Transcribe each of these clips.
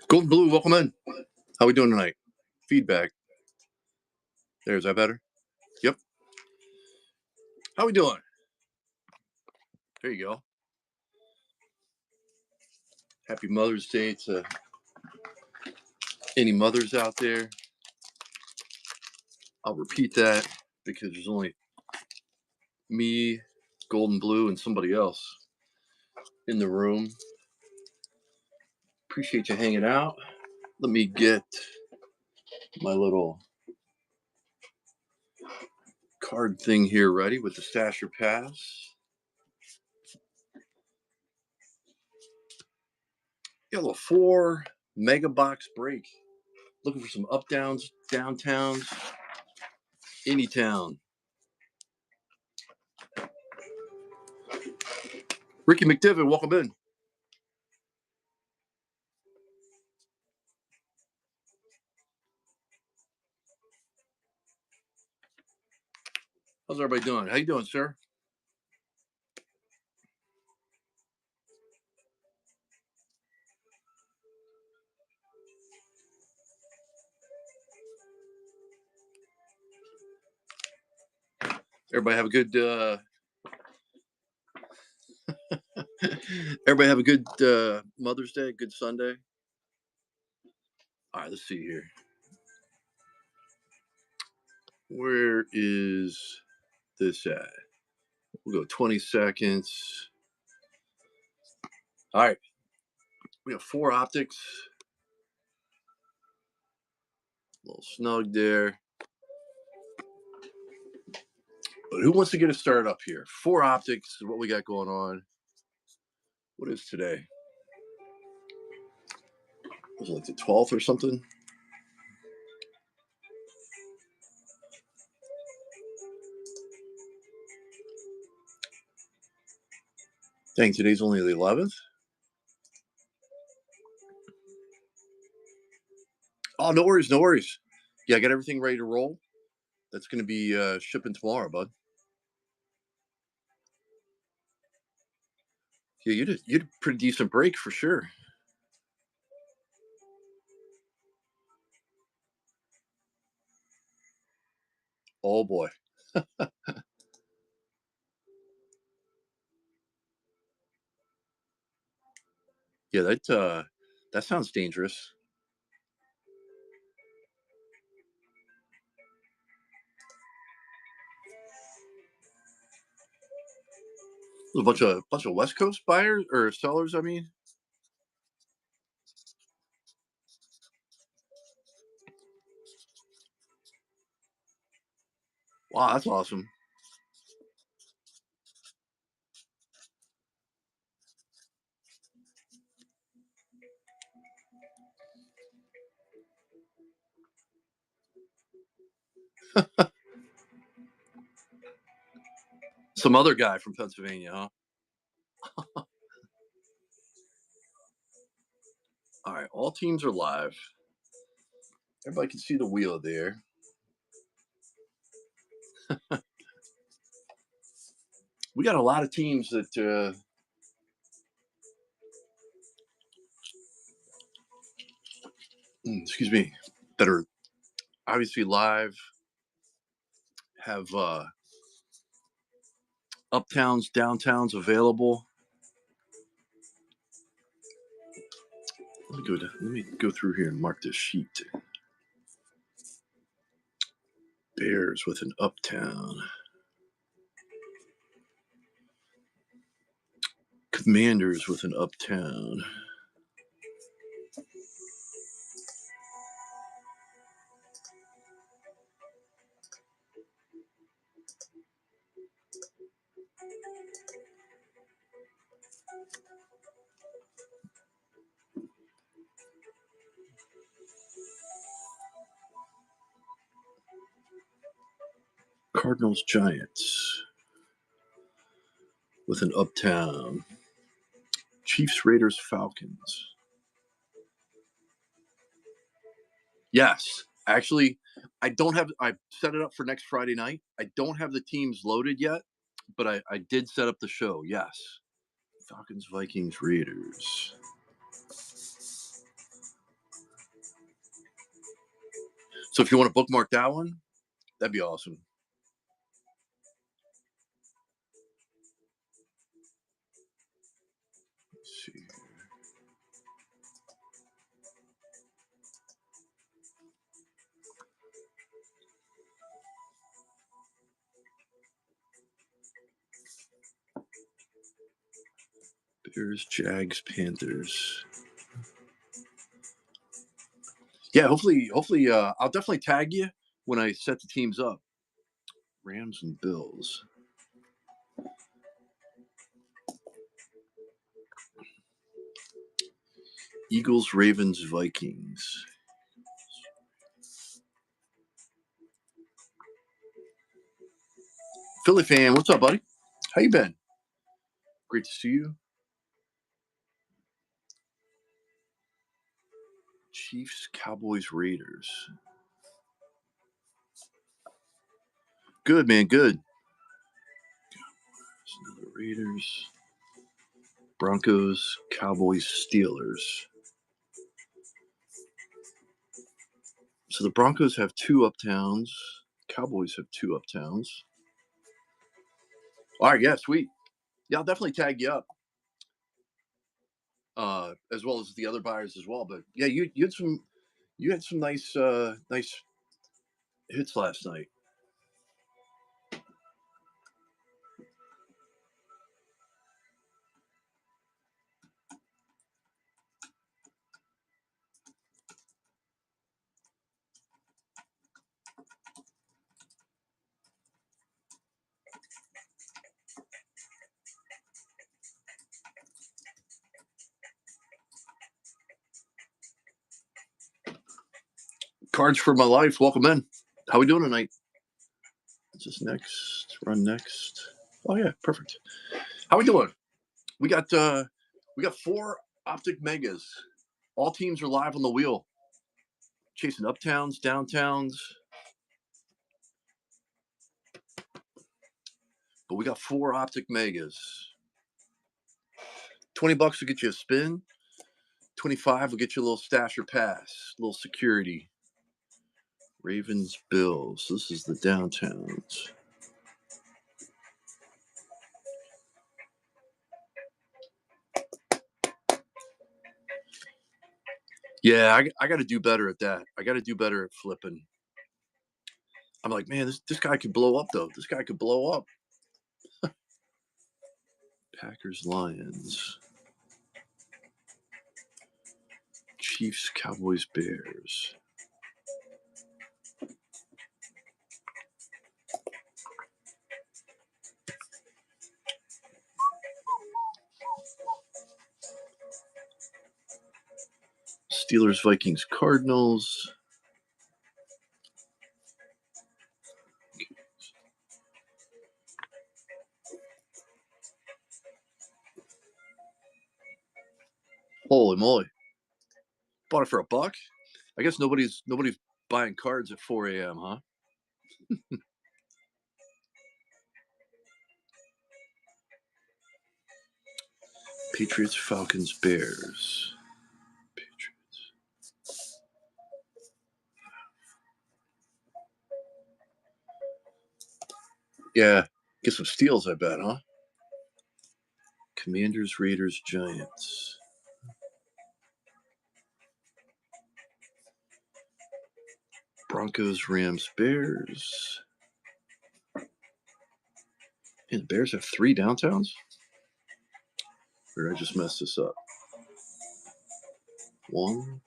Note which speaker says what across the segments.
Speaker 1: Golden Blue, welcome in. How we doing tonight? Feedback. There's that better? Yep. How we doing? There you go. Happy Mother's Day to any mothers out there. I'll repeat that because there's only me, Golden Blue, and somebody else in the room. Appreciate you hanging out. Let me get my little card thing here ready with the Stasher Pass. Got a little 4 mega box break. Looking for some up downs, downtowns, any town. Ricky McDivitt, welcome in. How's everybody doing? How you doing, sir? Everybody have a good everybody have a good Mother's Day, good Sunday. All right, let's see here. Where is this at? We'll go 20 seconds. All right. We have 4 optics. A little snug there. But who wants to get us started up here? 4 optics is what we got going on. What is today? Was it like the 12th or something? Dang, today's only the 11th? Oh, no worries, no worries. Yeah, I got everything ready to roll. That's going to be shipping tomorrow, bud. Yeah, you did a pretty decent break for sure. Oh boy. Yeah, that sounds dangerous. A bunch of West Coast buyers or sellers, I mean. Wow, that's awesome. Some other guy from Pennsylvania, huh? All right, all teams are live. Everybody can see the wheel there. We got a lot of teams that excuse me, that are obviously live, have uptowns, downtowns available. Let me go through here and mark this sheet. Bears with an uptown. Commanders with an uptown. Cardinals, Giants with an uptown. Chiefs, Raiders, Falcons. Yes, actually, I set it up for next Friday night. I don't have the teams loaded yet, but I did set up the show. Yes, Falcons, Vikings, Raiders. So if you want to bookmark that one, that'd be awesome. Let's see. Bears, Jags, Panthers. Yeah, hopefully, I'll definitely tag you when I set the teams up. Rams and Bills. Eagles, Ravens, Vikings. Philly fan, what's up, buddy? How you been? Great to see you. Chiefs, Cowboys, Raiders. Good, man, good. Another Raiders. Broncos, Cowboys, Steelers. So the Broncos have 2 uptowns. Cowboys have 2 uptowns. All right, yeah, sweet. Yeah, I'll definitely tag you up. As well as the other buyers as well. But yeah, you had some nice hits last night. Cards for my life. Welcome in. How we doing tonight? Is this next? Run next. Oh yeah, perfect. How we doing? We got 4 Optic Megas. All teams are live on the wheel. Chasing uptowns, downtowns. But we got 4 Optic Megas. $20 will get you a spin. 25 will get you a little stash or pass, a little security. Ravens, Bills. This is the downtowns. Yeah, I got to do better at that. I got to do better at flipping. I'm like, man, this guy could blow up though. This guy could blow up. Packers, Lions. Chiefs, Cowboys, Bears. Steelers, Vikings, Cardinals. Holy moly. Bought it for $1. I guess nobody's buying cards at 4 a.m., huh? Patriots, Falcons, Bears. Patriots. Yeah, get some steals, I bet, huh? Commanders, Raiders, Giants. Broncos, Rams, Bears. And the Bears have 3 downtowns? Or did I just mess this up? 1,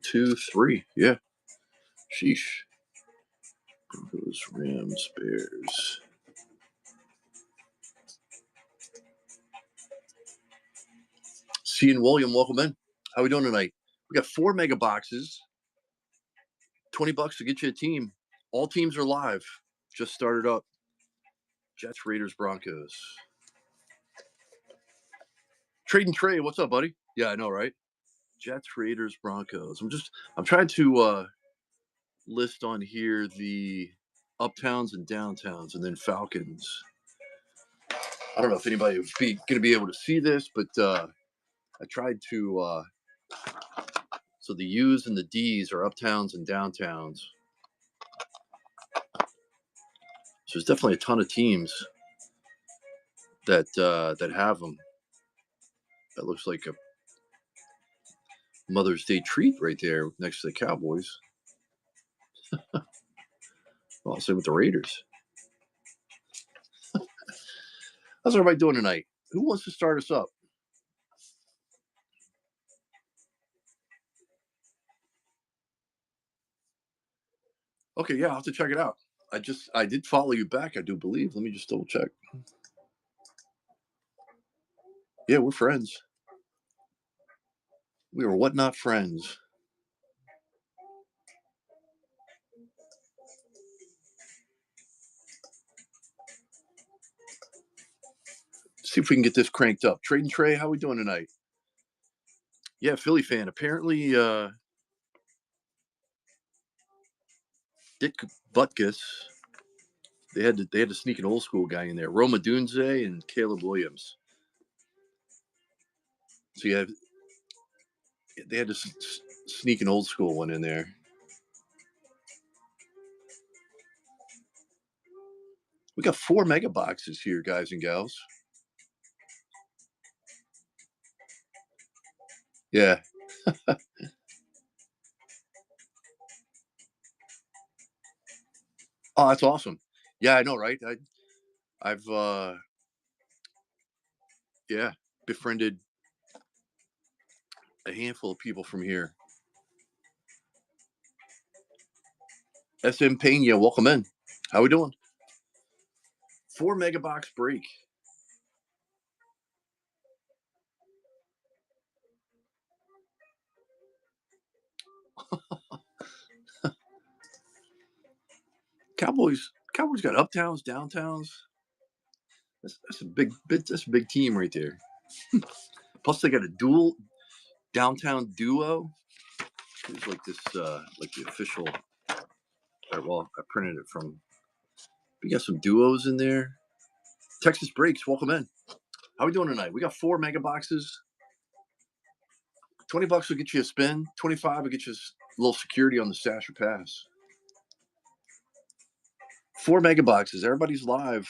Speaker 1: 2, 3. Yeah. Sheesh. Broncos, Rams, Bears. C and William, welcome in. How we doing tonight? We got 4 mega boxes. $20 to get you a team. All teams are live. Just started up. Jets, Raiders, Broncos. Trading Trey, what's up, buddy? Yeah, I know, right? Jets, Raiders, Broncos. I'm trying to list on here the uptowns and downtowns, and then Falcons. I don't know if anybody would be going to be able to see this, but I tried to. So the U's and the D's are uptowns and downtowns. there's definitely a ton of teams that have them. That looks like a Mother's Day treat right there next to the Cowboys. Well, same with the Raiders. How's everybody doing tonight? Who wants to start us up? Okay, yeah, I'll have to check it out. I did follow you back, I do believe. Let me just double check. Yeah, we're friends. We were what not friends. See if we can get this cranked up. Trade and Trey, how we doing tonight? Yeah, Philly fan. Apparently, Dick Butkus. They had to sneak an old school guy in there. Roma Dunze and Caleb Williams. So they had to sneak an old school one in there. We got 4 mega boxes here, guys and gals. Yeah. Oh, that's awesome. Yeah, I know, right? I've yeah, befriended a handful of people from here. SM Pena, welcome in. How we doing? 4 mega box break. Cowboys got uptowns, downtowns. That's a big team right there. Plus they got a dual downtown duo. It's like this like the official. Well, I printed it from. We got some duos in there. Texas Breaks, welcome in. How we doing tonight? We got 4 mega boxes. $20 will get you a spin. 25 will get you a little security on the stash or pass. 4 mega boxes. Everybody's live.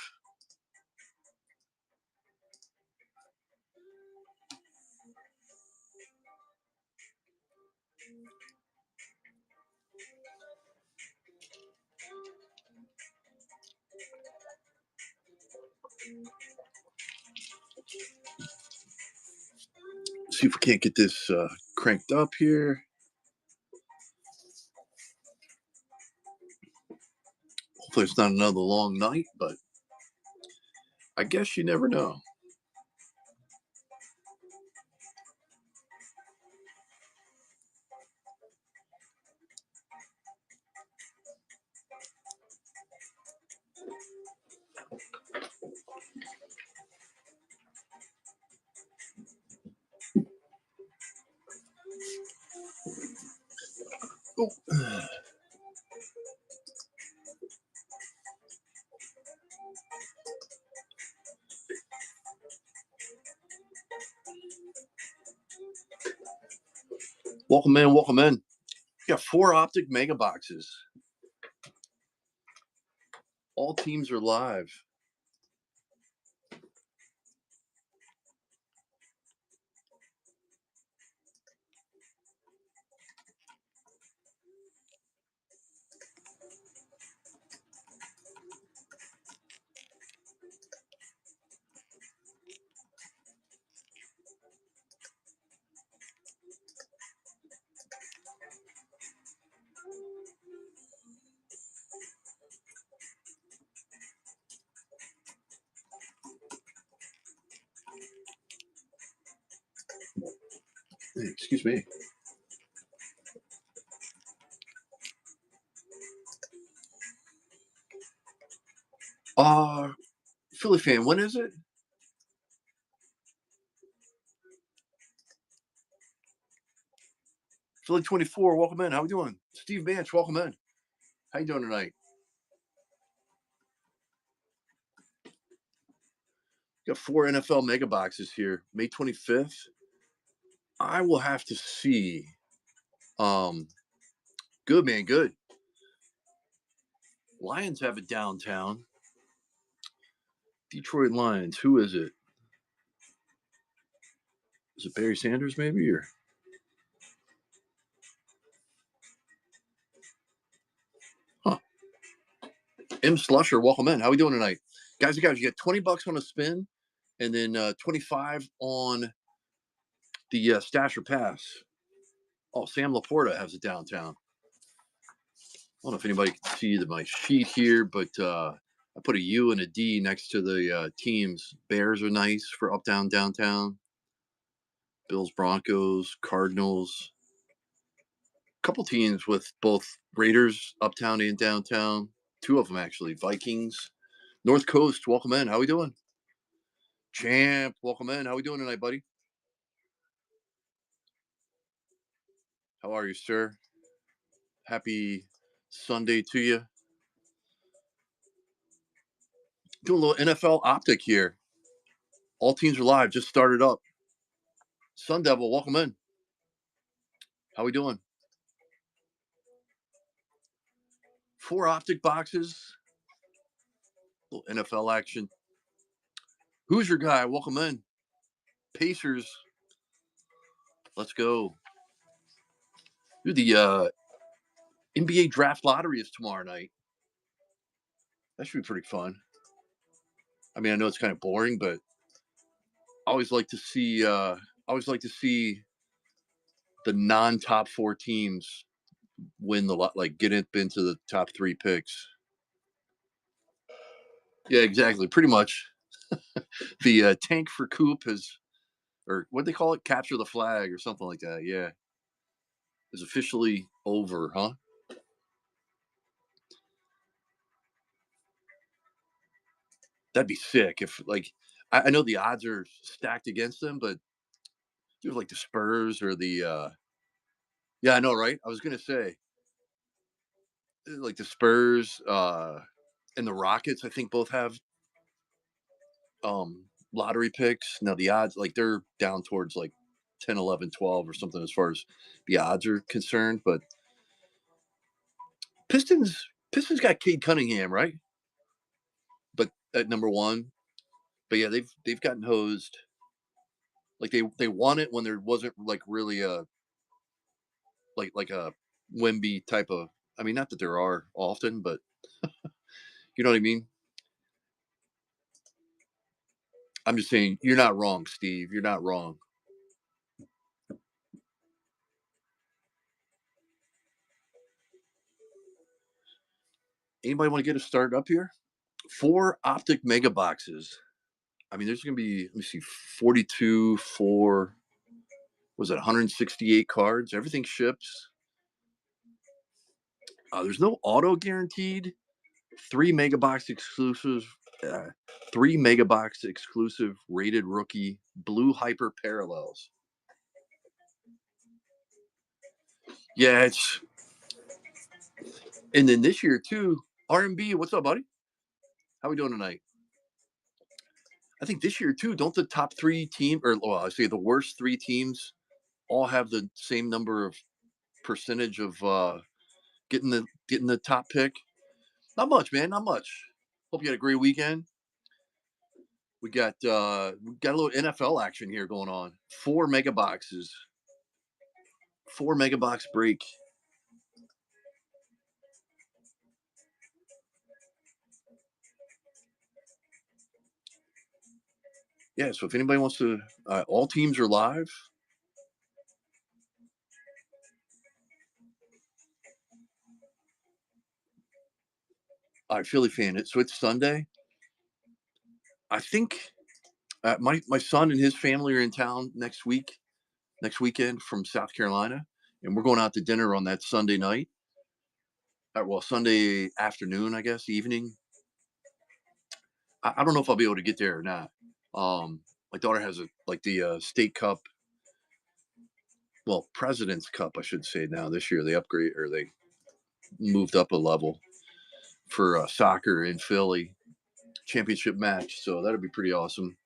Speaker 1: See if we can't get this cranked up here. Hopefully it's not another long night, but I guess you never know. Oh. Welcome in, welcome in. We got 4 Optic mega boxes. All teams are live. Hey, excuse me. Philly fan, when is it? Philly 24, welcome in. How we doing? Steve Banch, welcome in. How you doing tonight? Got 4 NFL mega boxes here. May 25th. I will have to see. Good man, good. Lions have it downtown. Detroit Lions. Who is it? Is it Barry Sanders maybe? Or huh? M. Slusher, welcome in. How we doing tonight? Guys, you get $20 on a spin and then 25 on the Stasher Pass. Oh, Sam Laporta has it downtown. I don't know if anybody can see my sheet here, but I put a U and a D next to the teams. Bears are nice for uptown, downtown. Bills, Broncos, Cardinals. A couple teams with both Raiders, uptown and downtown. Two of them, actually. Vikings. North Coast, welcome in. How we doing? Champ, welcome in. How we doing tonight, buddy? How are you, sir? Happy Sunday to you. Doing a little NFL Optic here. All teams are live. Just started up. Sun Devil, welcome in. How we doing? 4 Optic boxes. A little NFL action. Who's your guy? Welcome in. Pacers. Let's go. Dude, the NBA draft lottery is tomorrow night. That should be pretty fun. I mean, I know it's kind of boring, but I always like to see the non-top 4 teams win the lot, like get up into the top 3 picks. Yeah, exactly. Pretty much. The tank for Coop or what they call it, capture the flag or something like that. Yeah, is officially over, huh? That'd be sick if like I know the odds are stacked against them, but dude, like the Spurs or the yeah, I know, right? I was gonna say like the Spurs and the Rockets, I think both have lottery picks. Now the odds like they're down towards like 10, 11, 12 or something as far as the odds are concerned, but Pistons got Cade Cunningham, right? But at number 1. But yeah, they've gotten hosed. Like they won it when there wasn't like really a like a Wemby type of. I mean, not that there are often, but you know what I mean. I'm just saying you're not wrong, Steve. You're not wrong. Anybody want to get us started up here? 4 Optic mega boxes. I mean, there's going to be, let me see, 42 for, was it 168 cards? Everything ships. There's no auto guaranteed. 3 mega box exclusive, uh, 3 mega box exclusive rated rookie blue hyper parallels. Yeah, it's, and then this year too, R&B, what's up, buddy? How we doing tonight? I think this year too, don't the top 3 team, or well, I say the worst 3 teams all have the same number of percentage of getting the top pick? Not much, man, not much. Hope you had a great weekend. We got a little NFL action here going on. 4 mega boxes. 4 mega box break. Yeah, so if anybody wants to, all teams are live. All right, Philly fan. So it's Sunday. I think my son and his family are in town next weekend from South Carolina, and we're going out to dinner on that Sunday night. Well, Sunday afternoon, I guess, evening. I don't know if I'll be able to get there or not. My daughter has the state cup, well, President's Cup, I should say. Now this year they upgrade or they moved up a level for soccer in Philly championship match, so that'll be pretty awesome.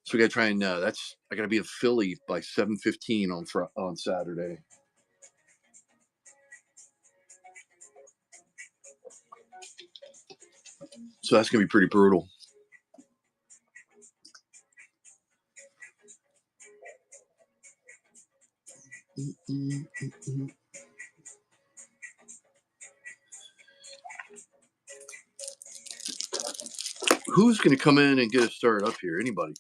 Speaker 1: So we got to try and I got to be in Philly by 7:15 on Saturday. So that's gonna be pretty brutal. Who's going to come in and get us started up here? Anybody?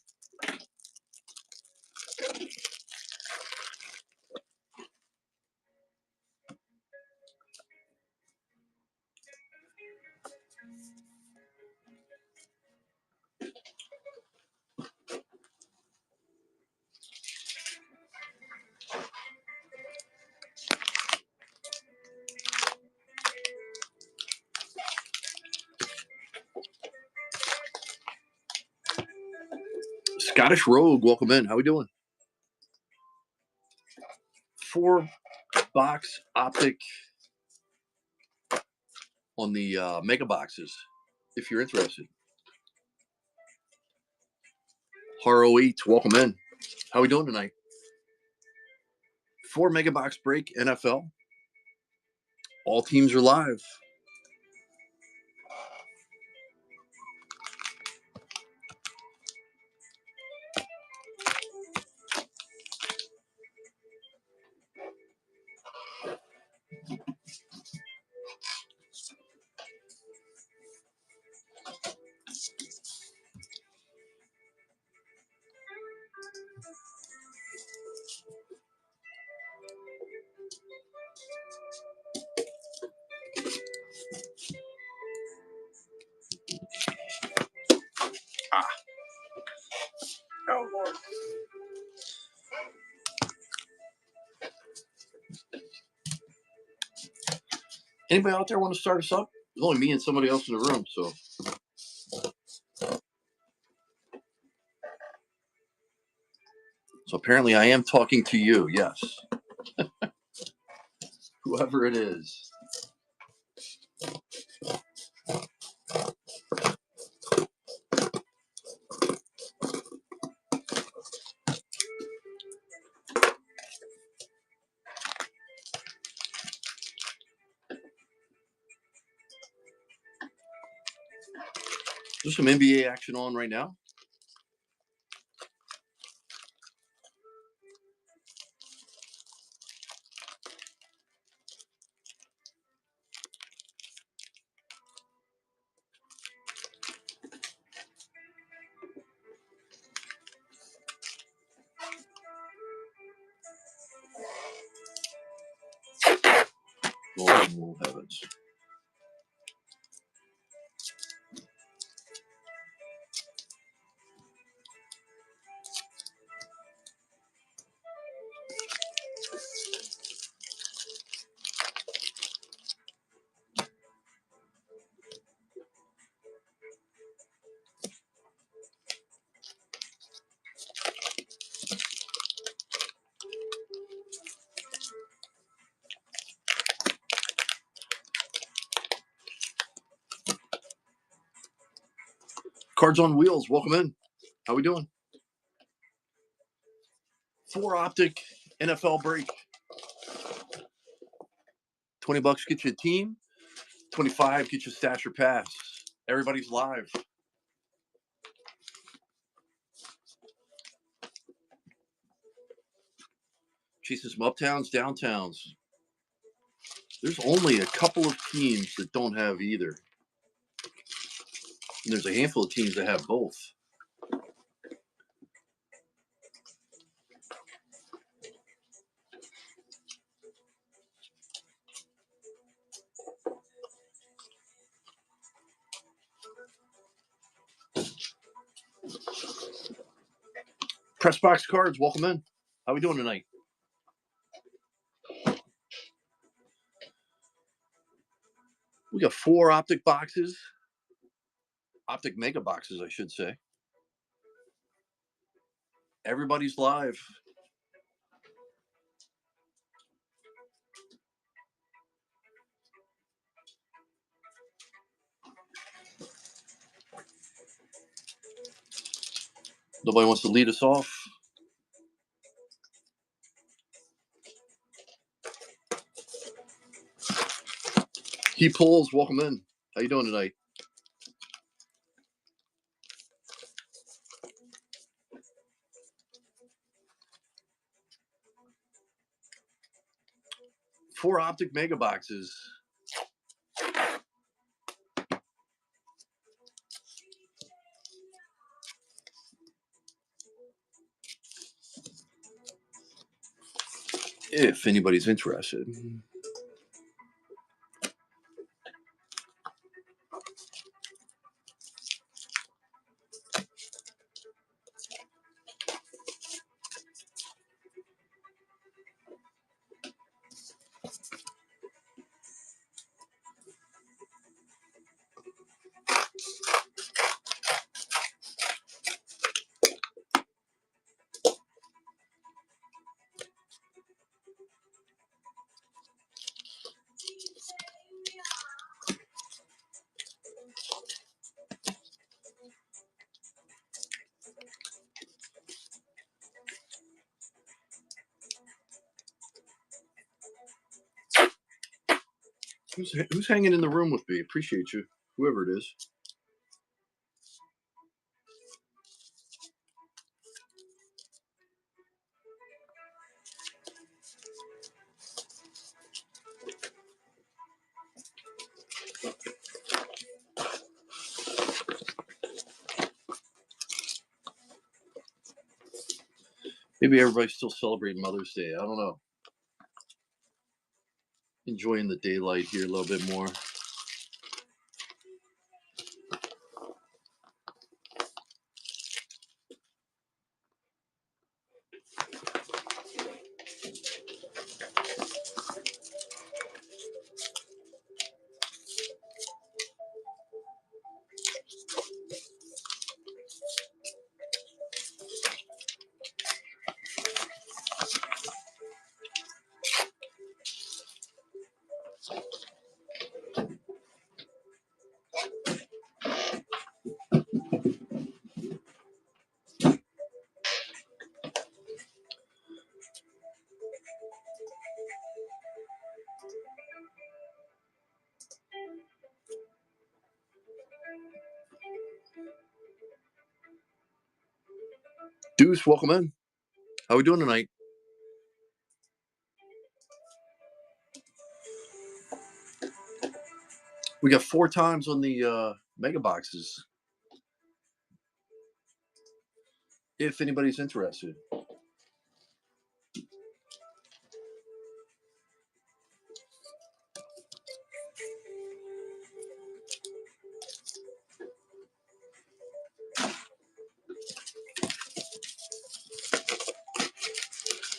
Speaker 1: Scottish Rogue, welcome in. How we doing? 4-box Optic on the mega boxes, if you're interested. Haro Eats, welcome in. How we doing tonight? 4 mega box break, NFL. All teams are live. Oh, Lord. Anybody out there want to start us up? There's only me and somebody else in the room, so. So apparently I am talking to you, yes. Whoever it is. There's some NBA action on right now. Oh, heavens. Cards on Wheels, welcome in. How we doing? 4 Optic NFL break. $20 get you a team. 25 get you a stash or pass. Everybody's live. Chasing some uptowns, downtowns. There's only a couple of teams that don't have either. And there's a handful of teams that have both. Press box cards, welcome in. How we doing tonight? We got 4 Optic boxes. Optic mega boxes, I should say. Everybody's live. Nobody wants to lead us off. He pulls, welcome in. How you doing tonight? 4 Optic mega boxes. If anybody's interested. Who's hanging in the room with me? Appreciate you, whoever it is. Maybe everybody's still celebrating Mother's Day. I don't know. Enjoying the daylight here a little bit more. Deuce, welcome in. How we doing tonight? We got 4 times on the mega boxes. If anybody's interested.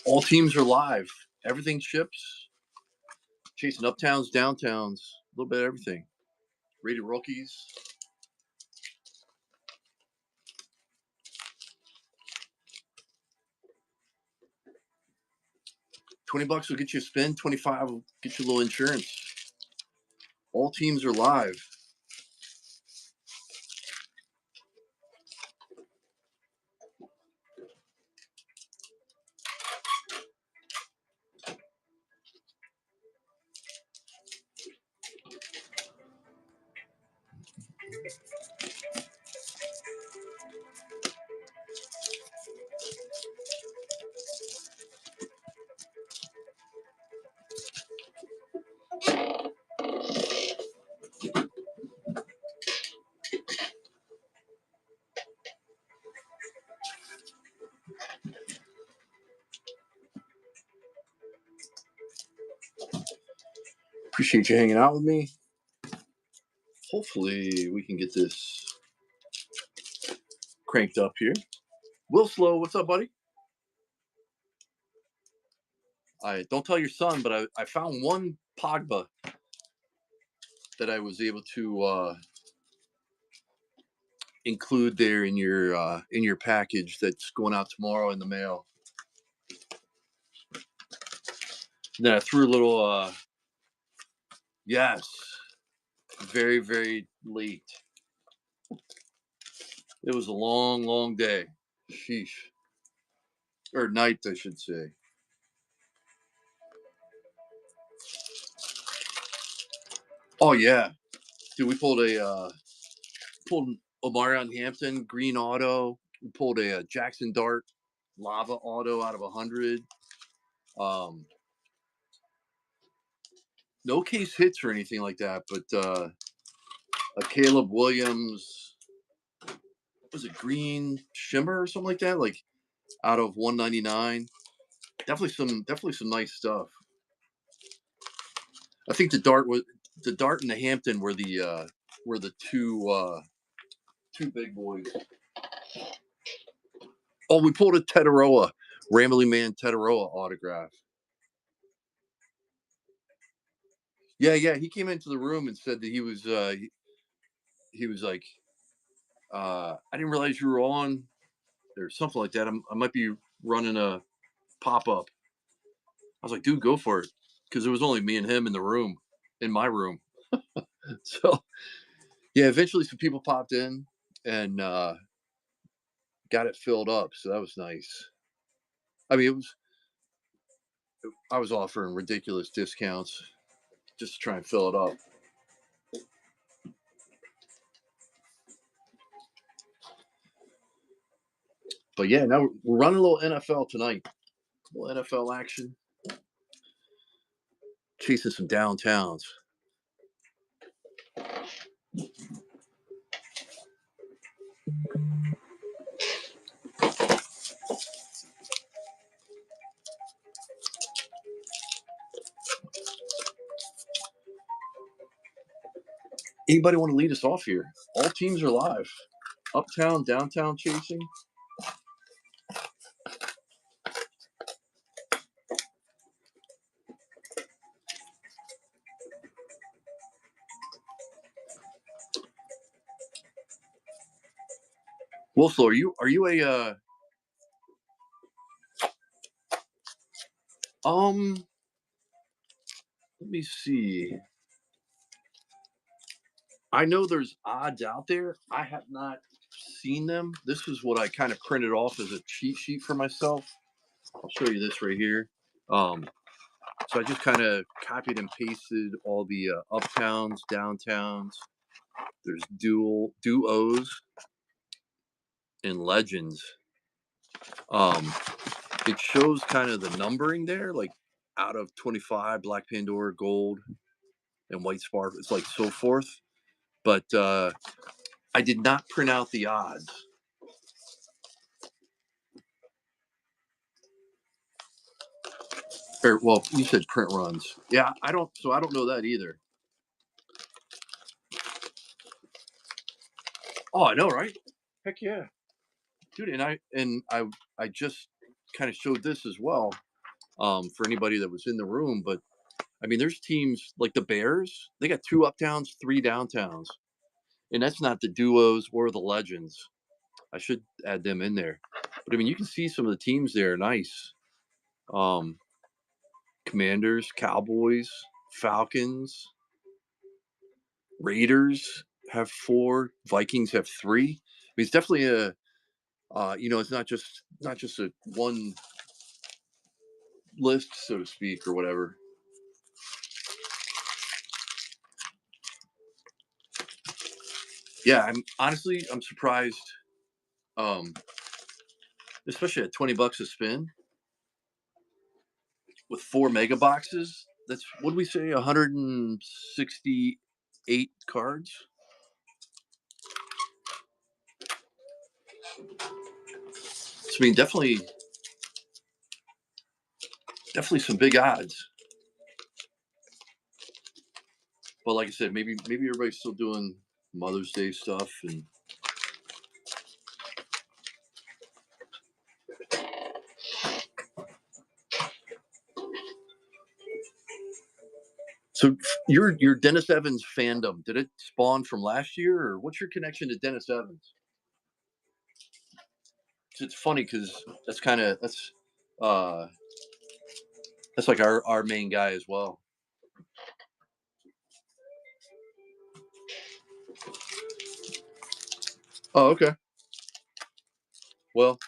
Speaker 1: All teams are live. Everything ships. Chasing uptowns, downtowns, a little bit of everything. Rated rookies. $20 will get you a spin. 25 will get you a little insurance. All teams are live. Appreciate you hanging out with me. Hopefully we can get this cranked up here. Will Slow, what's up, buddy? I don't tell your son, but I found one Pogba that I was able to include there in your package that's going out tomorrow in the mail. And then I threw a little yes, very, very late. It was a long, long day. Sheesh. Or night, I should say. Oh yeah. Dude, we pulled Omarion Hampton green auto. We pulled a Jackson Dart lava auto out of 100. no case hits or anything like that, but a Caleb Williams, was it green shimmer or something like that, like out of 199. Definitely some nice stuff. I think the Dart and the Hampton were the two big boys. Oh, we pulled a Tetaroa, Rambling Man Tetaroa autograph. Yeah, yeah. He came into the room and said that he was like, I didn't realize you were on or something like that. I might be running a pop up. I was like, dude, go for it, because it was only me and him in the room, in my room. So yeah, eventually some people popped in and got it filled up. So that was nice. I mean, I was offering ridiculous discounts just to try and fill it up. But yeah, now we're running a little NFL tonight. A little NFL action, chasing some downtowns. Anybody want to lead us off here? All teams are live. Uptown, downtown chasing. Wolflow, are you a um? Let me see. I know there's odds out there. I have not seen them. This is what I kind of printed off as a cheat sheet for myself. I'll show you this right here. Um, so I just kind of copied and pasted all the uptowns, downtowns. There's duos and legends. Um, it shows kind of the numbering there, like out of 25, Black Pandora, Gold, and White Spark. It's like so forth. But I did not print out the odds. Or, well, you said print runs. Yeah, I don't. So I don't know that either. Oh, I know, right? Heck yeah, dude. And I just kind of showed this as well, for anybody that was in the room. But I mean, there's teams like the Bears. They got 2 uptowns, 3 downtowns, and that's not the duos or the legends. I should add them in there. But I mean, you can see some of the teams there. Nice. Um, Commanders, Cowboys, Falcons, Raiders have 4. Vikings have 3. I mean, it's definitely a it's not just a one list, so to speak, or whatever. Yeah, I'm surprised, um, especially at $20 a spin with 4 mega boxes. That's, what do we say, 168 cards. So, I mean, definitely some big odds. But like I said, maybe everybody's still doing Mother's Day stuff, and so your Dennis Evans fandom, did it spawn from last year, or what's your connection to Dennis Evans? It's funny because uh that's like our main guy as well. Oh, okay. Well,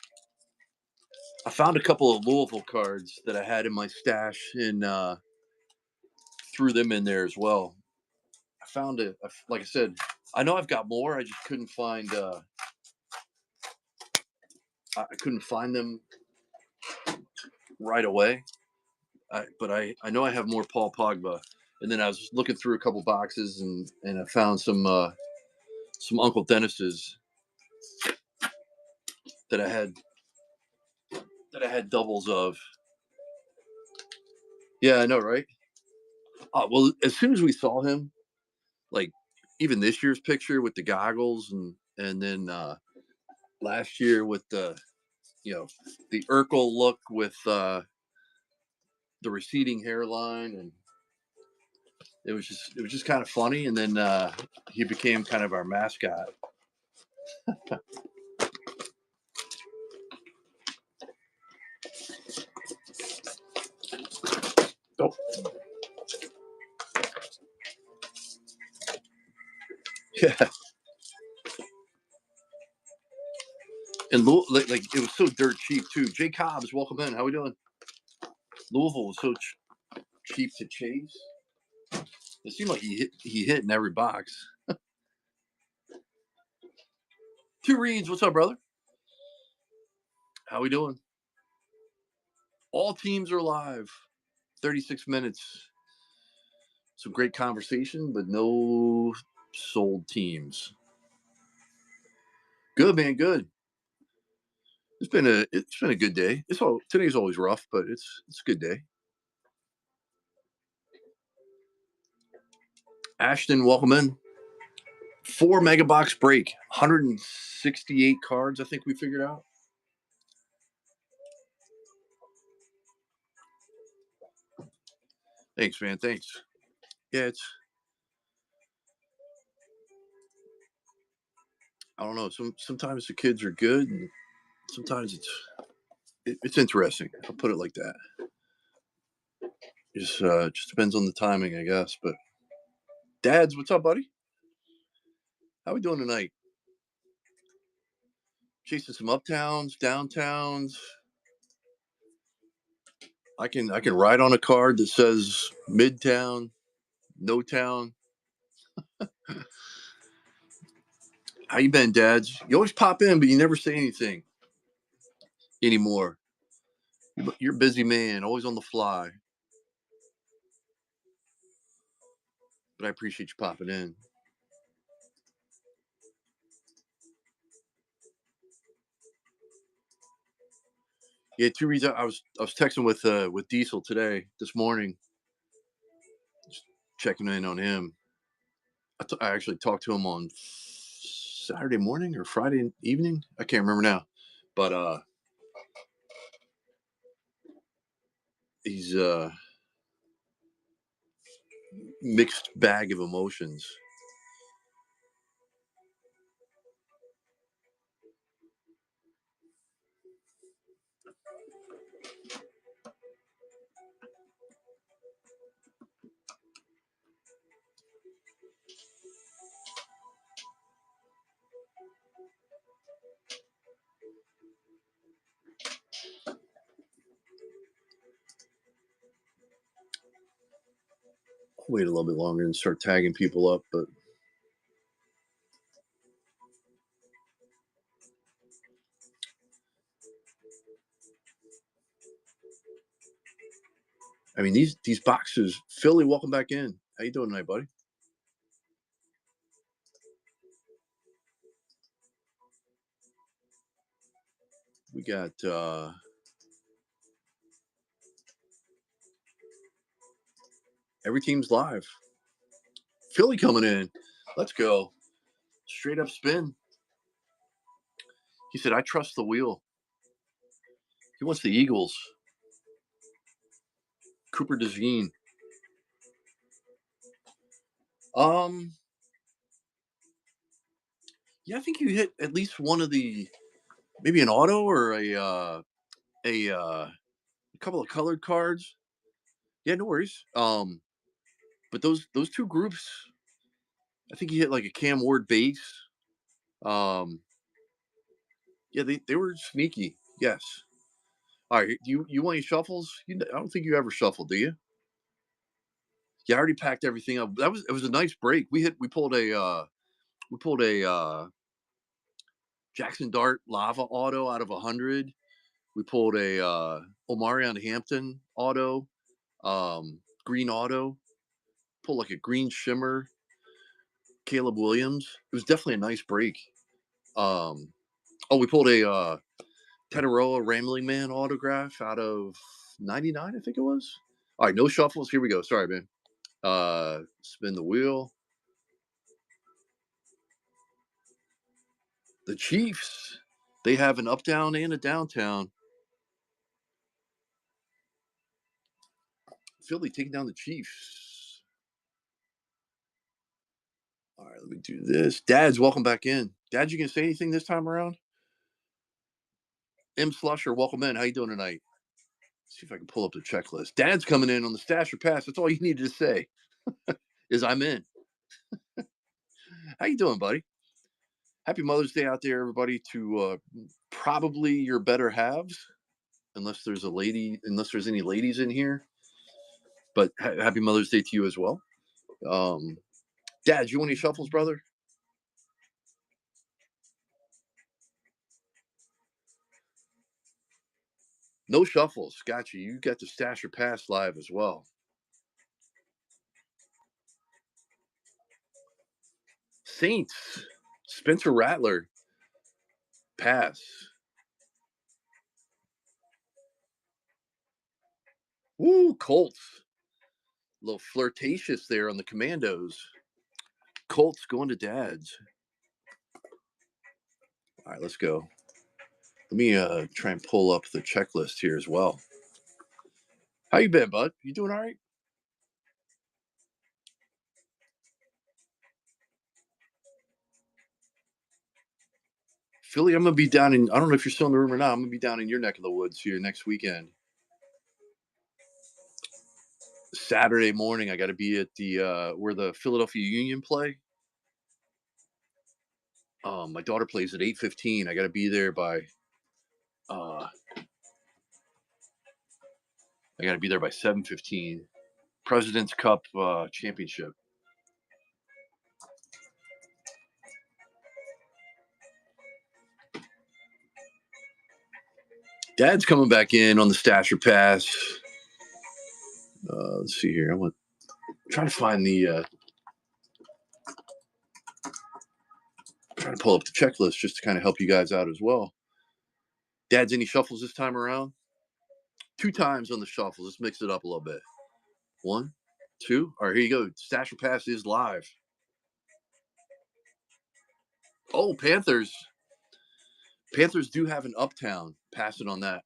Speaker 1: I found a couple of Louisville cards that I had in my stash, and threw them in there as well. I found it, like I said, I know I've got more. I just couldn't find. I couldn't find them right away. But I know I have more Paul Pogba, And then I was looking through a couple boxes, and I found some Uncle Dennis's that I had doubles of. Yeah, I know, right? Well, as soon as we saw him, like even this year's picture with the goggles, and then last year with the Urkel look with the receding hairline, and it was just kind of funny. And then he became kind of our mascot. Oh, yeah. And like it was so dirt cheap too. Jay Cobbs, welcome in. How we doing? Louisville was so cheap to chase. It seemed like he hit in every box. Two Reeds, what's up, brother? How we doing? All teams are live. 36 minutes. Some great conversation, but no sold teams. Good, man. Good. It's been a good day. Today's always rough, but it's a good day. Ashton, welcome in. 4 mega box break, 168 cards. I think we figured out. Thanks, man. Thanks. Yeah, I don't know. Sometimes the kids are good, and sometimes it's interesting. I'll put it like that. Just depends on the timing, I guess. But Dads, what's up, buddy? How we doing tonight? Chasing some uptowns, downtowns. I can ride on a card that says Midtown, No Town. How you been, Dads? You always pop in, but you never say anything anymore. You're a busy man, always on the fly. But I appreciate you popping in. Yeah, two reasons. I was texting with Diesel this morning, just checking in on him. I actually talked to him on Saturday morning or Friday evening. I can't remember now, but he's a mixed bag of emotions. I'll wait a little bit longer and start tagging people up, but I mean these boxes. Philly, welcome back in. How you doing tonight, buddy? We got every team's live. Philly coming in. Let's go. Straight up spin. He said, I trust the wheel. He wants the Eagles. Cooper DeJean. Um, yeah, I think you hit at least one of maybe an auto or a couple of colored cards. Yeah, no worries. But those two groups, I think you hit like a Cam Ward base. Um, yeah, they were sneaky. Yes. All right. Do you want any shuffles? I don't think you ever shuffled, do you? Yeah, I already packed everything up. It was a nice break. We pulled a Jackson Dart Lava auto out of 100. We pulled a Omarion Hampton auto, green auto. pull like a green shimmer Caleb Williams. It was definitely a nice break. We pulled a Tetaroa Rambling Man autograph out of 99, I think it was. All right, no shuffles. Here we go. Sorry, man. Spin the wheel. The Chiefs. They have an uptown and a downtown. Philly taking down the Chiefs. All right, let me do this. Dads, welcome back in. Dad, you gonna say anything this time around? M. Slusher, welcome in. How you doing tonight? Let's see if I can pull up the checklist. Dad's coming in on the stash or pass. That's all you needed to say. Is I'm in. How you doing, buddy? Happy Mother's Day out there, everybody, to probably your better halves, unless there's any ladies in here. But happy Mother's Day to you as well. Dad, you want any shuffles, brother? No shuffles. Got you. You got the stash or pass live as well. Saints. Spencer Rattler. Pass. Woo, Colts. A little flirtatious there on the Commandos. Colts going to Dads. All right, let's go. Let me try and pull up the checklist here as well. How you been, bud? You doing all right? Philly, I'm gonna be down in. I don't know if you're still in the room or not. I'm gonna be down in your neck of the woods here next weekend. Saturday morning, I got to be at the where the Philadelphia Union play. My daughter plays at 8:15. I got to be there by. I got to be there by 7:15. President's Cup championship. Dad's coming back in on the stash or pass. Let's see here. I'm trying to find the. Trying to pull up the checklist just to kind of help you guys out as well. Dad's any shuffles this time around? 2 times on the shuffles. Let's mix it up a little bit. 1, 2. All right, here you go. Stash or pass is live. Oh, Panthers. Panthers do have an uptown. Pass it on that.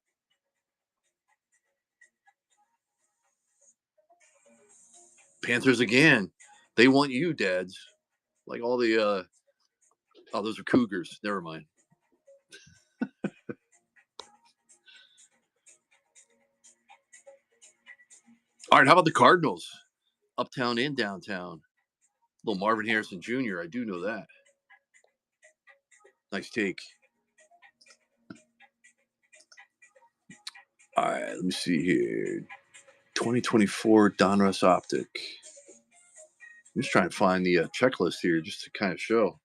Speaker 1: Panthers again. They want you, Dads. Like all the those are Cougars. Never mind. All right, how about the Cardinals? Uptown and downtown. Little Marvin Harrison Jr. I do know that. Nice take. All right, let me see here. 2024 Donruss Optic. I'm just trying to find the checklist here just to kind of show.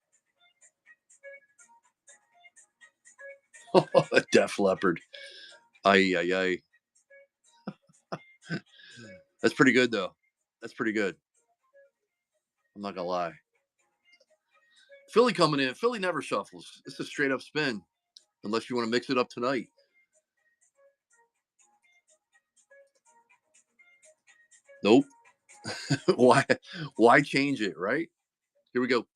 Speaker 1: Def Leppard. Ay, ay, ay. That's pretty good, though. That's pretty good. I'm not going to lie. Philly coming in. Philly never shuffles. It's a straight up spin, unless you want to mix it up tonight. Nope. Why change it, right? Here we go.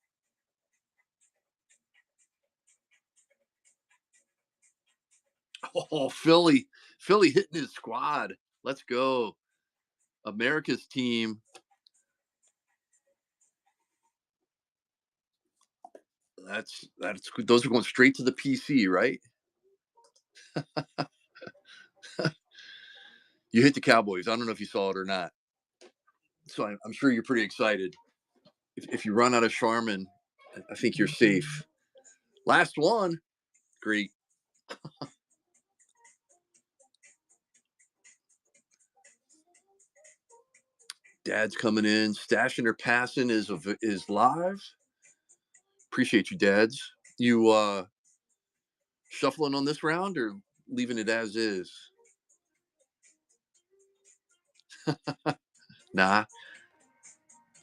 Speaker 1: Oh, Philly hitting his squad. Let's go. America's team. That's those are going straight to the PC, right? You hit the Cowboys. I don't know if you saw it or not. So I'm sure you're pretty excited. If you run out of Charmin, I think you're safe. Last one. Great. Dad's coming in. Stashing or passing is live. Appreciate you, Dads. You shuffling on this round or leaving it as is? Nah.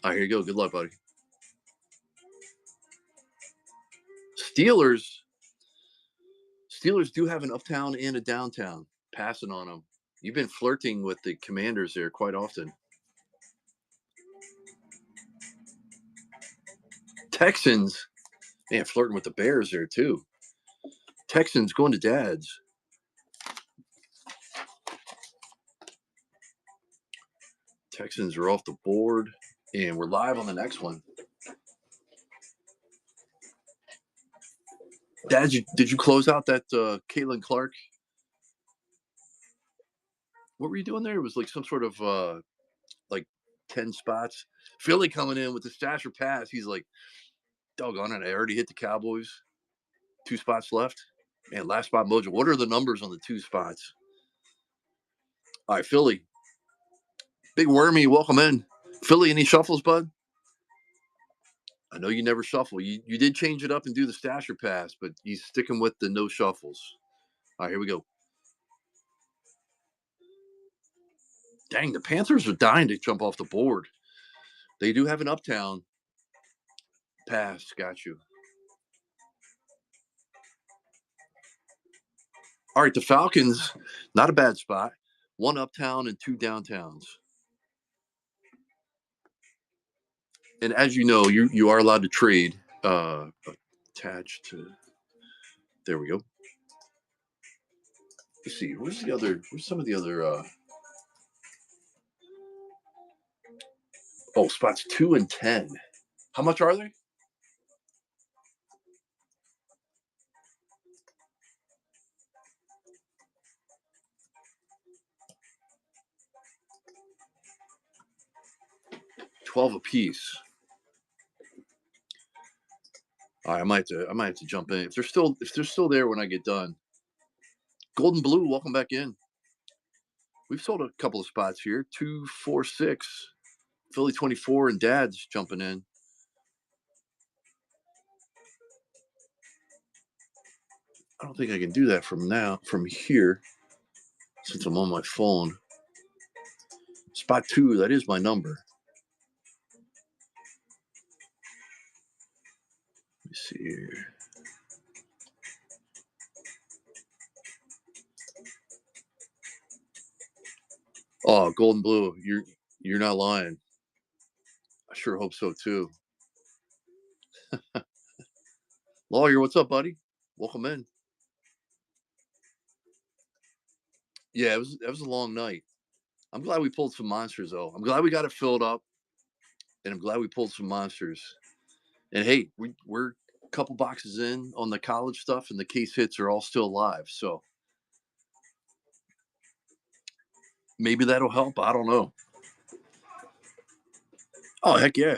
Speaker 1: All right, here you go. Good luck, buddy. Steelers do have an uptown and a downtown. Passing on them. You've been flirting with the Commanders there quite often. Texans, man, flirting with the Bears there too. Texans going to Dad's. Texans are off the board, and we're live on the next one. Dad, did you close out that Caitlin Clark? What were you doing there? It was like some sort of like 10 spots. Philly coming in with the stasher pass. He's like, doggone it, I already hit the Cowboys. 2 spots left. Man, last spot mojo. What are the numbers on the 2 spots? All right, Philly. Big Wormy, welcome in. Philly, any shuffles, bud? I know you never shuffle. You did change it up and do the stasher pass, but he's sticking with the no shuffles. All right, here we go. Dang, the Panthers are dying to jump off the board. They do have an uptown pass. Got you. All right, the Falcons, not a bad spot. 1 uptown and 2 downtowns. And as you know, you are allowed to trade. Attached to. There we go. Let's see. Where's some of the other? Spots 2 and 10. How much are they? $12 a piece. All right, I might have to jump in if they're still there when I get done. Golden Blue, welcome back in. We've sold a couple of spots here. 2, 4, 6. Philly 24 and Dad's jumping in. I don't think I can do that from here, since I'm on my phone. Spot 2, that is my number. Let me see here. Oh, Golden Blue, you're not lying. I sure hope so too. Lawyer, what's up, buddy? Welcome in. Yeah, it was a long night. I'm glad we pulled some monsters though. I'm glad we got it filled up, and I'm glad we pulled some monsters. And hey, we're a couple boxes in on the college stuff, and the case hits are all still alive. So maybe that'll help. I don't know. Oh heck yeah!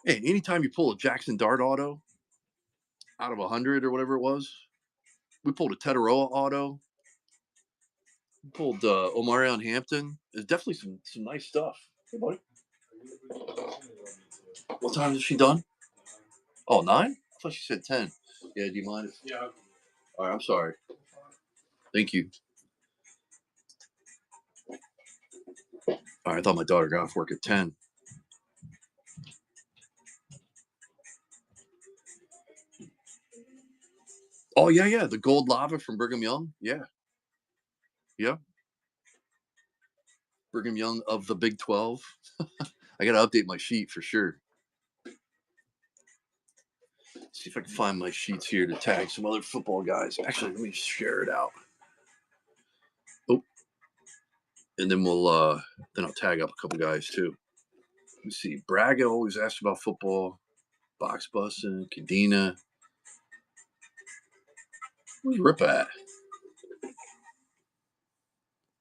Speaker 1: Hey, anytime you pull a Jackson Dart auto out of 100 or whatever it was, we pulled a Tetaroa auto. We pulled Omarion Hampton. There's definitely some nice stuff. Hey, buddy. What time is she done? Oh, 9? I thought she said 10. Yeah, do you mind? Yeah. All right, I'm sorry. Thank you. All right, I thought my daughter got off work at 10. Oh, yeah. The gold lava from Brigham Young. Yeah. Yeah. Brigham Young of the Big 12. I got to update my sheet for sure. See if I can find my sheets here to tag some other football guys. Actually, let me share it out. Oh, and then I'll tag up a couple guys too. Let me see. Braga always asks about football. Box busting, Cadena. Where's Rip at?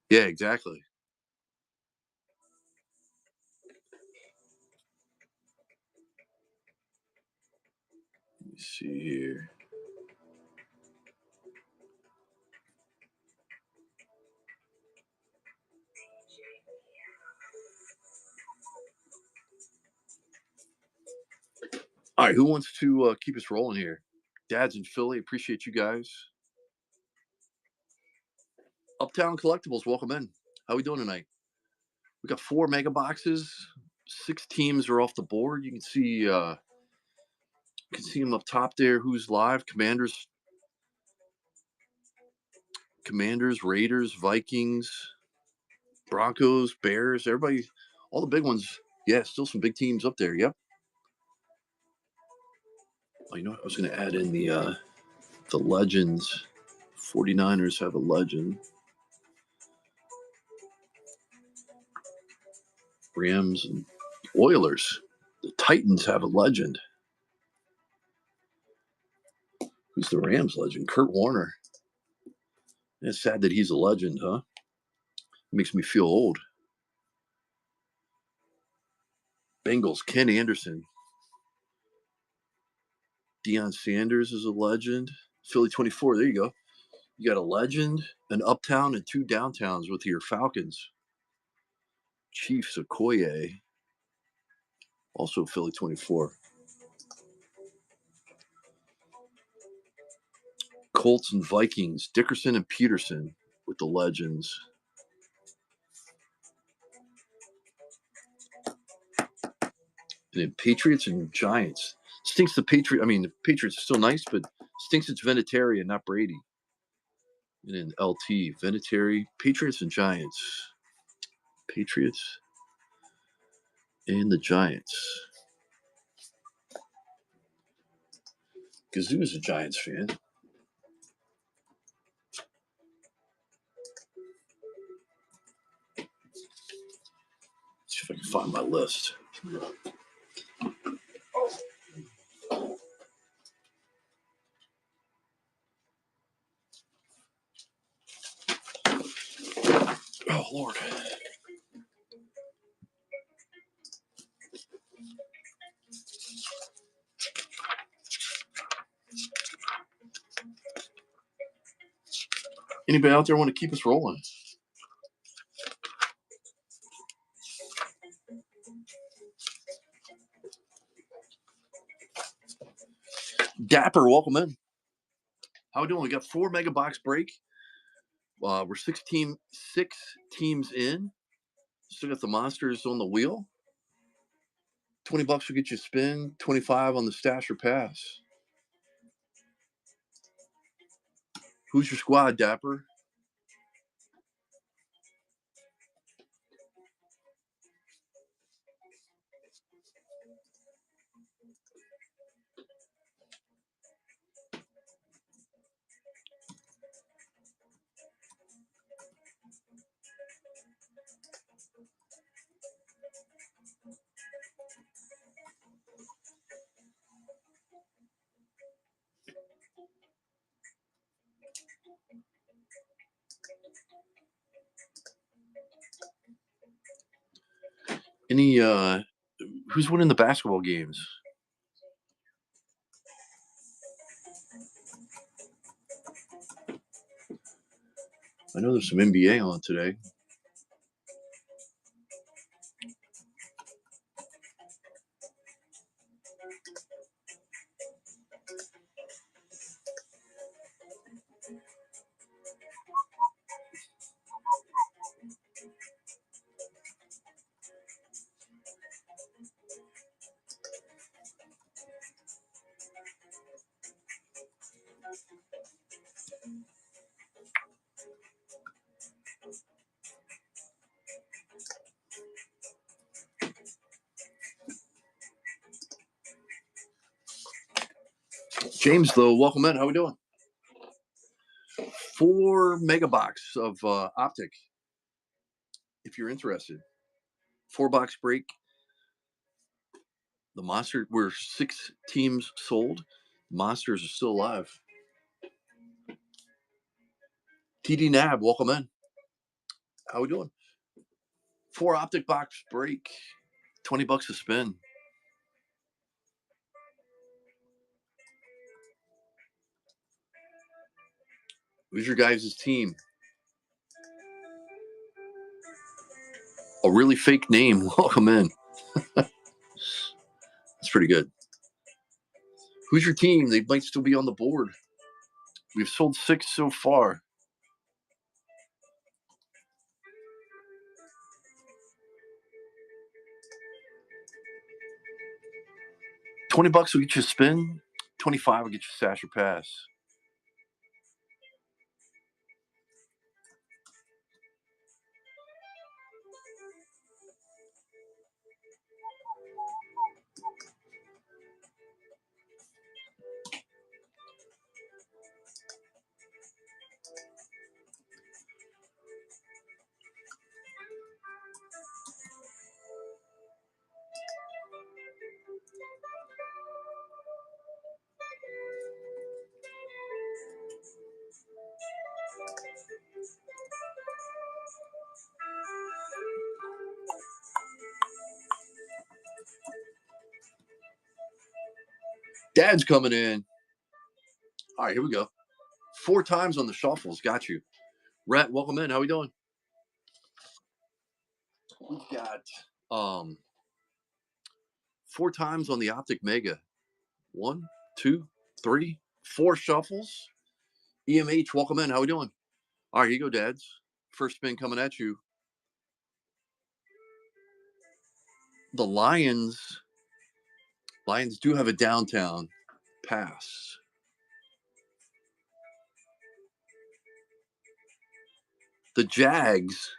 Speaker 1: Yeah, exactly. Let me see here. All right, who wants to keep us rolling here? Dad's in Philly. Appreciate you guys. Uptown Collectibles, welcome in. How we doing tonight? We got 4 mega boxes. 6 teams are off the board. You can see them up top there. Who's live? Commanders, Raiders, Vikings, Broncos, Bears. Everybody, all the big ones. Yeah, still some big teams up there. Yep. Oh, you know what? I was going to add in the legends. 49ers have a legend. Rams and Oilers. The Titans have a legend. Who's the Rams legend? Kurt Warner. It's sad that he's a legend, huh? Makes me feel old. Bengals, Ken Anderson. Deion Sanders is a legend. Philly 24, there you go. You got a legend, an uptown, and 2 downtowns with your Falcons. Chiefs, Okoye. Also Philly 24. Colts and Vikings, Dickerson and Peterson with the legends. And then Patriots and Giants. Stinks the Patriots are still nice, but stinks it's Vinatieri and not Brady. And then LT, Vinatieri, Patriots and Giants. Patriots and the Giants. Gazoo's a Giants fan. See if I can find my list. Oh, Lord. Anybody out there want to keep us rolling? Dapper, welcome in. How we doing? We got 4 mega box break. We're 6 teams in. Still got the monsters on the wheel. $20 will get you a spin. 25 on the stash or pass. Who's your squad, Dapper? Who's winning the basketball games? I know there's some NBA on today. James, though, welcome in. How we doing? 4 mega box of Optic. If you're interested. 4 box break. The Monster, we're 6 teams sold. Monsters are still alive. TD Nab, welcome in. How we doing? 4 Optic box break. $20 a spin. Who's your guys' team? A really fake name. Welcome in. That's pretty good. Who's your team? They might still be on the board. We've sold 6 so far. $20 will get you a spin. 25 will get you Sash or Pass. Dad's coming in. All right, here we go. 4 times on the shuffles. Got you. Rhett, welcome in. How we doing? We've got 4 times on the Optic Mega. 1, 2, 3, 4 shuffles. EMH, welcome in. How we doing? All right, here you go, Dads. First spin coming at you. The Lions do have a downtown pass. The Jags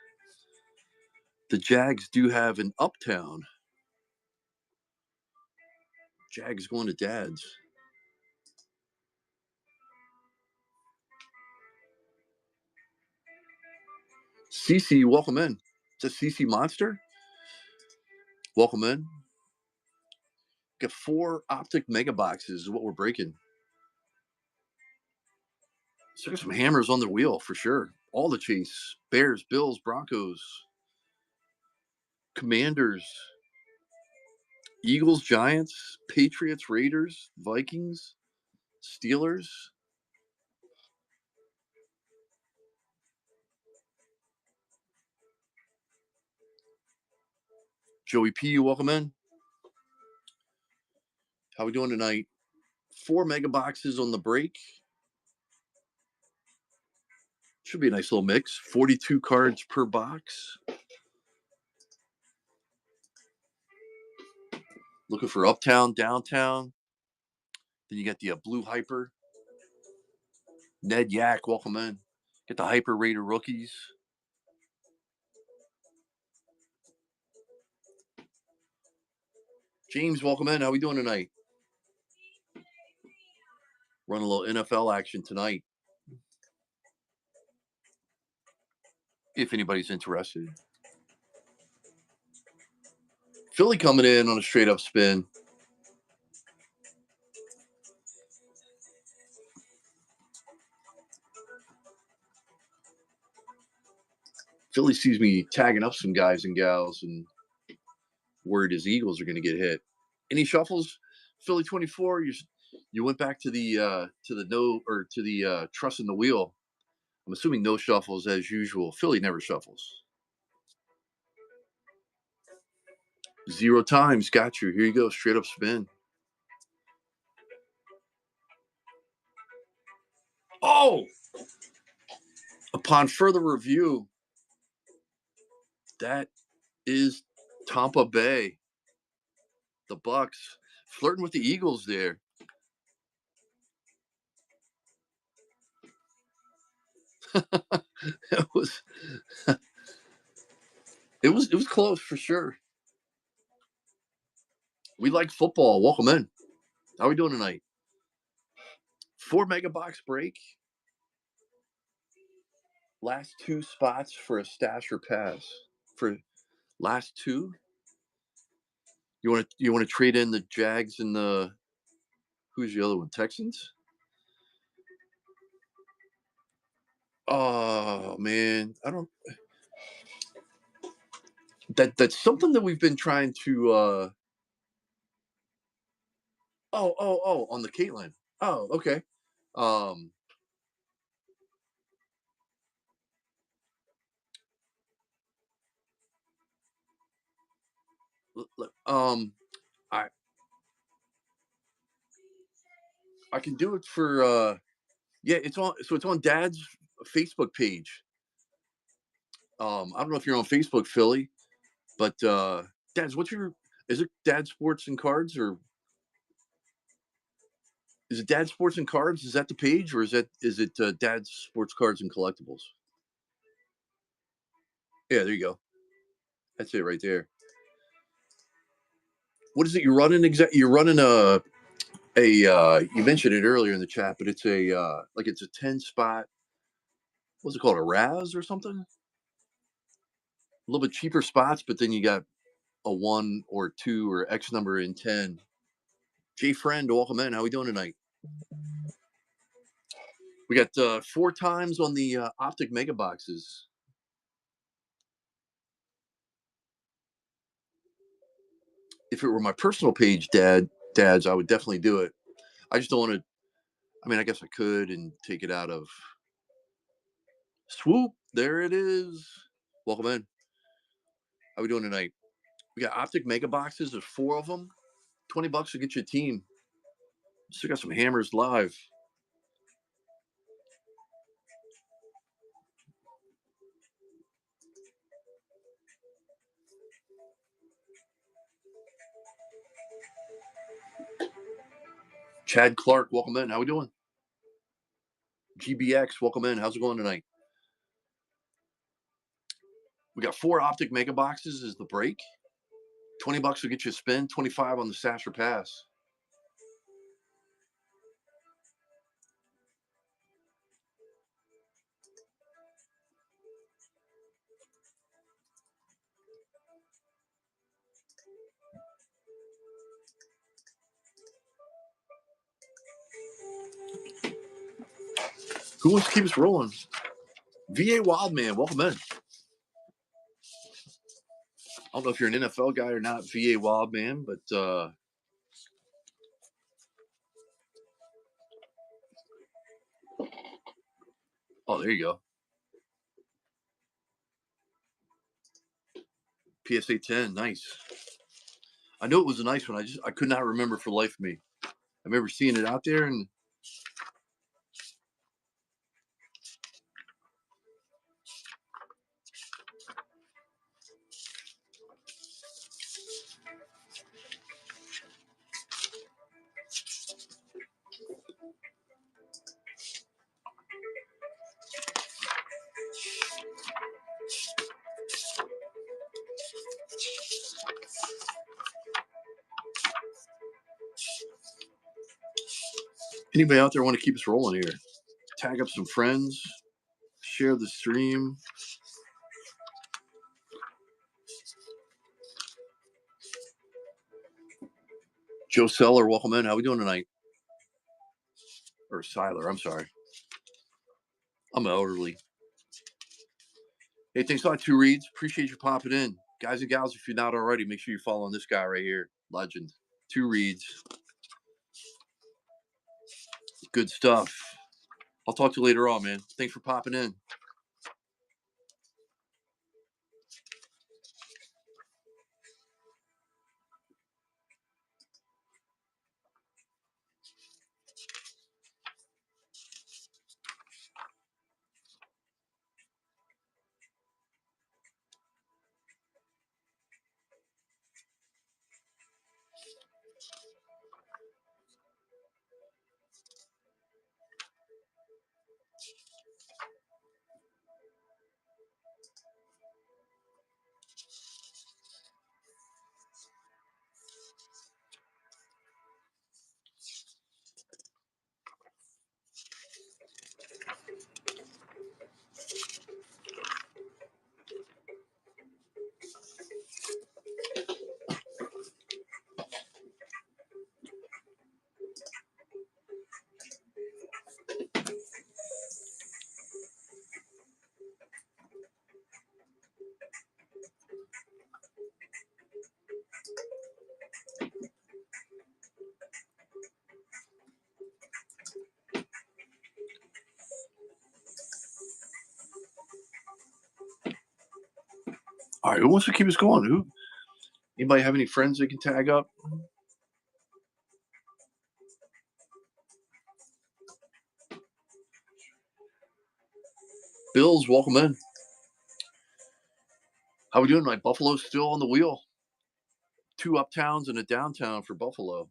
Speaker 1: do have an uptown. Jags going to Dads. CC, welcome in. It's a CC Monster. Welcome in. Got 4 Optic Mega Boxes is what we're breaking. So got some hammers on the wheel for sure. All the chase. Bears, Bills, Broncos, Commanders, Eagles, Giants, Patriots, Raiders, Vikings, Steelers. Joey P, welcome in. How we doing tonight? 4 mega boxes on the break. Should be a nice little mix. 42 cards per box. Looking for uptown, downtown. Then you got the blue hyper. Ned Yak, welcome in. Get the hyper Raider rookies. James, welcome in. How we doing tonight? Run a little NFL action tonight. If anybody's interested. Philly coming in on a straight up spin. Philly sees me tagging up some guys and gals and worried his Eagles are going to get hit. Any shuffles? Philly 24. You went back to the trust in the wheel. I'm assuming no shuffles as usual. Philly never shuffles. 0 times. Got you. Here you go. Straight up spin. Oh! Upon further review, that is Tampa Bay. The Bucks flirting with the Eagles there. it was close for sure. We like football. Welcome in. How are we doing tonight? 4 mega box break. Last 2 spots for a stash or pass. For last 2. You want to trade in the Jags and the who's the other one? Texans? Oh man, I don't. That's something that we've been trying to. Oh, on the Caitlin. Oh, okay. Um, I I can do it for. Yeah, it's on Dad's Facebook page. I don't know if you're on Facebook, Philly, but Dad's is it Dad Sports and Cards or Is it Dad Sports and Cards? Is that the page, or is it Dad Sports Cards and Collectibles? Yeah, there you go. That's it right there. What is it you're running? You're running you mentioned it earlier in the chat, but it's it's a 10 spot. What's it called? A Raz or something? A little bit cheaper spots, but then you got a 1 or 2 or X number in 10. Jay Friend, welcome in. How we doing tonight? We got 4 times on the Optic Mega Boxes. If it were my personal page, dads, I would definitely do it. I just don't want to. I mean, I guess I could and take it out of swoop. There it is. Welcome in. How we doing tonight? We got Optic Mega Boxes. There's 4 of them. $20 to get you a team. Still got some hammers live. Chad Clark, welcome in. How we doing? GBX, welcome in. How's it going tonight? We got 4 Optic Mega Boxes is the break. $20 will get you a spin. 25 on the Sasher Pass. Who wants to keep us rolling? VA Wildman, welcome in. I don't know if you're an NFL guy or not, VA Wildman, but oh, there you go. PSA 10, nice. I knew it was a nice one. I could not remember for the life of me. I remember seeing it out there and anybody out there want to keep us rolling here? Tag up some friends, share the stream. Joe Seller, welcome in. How we doing tonight? Or Siler, I'm sorry. I'm elderly. Hey, thanks a lot, 2 Reads. Appreciate you popping in. Guys and gals, if you're not already, make sure you're following this guy right here. Legend. 2 Reads. Good stuff. I'll talk to you later on, man. Thanks for popping in. All right, who wants to keep us going? Anybody have any friends they can tag up? Bills, welcome in. How we doing tonight? Buffalo's still on the wheel. 2 uptowns and a downtown for Buffalo.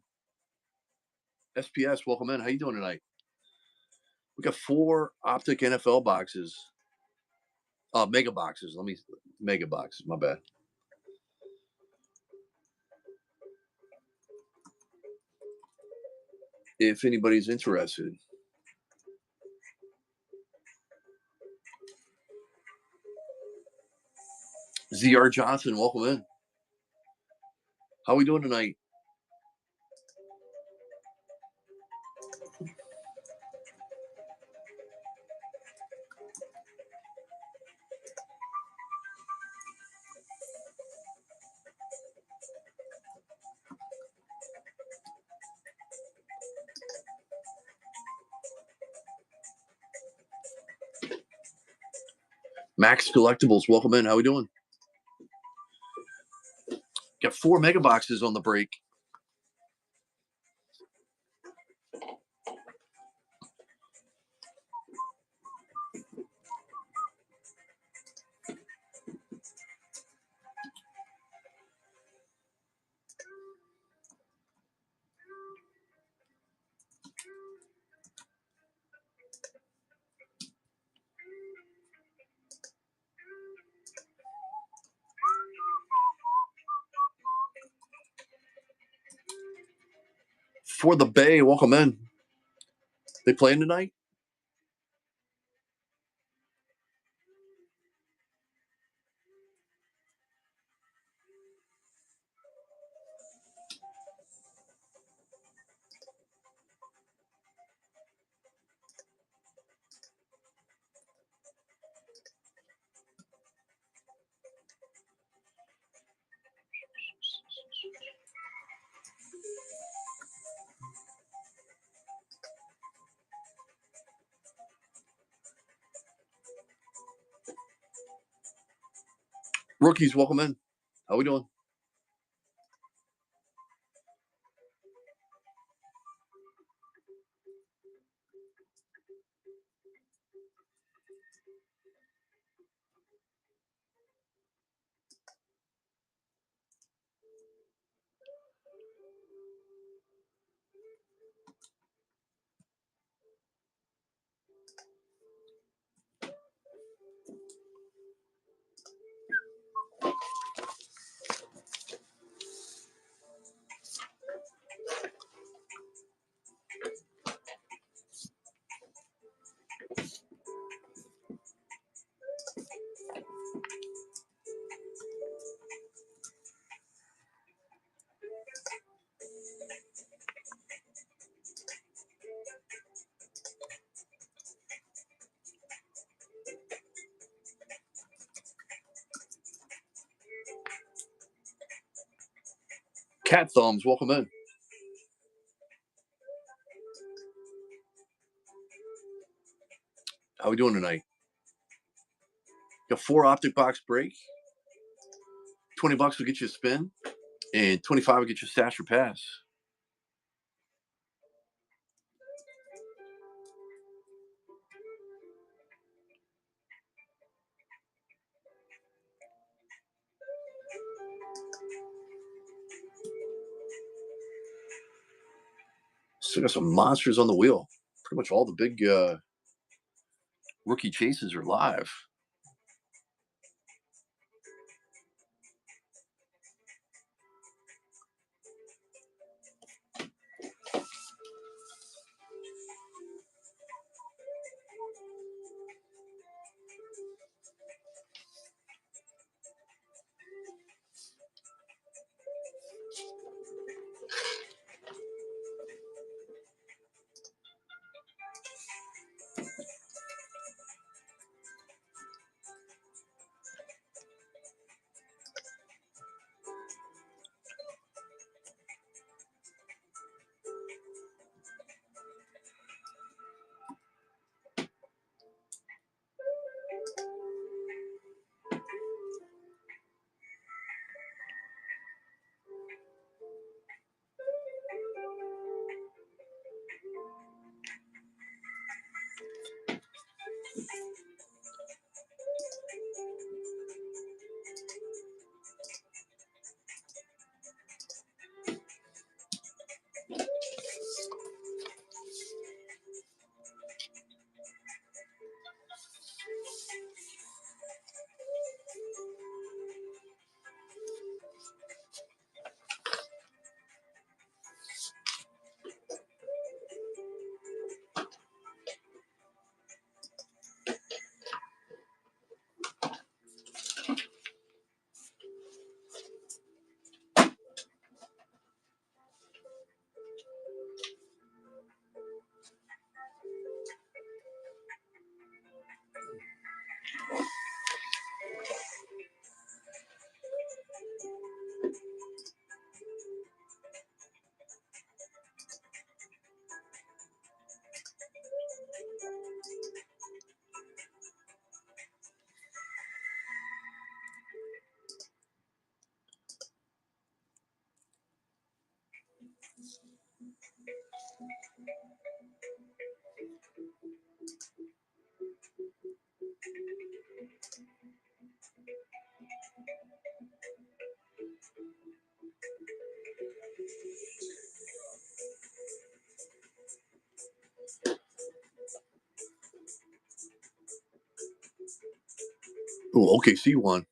Speaker 1: SPS, welcome in. How you doing tonight? We got 4 Optic NFL boxes. Mega boxes. Mega boxes. My bad. If anybody's interested. ZR Johnson, welcome in. How we doing tonight? Max Collectibles, welcome in. How we doing? Got 4 mega boxes on the break. For the Bay, welcome in. They playing tonight? Rookies, welcome in. How we doing? Cat Thumbs, welcome in. How we doing tonight? Got 4 Optic box break. $20 will get you a spin, and 25 will get you a stash or pass. Still got some monsters on the wheel. Pretty much all the big rookie chases are live. Oh, OKC won.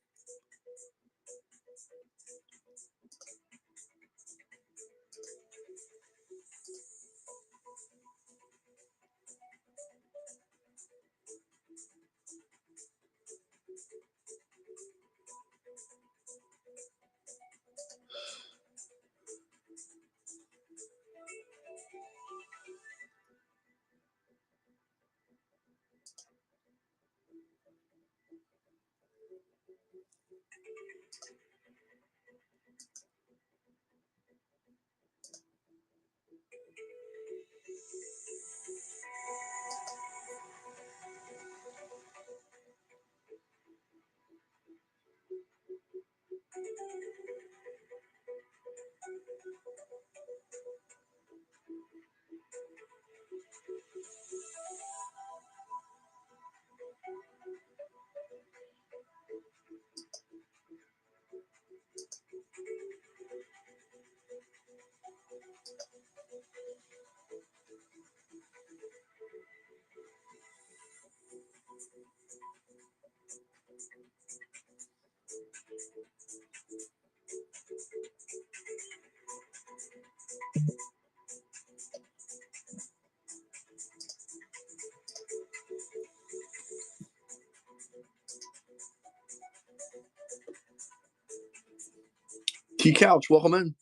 Speaker 1: T Couch, welcome in.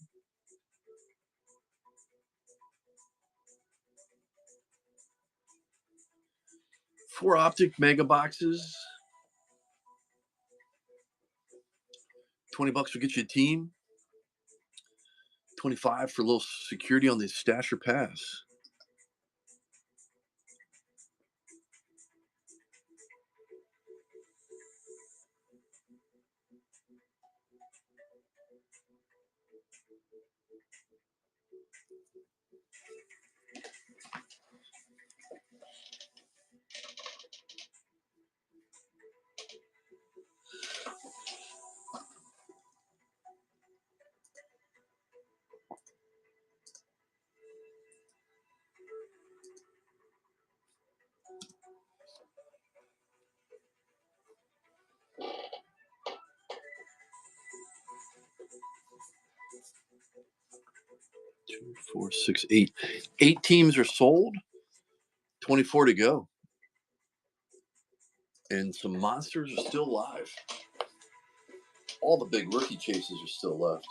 Speaker 1: 4 Optic mega boxes. $20 will get you a team. 25 for a little security on the Stasher Pass. Two, 4, 6, 8. 8 teams are sold. 24 to go. And some monsters are still alive. All the big rookie chases are still left.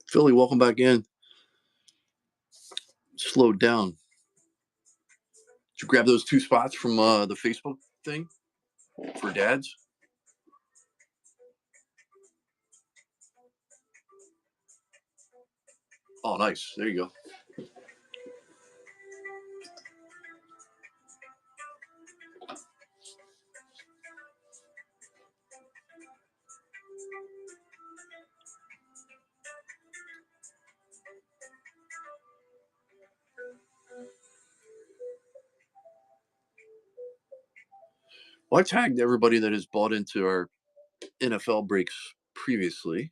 Speaker 1: Philly, welcome back in. Slowed down. Did you grab those 2 spots from the Facebook thing for dads? Oh, nice. There you go. Well, I tagged everybody that has bought into our NFL breaks previously,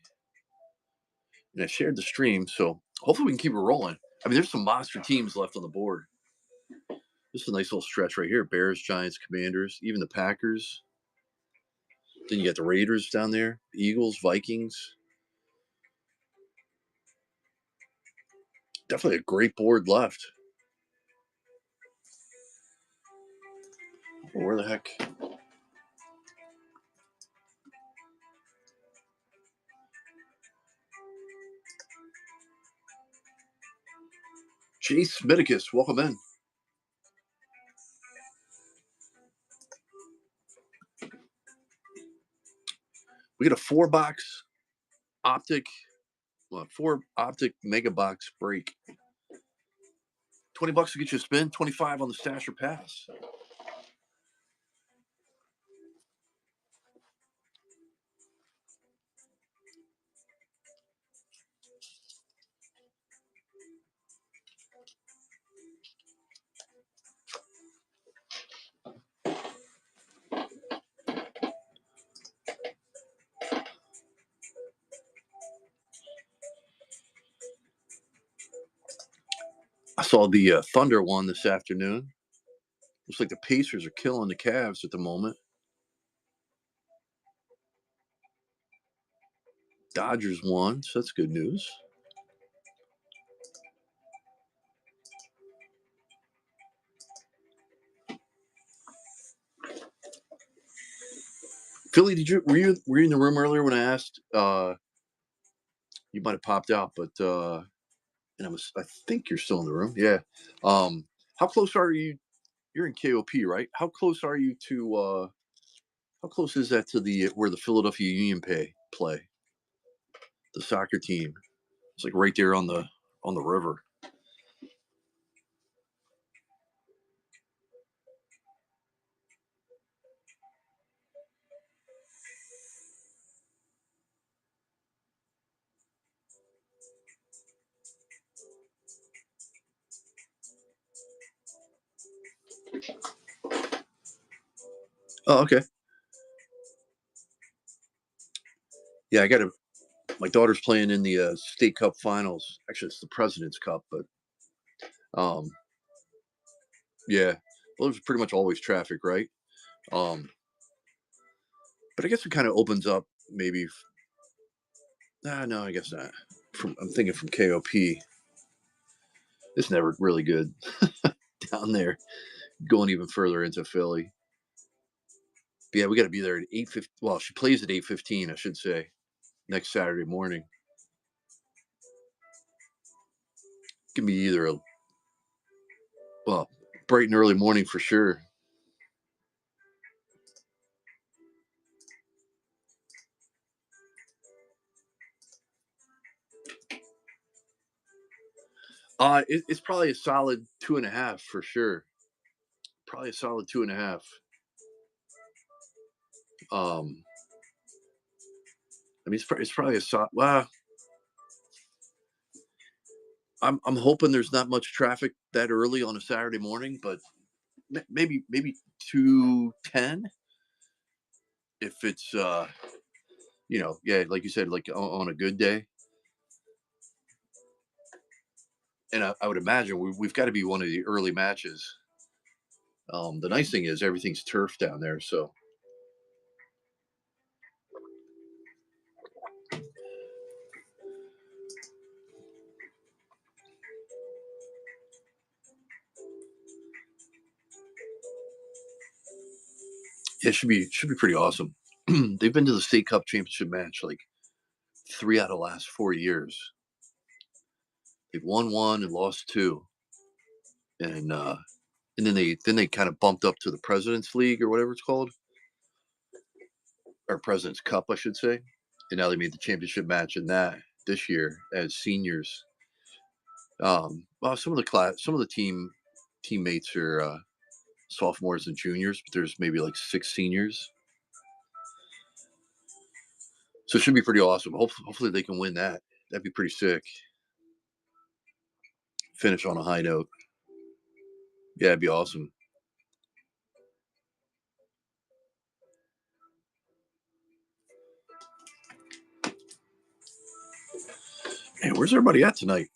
Speaker 1: and I shared the stream, so hopefully we can keep it rolling. I mean, there's some monster teams left on the board. This is a nice little stretch right here. Bears, Giants, Commanders, even the Packers. Then you got the Raiders down there, Eagles, Vikings. Definitely a great board left. Oh, where the heck? Chase Smiticus, welcome in. We got a 4-box Optic, 4 Optic mega box break. $20 to get you a spin, 25 on the Stasher Pass. Saw the Thunder won this afternoon. Looks like the Pacers are killing the Cavs at the moment. Dodgers won, so that's good news. Philly, were you in the room earlier when I asked? You might have popped out, but and I think you're still in the room. Yeah. How close are you? You're in KOP, right? How close are you to? How close is that to the where the Philadelphia Union play the soccer team? It's like right there on the river. Oh, okay. Yeah, I got to. My daughter's playing in the state cup finals. Actually, it's the President's Cup, but um, yeah. Well, there's pretty much always traffic, right? Um, but I guess it kind of opens up maybe. No, I guess not. I'm thinking from KOP. It's never really good down there. Going even further into Philly. But yeah, we got to be there at 8:50. Well, she plays at 8:15, I should say, next Saturday morning. It can be either bright and early morning for sure. It's probably a solid 2.5 for sure. Probably a solid 2.5. Um, I mean, it's probably a solid. Well, I'm hoping there's not much traffic that early on a Saturday morning, but maybe 2:10 if it's yeah, like you said, like on a good day. And I would imagine we've got to be one of the early matches. The nice thing is everything's turf down there, so yeah, it should be pretty awesome. They've been to the state cup championship match like 3 out of the last 4 years. They've won one and lost two, and then they kind of bumped up to the President's League or whatever it's called, or President's Cup, I should say. And now they made the championship match in that this year as seniors. Well, some of the teammates are sophomores and juniors, but there's maybe like 6 seniors. So it should be pretty awesome. Hopefully they can win that. That'd be pretty sick. Finish on a high note. Yeah, it'd be awesome. Man, where's everybody at tonight?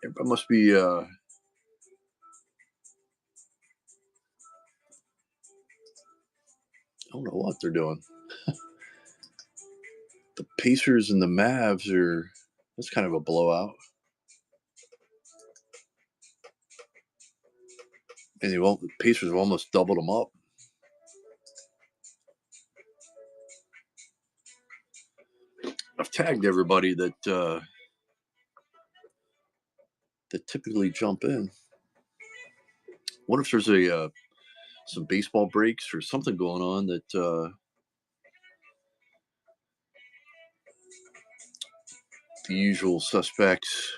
Speaker 1: Everybody must be. I don't know what they're doing. The Pacers and the Mavs are. That's kind of a blowout. And the Pacers have almost doubled them up. I've tagged everybody that typically jump in. What if there's some baseball breaks or something going on that the usual suspects,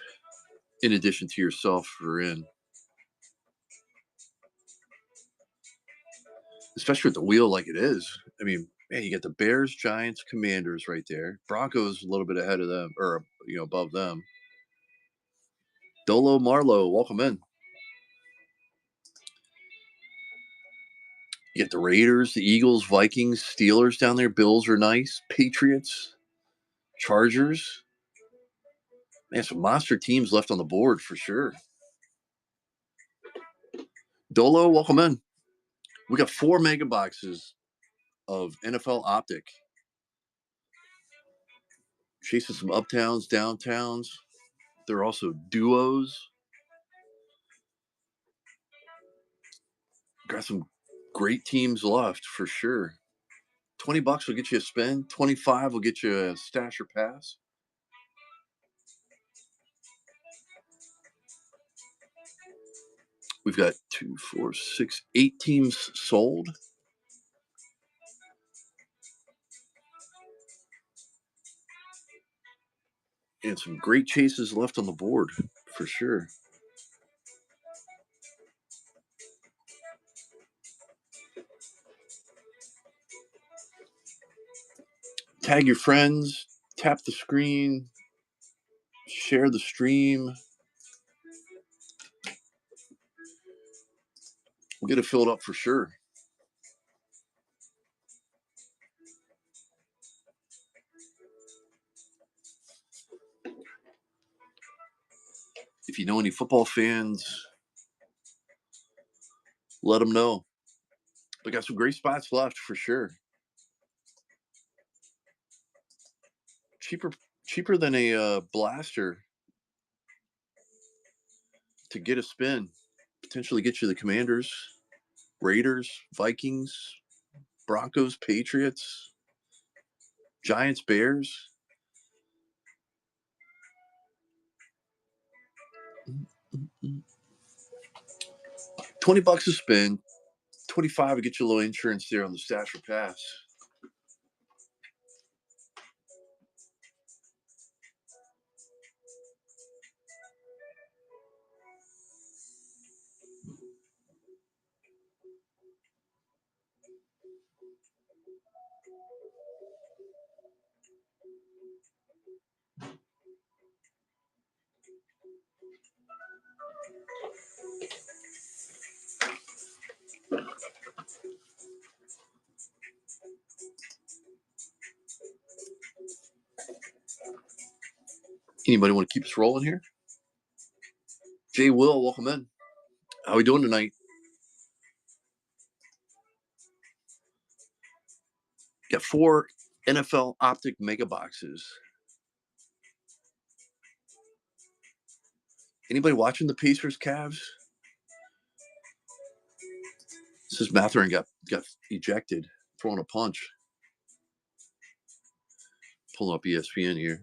Speaker 1: in addition to yourself, are in? Especially with the wheel like it is. I mean, man, you get the Bears, Giants, Commanders right there. Broncos a little bit ahead of them, or above them. Dolo Marlowe, welcome in. You get the Raiders, the Eagles, Vikings, Steelers down there. Bills are nice. Patriots, Chargers. Man, some monster teams left on the board for sure. Dolo, welcome in. We got 4 mega boxes of NFL Optic. Chasing some uptowns, downtowns. There are also duos. Got some great teams left for sure. $20 will get you a spin. 25 will get you a stash or pass. We've got 2, 4, 6, 8 teams sold. And some great chases left on the board for sure. Tag your friends, tap the screen, share the stream. We'll get it filled up for sure. If you know any football fans, let them know. We got some great spots left for sure. Cheaper than a blaster to get a spin. Potentially get you the Commanders, Raiders, Vikings, Broncos, Patriots, Giants, Bears. $20 a spin. 25 to get you a little insurance there on the stash or pass. Anybody want to keep us rolling here? Jay Will, welcome in. How we doing tonight? Got 4 NFL Optic mega boxes. Anybody watching the Pacers Cavs? This is Matherin got ejected, throwing a punch. Pulling up ESPN here.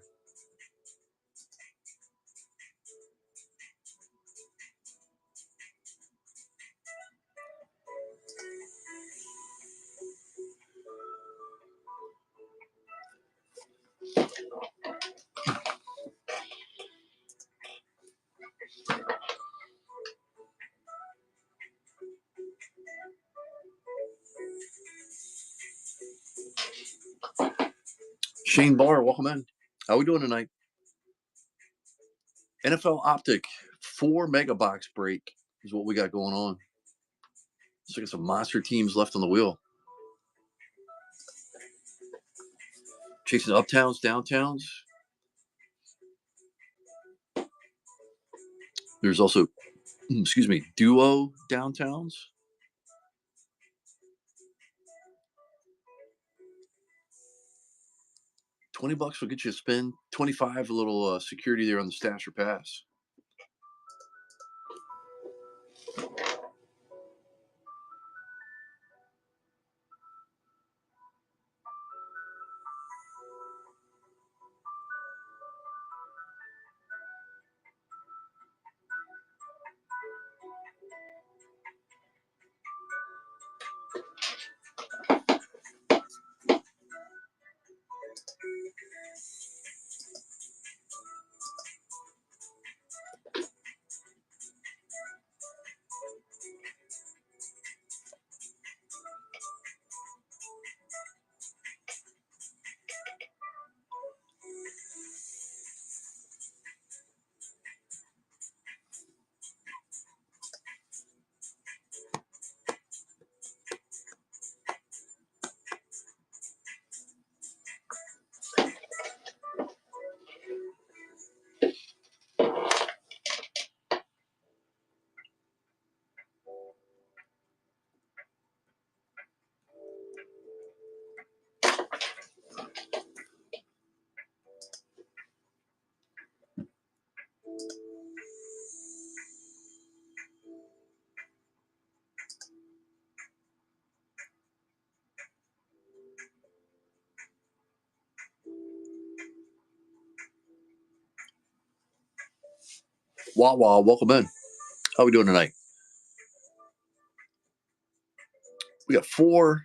Speaker 1: Shane Barr, welcome in. How we doing tonight? NFL Optic 4 mega box break is what we got going on. Let's look at some monster teams left on the wheel. Chasing uptowns, downtowns. There's also, duo downtowns. $20 will get you a spin. 25 a little security there on the stash or pass. Wawa, welcome in. How we doing tonight? We got 4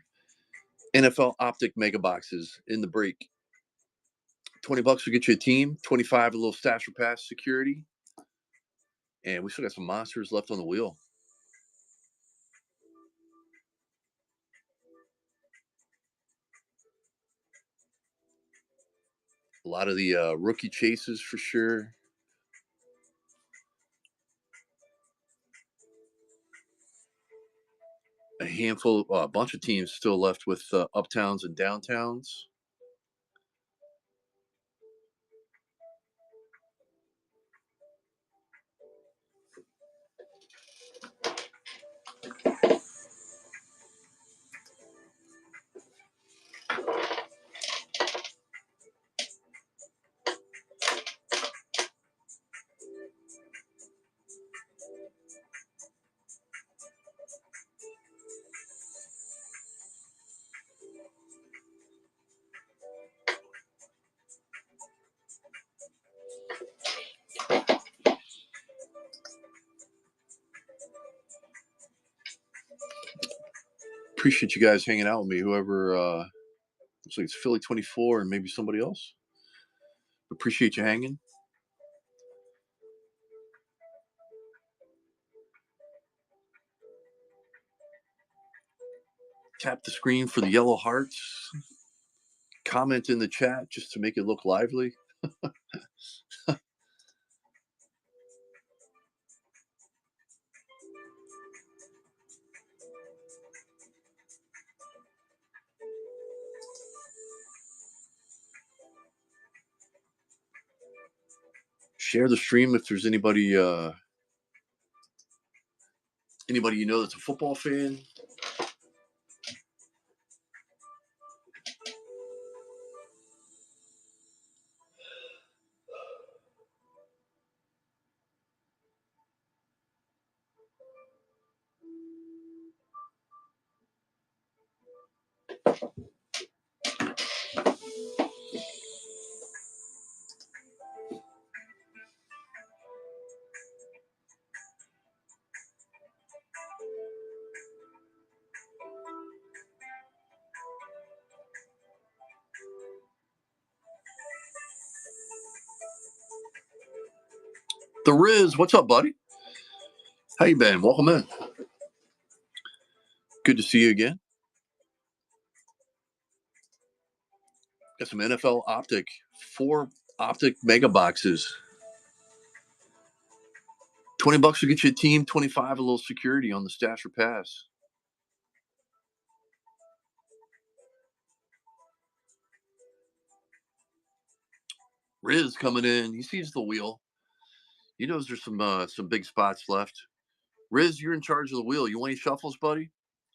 Speaker 1: NFL Optic mega boxes in the break. $20 will get you a team. 25 a little stash or pass security. And we still got some monsters left on the wheel. A lot of the rookie chases for sure. A bunch of teams still left with uptowns and downtowns. Appreciate you guys hanging out with me. Whoever, looks like it's Philly 24 and maybe somebody else. Appreciate you hanging. Tap the screen for the yellow hearts. Comment in the chat just to make it look lively. Share the stream if there's anybody you know that's a football fan. The Riz, what's up, buddy? How you been? Welcome in. Good to see you again. Got some NFL Optic, 4 Optic mega boxes. $20 will get you a team. 25 a little security on the stash or pass. Riz coming in. He sees the wheel. He knows there's some big spots left. Riz, you're in charge of the wheel. You want any shuffles, buddy?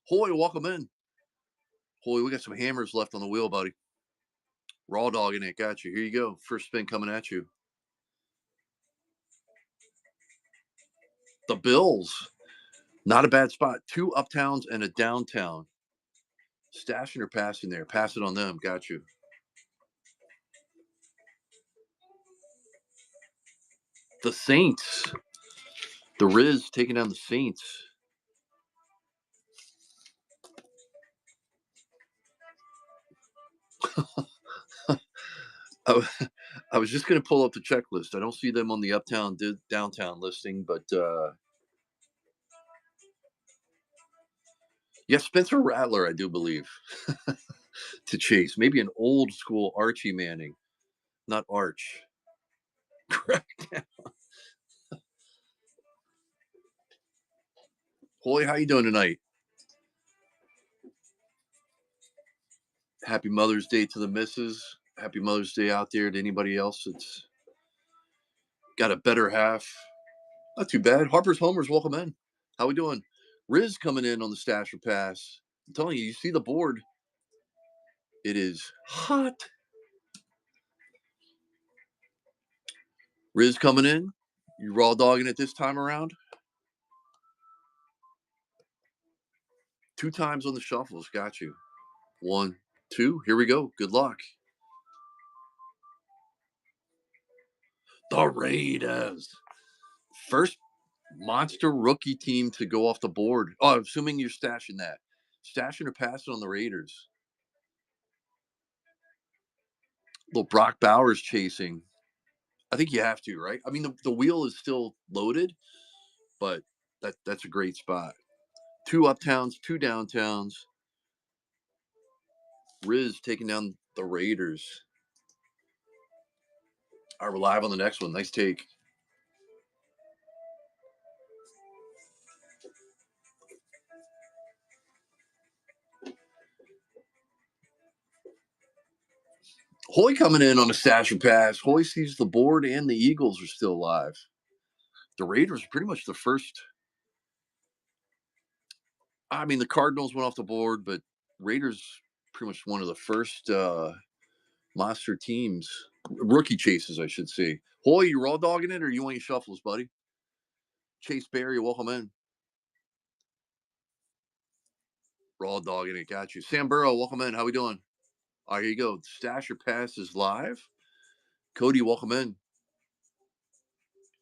Speaker 1: Hoy, welcome in. Hoy, we got some hammers left on the wheel, buddy. Raw dogging it. Got you. Here you go. First spin coming at you. The Bills. Not a bad spot. 2 uptowns and a downtown. Stashing or passing there? Pass it on them. Got you. The Saints. The Riz taking down the Saints. I was just going to pull up the checklist. I don't see them on the uptown downtown listing, but yes, Spencer Rattler, I do believe, to chase. Maybe an old school Archie Manning, not Arch. Correct. Hoy, how you doing tonight? Happy Mother's Day to the missus. Happy Mother's Day out there to anybody else that's got a better half. Not too bad. Harper's Homers, welcome in. How we doing? Riz coming in on the stash or pass. I'm telling you, you see the board. It is hot. Riz coming in. You raw dogging it this time around? 2 times on the shuffles. Got you. 1, 2. Here we go. Good luck. The Raiders. First monster rookie team to go off the board. Oh, assuming you're stashing that. Stashing or passing on the Raiders. Little Brock Bowers chasing. I think you have to, right? I mean, the wheel is still loaded, but that's a great spot. 2 uptowns, 2 downtowns. Riz taking down the Raiders. All right, we're live on the next one. Nice take. Hoy coming in on a stash and pass. Hoy sees the board and the Eagles are still alive. The Raiders are pretty much the first. I mean, the Cardinals went off the board, but Raiders pretty much one of the first monster teams. Rookie chases, I should say. Hoy, you raw dogging it or you want your shuffles, buddy? Chase Berry, welcome in. Raw dogging it, got you. Sam Burrow, welcome in. How we doing? All right, here you go. Stash or pass is live. Cody, welcome in.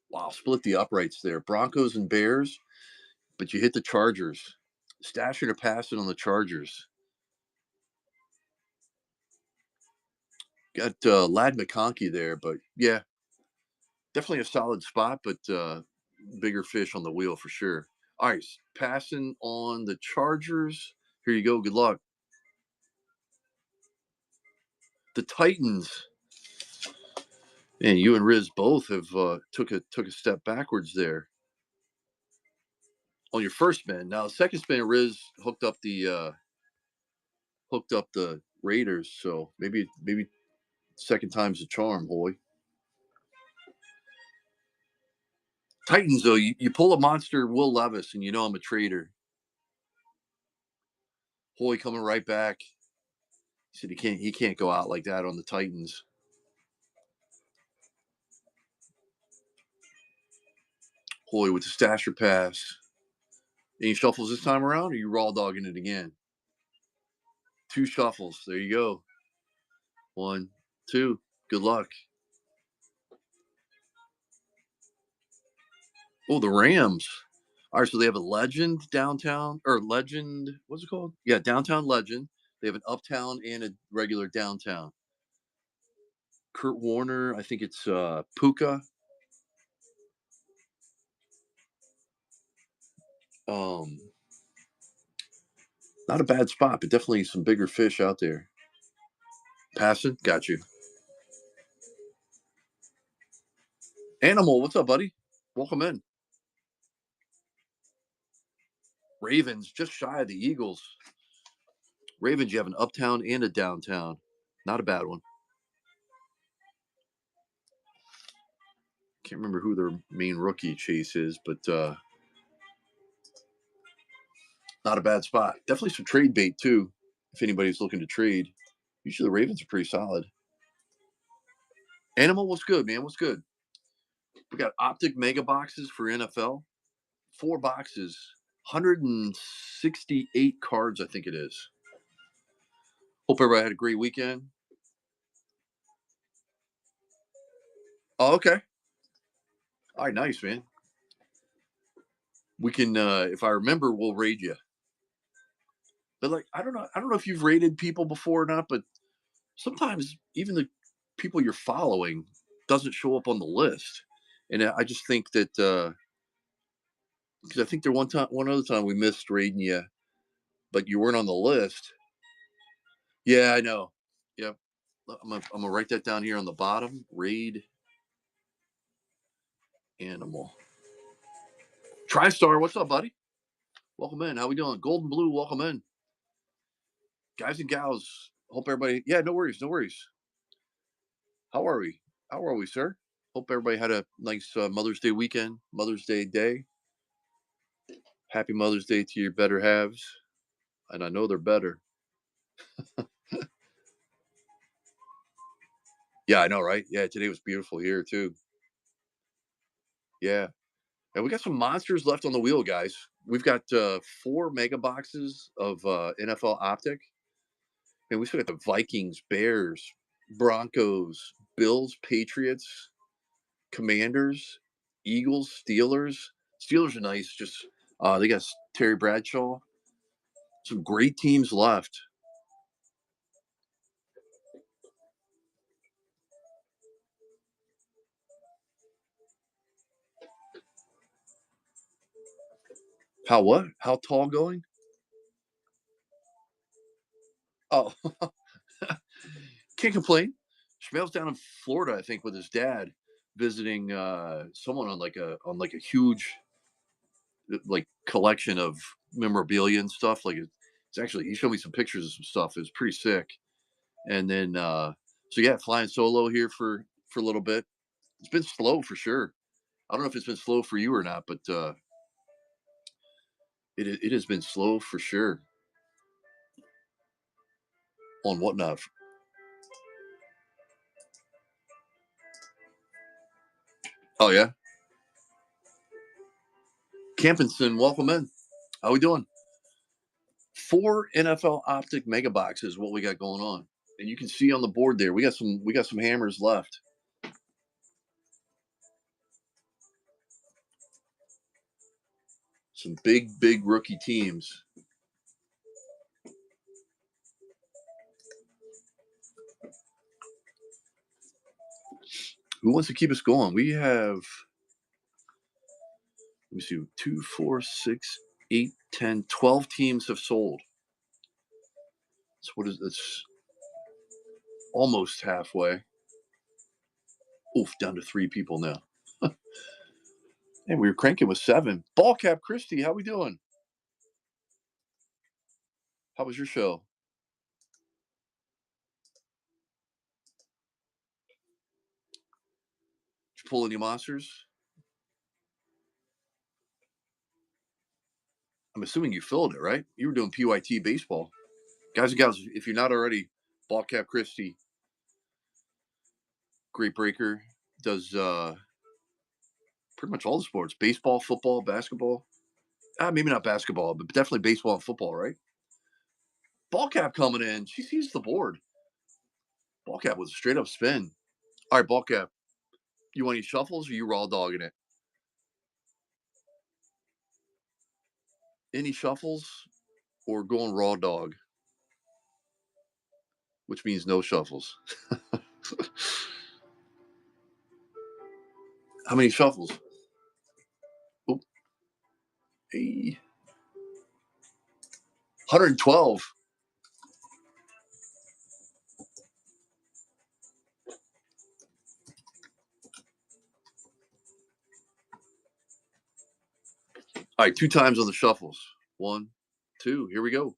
Speaker 1: Wow, split the uprights there. Broncos and Bears, but you hit the Chargers. Stash it or pass it on the Chargers. Got Lad McConkey there, but yeah, definitely a solid spot, but bigger fish on the wheel for sure. All right, passing on the Chargers. Here you go. Good luck. The Titans. And you and Riz both have took a step backwards there on your first spin. Now, second spin, Riz hooked up the Raiders. So maybe second time's the charm, Hoy. Titans though, you pull a monster Will Levis, and you know I'm a trader. Hoy coming right back. He said he can't go out like that on the Titans. Hoy with the stasher pass. Any shuffles this time around, or you raw dogging it again? 2 shuffles. There you go. 1, 2. Good luck. Oh, the Rams. All right, so they have a legend downtown, or legend, what's it called? Yeah, downtown legend. They have an uptown and a regular downtown. Kurt Warner, I think it's Puka. Not a bad spot, but definitely some bigger fish out there. Passing, got you. Animal, what's up, buddy? Welcome in. Ravens, just shy of the Eagles. Ravens, you have an uptown and a downtown. Not a bad one. Can't remember who their main rookie chase is, but not a bad spot. Definitely some trade bait, too, if anybody's looking to trade. Usually the Ravens are pretty solid. Animal, what's good, man? What's good? We got Optic mega boxes for NFL. 4 boxes, 168 cards, I think it is. Hope everybody had a great weekend. Oh, okay. All right, nice, man. We can, if I remember, we'll raid you. But like, I don't know if you've raided people before or not, but sometimes even the people you're following doesn't show up on the list, and I just think that because I think one other time we missed raiding you, but you weren't on the list. Yeah, I know. Yep. I'm gonna write that down here on the bottom. Raid animal. TriStar, what's up, buddy? Welcome in. How we doing? Golden Blue, welcome in. Guys and gals, hope everybody. Yeah, no worries, no worries. How are we? How are we, sir? Hope everybody had a nice Mother's Day weekend, Mother's Day day. Happy Mother's Day to your better halves, and I know they're better. Yeah, I know, right? Yeah, today was beautiful here too. Yeah, and we got some monsters left on the wheel, guys. We've got 4 mega boxes of NFL Optic, and we still got the Vikings, Bears, Broncos, Bills, Patriots, Commanders, Eagles, Steelers. Steelers are nice. Just they got Terry Bradshaw. Some great teams left. How what? How tall going? Oh, can't complain. Schmel's down in Florida, I think, with his dad, visiting someone on like a huge like collection of memorabilia and stuff. Like it's actually he showed me some pictures of some stuff. It was pretty sick. And then so yeah, flying solo here for a little bit. It's been slow for sure. I don't know if it's been slow for you or not, but it has been slow for sure. On whatnot. Oh yeah, Campinson, welcome in. How we doing? 4 NFL Optic mega boxes. What we got going on, and you can see on the board there. We got some hammers left. Some big rookie teams. Who wants to keep us going? We have, let me see, 2, 4, 6, 8, 10, 12 teams have sold. So what is this? Almost halfway. Oof, down to 3 people now. And we were cranking with 7. Ball cap Christie, how we doing? How was your show? Did you pull any monsters? I'm assuming you filled it, right? You were doing PYT baseball. Guys and gals, if you're not already, Ball cap Christie, great breaker, does pretty much all the sports: baseball, football, basketball. Maybe not basketball, but definitely baseball and football, right? Ball cap coming in. She sees the board. Ball cap was a straight up spin. All right, ball cap. You want any shuffles or you raw dogging it? Any shuffles or going raw dog, which means no shuffles. How many shuffles? Oh, hey. 112. All right, 2 times on the shuffles. 1, 2. Here we go.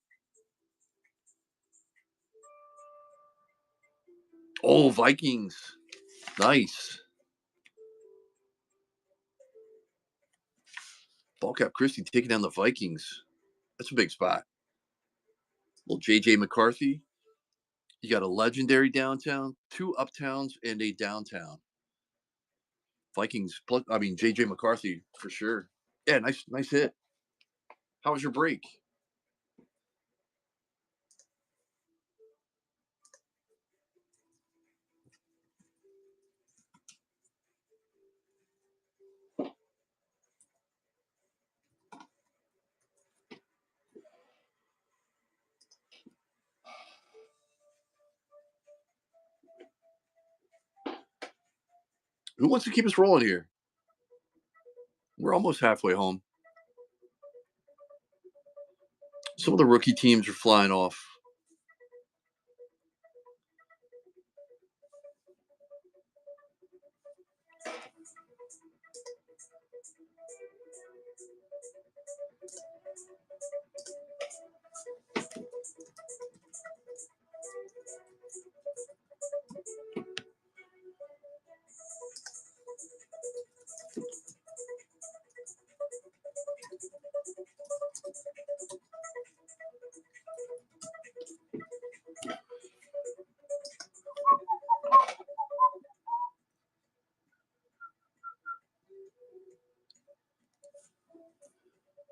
Speaker 1: Oh, Vikings. Nice. Ball cap Christie taking down the Vikings. That's a big spot. Little JJ McCarthy. You got a legendary downtown, 2 uptowns, and a downtown. Vikings plus, I mean JJ McCarthy for sure. Yeah, nice hit. How was your break? Who wants to keep us rolling here? We're almost halfway home. Some of the rookie teams are flying off.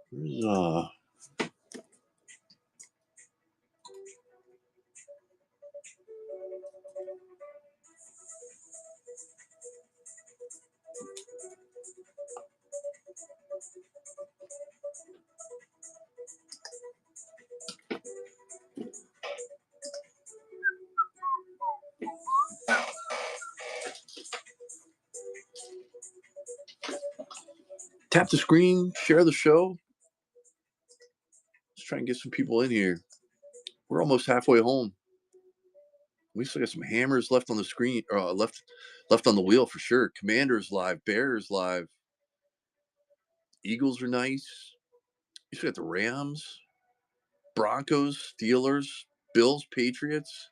Speaker 1: Where's Tap the screen, share the show. Let's try and get some people in here. We're almost halfway home. We still got some hammers left on the screen, left on the wheel for sure. Commanders live, Bears live, Eagles are nice. You still got the Rams, Broncos, Steelers, Bills, Patriots.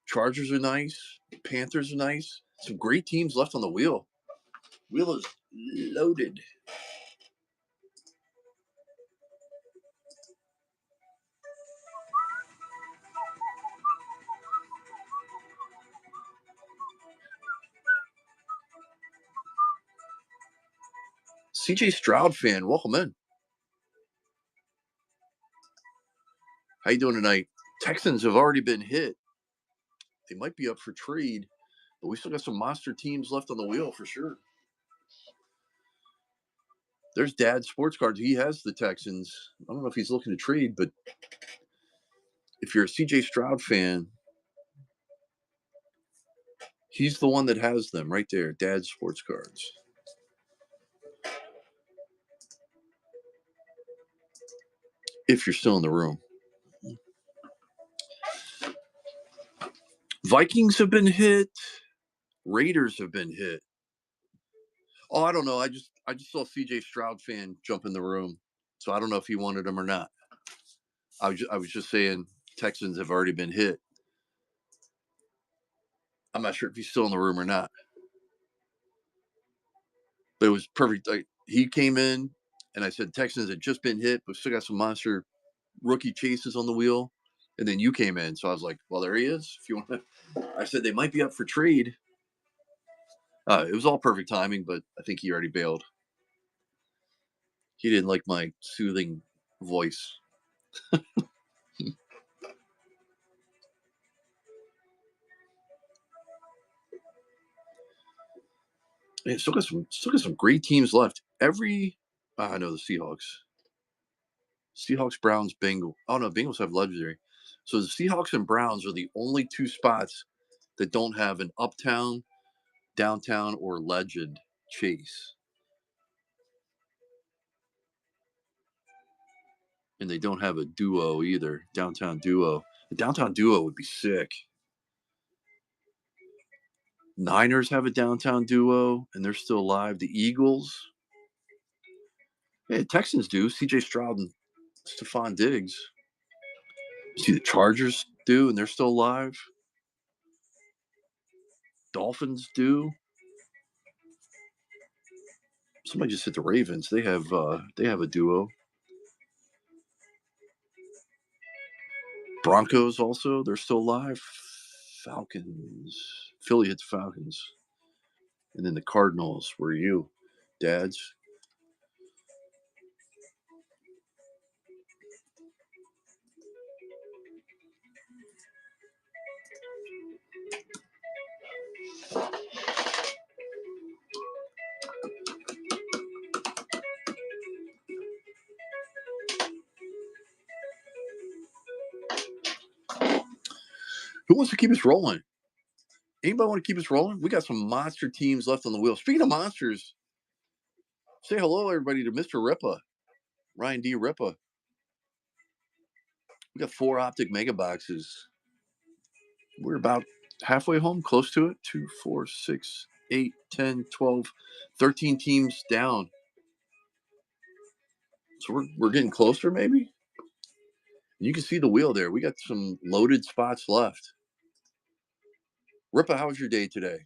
Speaker 1: Chargers are nice. Panthers are nice. Some great teams left on the wheel. Wheel is loaded. CJ Stroud fan, welcome in. How you doing tonight? Texans have already been hit. They might be up for trade, but we still got some monster teams left on the wheel for sure. There's Dad's sports cards. He has the Texans. I don't know if he's looking to trade, but if you're a CJ Stroud fan, he's the one that has them right there. Dad's sports cards. If you're still in the room. Vikings have been hit. Raiders have been hit. Oh, I don't know. I just saw CJ Stroud fan jump in the room, so I don't know if he wanted him or not. I was just saying Texans have already been hit. I'm not sure if he's still in the room or not, but it was perfect. He came in, and I said Texans had just been hit, but still got some monster rookie chases on the wheel. And then you came in, so I was like, "Well, there he is." If you want to, I said they might be up for trade. It was all perfect timing, but I think he already bailed. He didn't like my soothing voice. Man, still got some great teams left. I know the Seahawks, Browns, Bengals. Oh no, Bengals have legendary. So the Seahawks and Browns are the only two spots that don't have an uptown, downtown, or legend chase, and they don't have a duo either. Downtown duo. The downtown duo would be sick. Niners have a downtown duo, and they're still alive. The Eagles. Yeah, Texans do. C.J. Stroud and Stephon Diggs. See, the Chargers do, and they're still alive. Dolphins do. Somebody just hit the Ravens. They have a duo. Broncos also, they're still alive. Falcons. Philly hits Falcons. And then the Cardinals were you, Dads. Who wants to keep us rolling? Anybody want to keep us rolling? We got some monster teams left on the wheel. Speaking of monsters, say hello, everybody, to Mr. Ripa, Ryan D. Ripa. We got 4 Optic mega boxes. We're about halfway home, close to it. 2, 4, 6, 8, 10, 12, 13 teams down. So we're getting closer, maybe? You can see the wheel there. We got some loaded spots left. Ripa, how was your day today?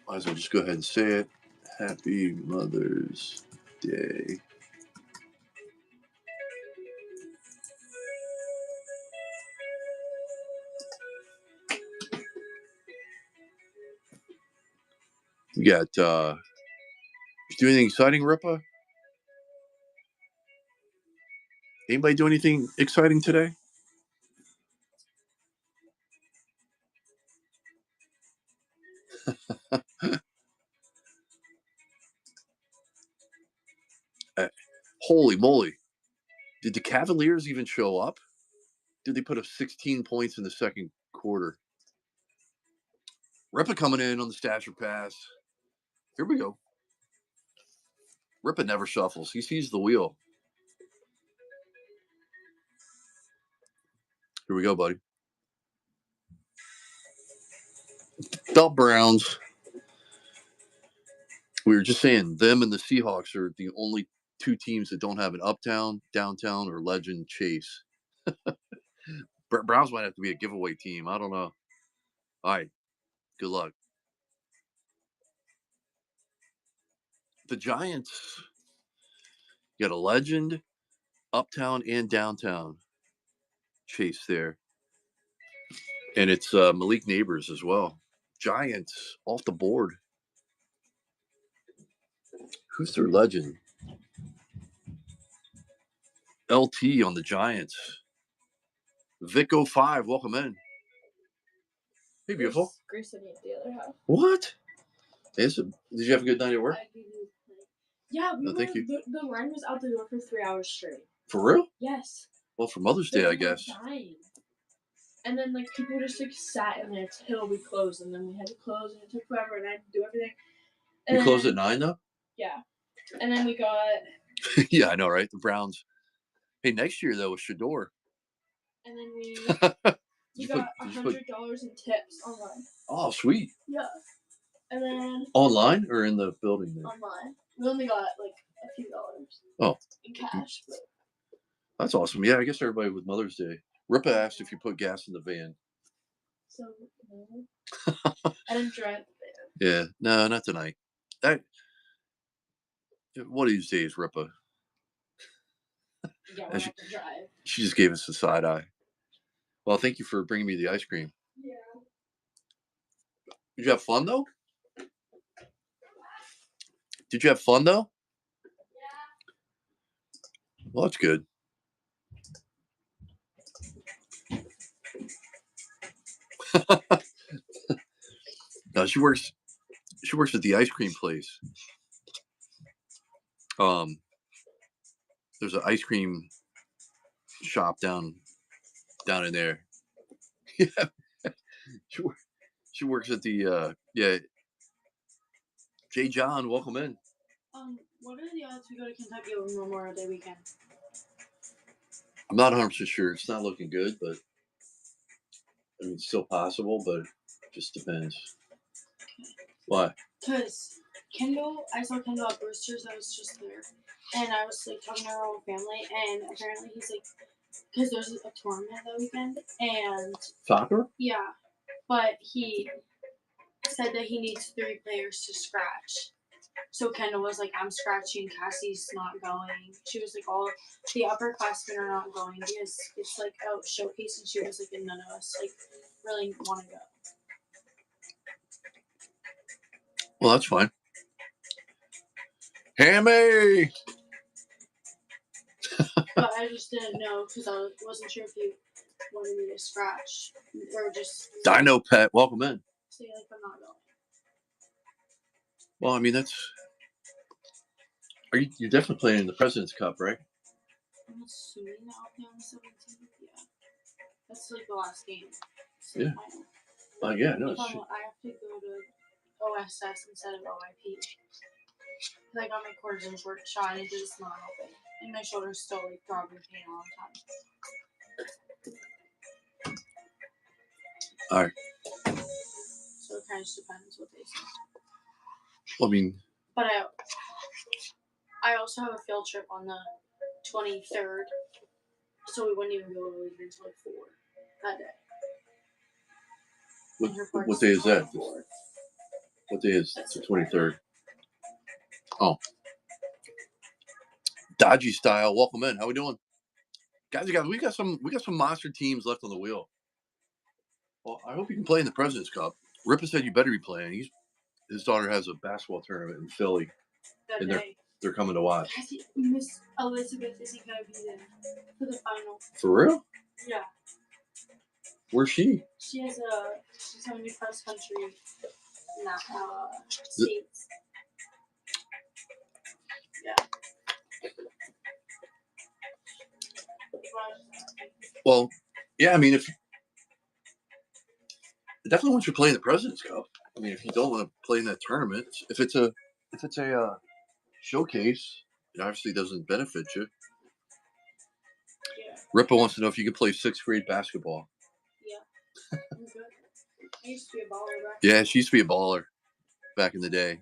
Speaker 1: Might as well just go ahead and say it. Happy Mother's Day. We got, did you do anything exciting, Ripa? Anybody do anything exciting today? Holy moly. Did the Cavaliers even show up? Did they put up 16 points in the second quarter? Ripa coming in on the Stasher pass. Here we go. Ripa never shuffles. He sees the wheel. Here we go, buddy. The Browns. We were just saying, them and the Seahawks are the only two teams that don't have an uptown, downtown, or legend chase. Browns might have to be a giveaway team. I don't know. All right. Good luck. The Giants got a legend, uptown, and downtown chase there. And it's Malik Neighbors as well. Giants off the board. Who's their legend? LT on the Giants. Vic05, welcome in. Hey, beautiful.
Speaker 2: Grace and the other half.
Speaker 1: What? Did you have a good night at work?
Speaker 2: Yeah, thank you. The line was out the door for 3 hours straight.
Speaker 1: For real?
Speaker 2: Yes.
Speaker 1: Well, for Mother's Day, I guess.
Speaker 2: Dying. And then people just sat in there till we closed, and then we had to close, and it took forever, and I had to do everything.
Speaker 1: And you closed at 9, though?
Speaker 2: Yeah. And then we got.
Speaker 1: Yeah, I know, right? The Browns. Hey, next year though with Shador.
Speaker 2: And then we got $100 in tips online.
Speaker 1: Oh, sweet.
Speaker 2: Yeah. And then
Speaker 1: online or in the building there?
Speaker 2: Online. We only got a few dollars.
Speaker 1: Oh.
Speaker 2: In cash. But...
Speaker 1: That's awesome. Yeah, I guess everybody with Mother's Day. Ripa asked if you put gas in the van.
Speaker 2: So no. I didn't drive the
Speaker 1: van. Yeah, no, not tonight. One of these days, Ripa.
Speaker 2: Yeah, we're not gonna drive.
Speaker 1: She just gave us a side eye. Well, thank you for bringing me the ice cream.
Speaker 2: Yeah.
Speaker 1: Did you have fun though? Did you have fun though? Yeah. Well, that's good. No, she works at the ice cream place. There's an ice cream shop down in there. Yeah. She works at the yeah. Jay John, welcome in.
Speaker 2: What are the odds we go to Kentucky over Memorial Day weekend?
Speaker 1: I'm not 100% sure. It's not looking good, but I mean, it's still possible, but it just depends. Okay. Why?
Speaker 2: Because I saw Kendall at Brewster's. I was just there, and I was talking to our whole family, and apparently he's because there's a tournament that weekend, and
Speaker 1: soccer.
Speaker 2: Yeah, but he said that he needs 3 players to scratch. So Kendall was I'm scratching, Cassie's not going. She was all the upperclassmen are not going because it's a showcase, and she was and none of us really want to go.
Speaker 1: Well, that's fine. Hammy!
Speaker 2: But I just didn't know because I wasn't sure if you wanted me to scratch or just.
Speaker 1: Dino Pet, welcome in.
Speaker 2: Say I'm not going.
Speaker 1: Well, I mean you're definitely playing in the President's Cup, right?
Speaker 2: I'm assuming that I'll play on the 17th. Yeah, that's the last game.
Speaker 1: So yeah. Yeah, no.
Speaker 2: I have to go to OSS instead of OIP. Because I got my cortisone short shot and it's just not helping. And my shoulder's still throbbing pain all the time.
Speaker 1: All right.
Speaker 2: So it kind of just depends what they say.
Speaker 1: Well, I mean.
Speaker 2: But I also have a field trip on the 23rd. So we wouldn't even go leave until 4 that day.
Speaker 1: What day is that? What day is the 23rd? Oh. Dodgy Style, welcome in. How we doing? Guys, we got some monster teams left on the wheel. Well, I hope you can play in the President's Cup. Ripa said you better be playing. His daughter has a basketball tournament in Philly. And they're coming to watch.
Speaker 2: Miss Elizabeth isn't going to be there for the final.
Speaker 1: For real?
Speaker 2: Yeah.
Speaker 1: Where's she?
Speaker 2: She's having a cross country states. Yeah.
Speaker 1: Well, yeah, I mean, Definitely once you're playing the President's Cup. I mean, if you don't want to play in that tournament, if it's a showcase, it obviously doesn't benefit you.
Speaker 2: Yeah.
Speaker 1: Ripa wants to know if you could play 6th grade basketball.
Speaker 2: Yeah. I'm good. I used to be a baller back
Speaker 1: Yeah, she used to be a baller back in the day.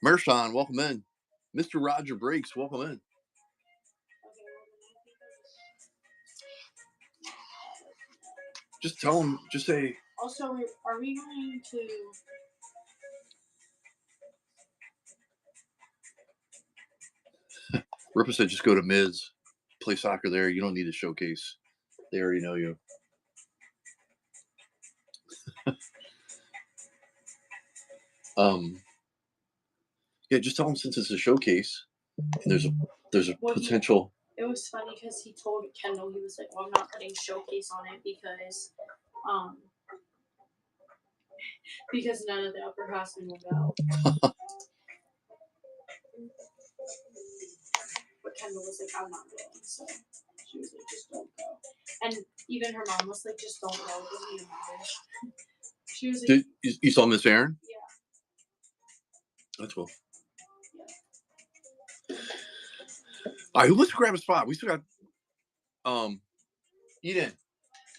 Speaker 1: Mershon, welcome in. Mr. Roger Breaks, welcome in. Just tell him, just say.
Speaker 2: Also, are we going to...
Speaker 1: Ripa said just go to Miz. Play soccer there. You don't need a showcase. They already know you. Yeah, just tell him since it's a showcase, and there's a potential.
Speaker 2: It was funny because he told Kendall, he was like, well, I'm not putting showcase on it because none of the upperclassmen will go. But Kendall was like, I'm not going, so she was like, just don't go. And even her mom was like, just don't go, it doesn't even matter. She was like,
Speaker 1: you saw Miss Aaron?
Speaker 2: Yeah.
Speaker 1: That's cool. Yeah. All right, who wants to grab a spot? We still got Eden.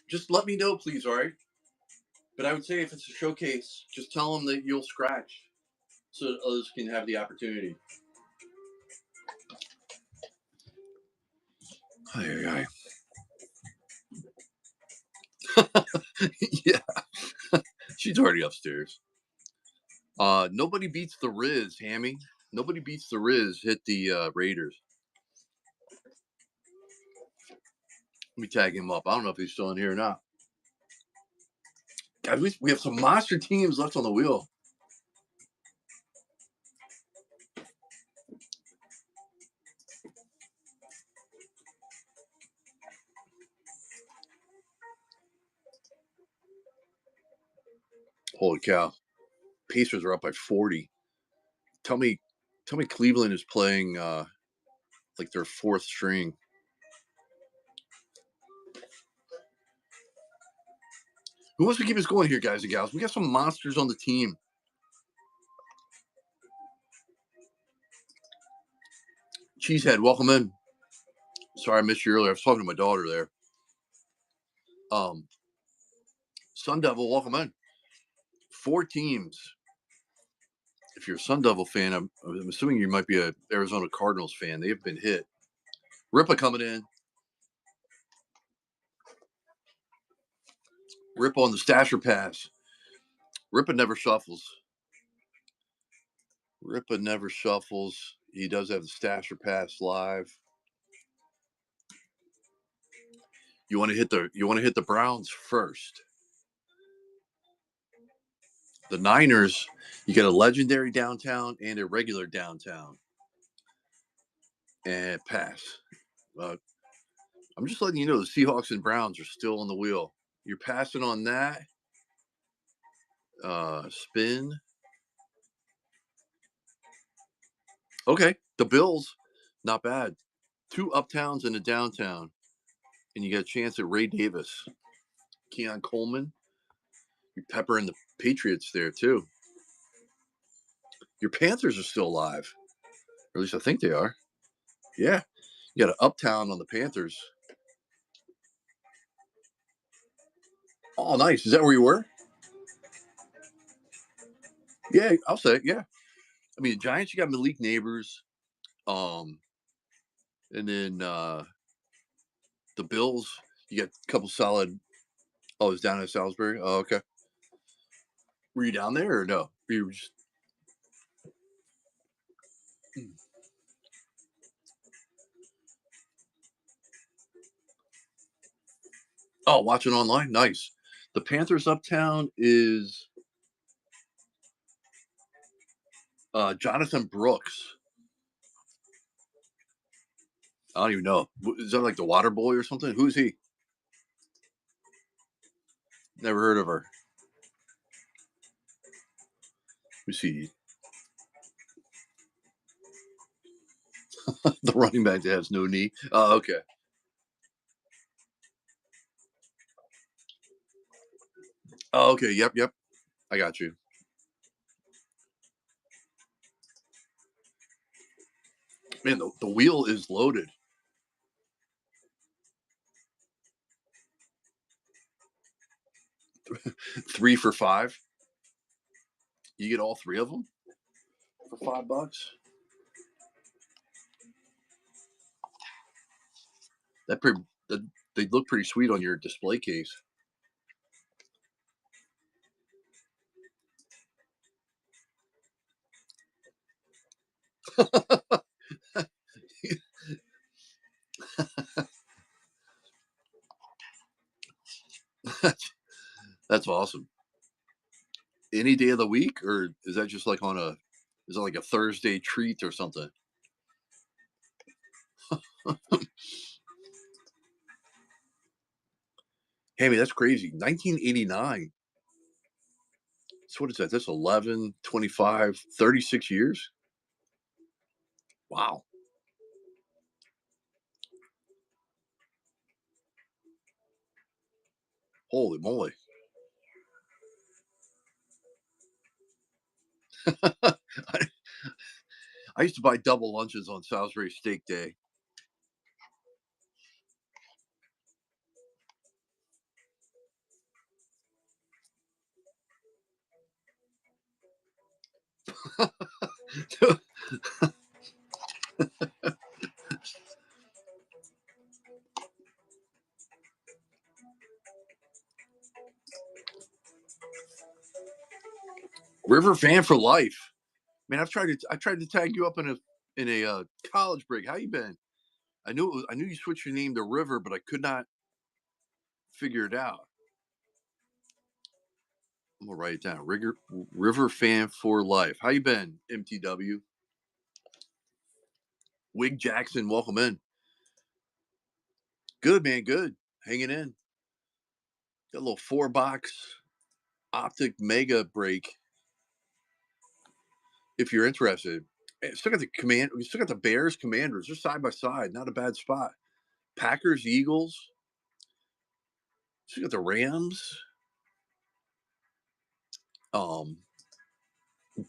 Speaker 1: Just let me know, please, all right? But I would say if it's a showcase, just tell them that you'll scratch so that others can have the opportunity. Aye. Yeah. She's already upstairs. Nobody beats the Riz, Hammy. Nobody beats the Riz. Hit the Raiders. Let me tag him up. I don't know if he's still in here or not. Guys, we have some monster teams left on the wheel. Holy cow. Pacers are up by 40. Tell me Cleveland is playing like their 4th string. Who wants to keep us going here, guys and gals? We got some monsters on the team. Cheesehead, welcome in. Sorry I missed you earlier. I was talking to my daughter there. Sun Devil, welcome in. 4 teams. If you're a Sun Devil fan, I'm assuming you might be an Arizona Cardinals fan. They have been hit. Ripa coming in. Ripa on the stasher pass. Ripa never shuffles. Ripa never shuffles. He does have the stasher pass live. You want to hit the Browns first. The Niners, you get a legendary downtown and a regular downtown. And pass. I'm just letting you know the Seahawks and Browns are still on the wheel. You're passing on that. Spin. Okay. The Bills, not bad. 2 uptowns and a downtown. And you get a chance at Ray Davis. Keon Coleman. You're peppering the Patriots there, too. Your Panthers are still alive. Or at least I think they are. Yeah. You got an uptown on the Panthers. Oh, nice. Is that where you were? Yeah, I'll say it. Yeah. I mean, the Giants, you got Malik Neighbors. And then the Bills, you got a couple solid. Oh, it's down in Salisbury. Oh, okay. Were you down there or no? You were just... Oh, watching online. Nice. The Panthers uptown is Jonathan Brooks. I don't even know. Is that like the Water Boy or something? Who's he? Never heard of her. Let me see. The running back that has no knee. Oh, okay. Oh, okay. Yep. I got you. Man, the wheel is loaded. 3 for $5. You get all 3 of them for $5. That pretty. That, they look pretty sweet on your display case. That's awesome. Any day of the week, or is that just like on a? Is it like a Thursday treat or something? Hey, man, that's crazy. 1989. So what is that? That's 11, 25, 36 years? Wow. Holy moly. I, I used to buy double lunches on Salisbury Steak Day. River fan for life. Man, I tried to tag you up in a college break. How you been? I knew you switched your name to River, but I could not figure it out. I'm gonna write it down. River fan for life. How you been, MTW? Wig Jackson, welcome in. Good, man. Good. Hanging in. Got a little 4-box Optic Mega break. If you're interested, still got the command. We still got the Bears, Commanders. They're side by side. Not a bad spot. Packers, Eagles. Still got the Rams. Um,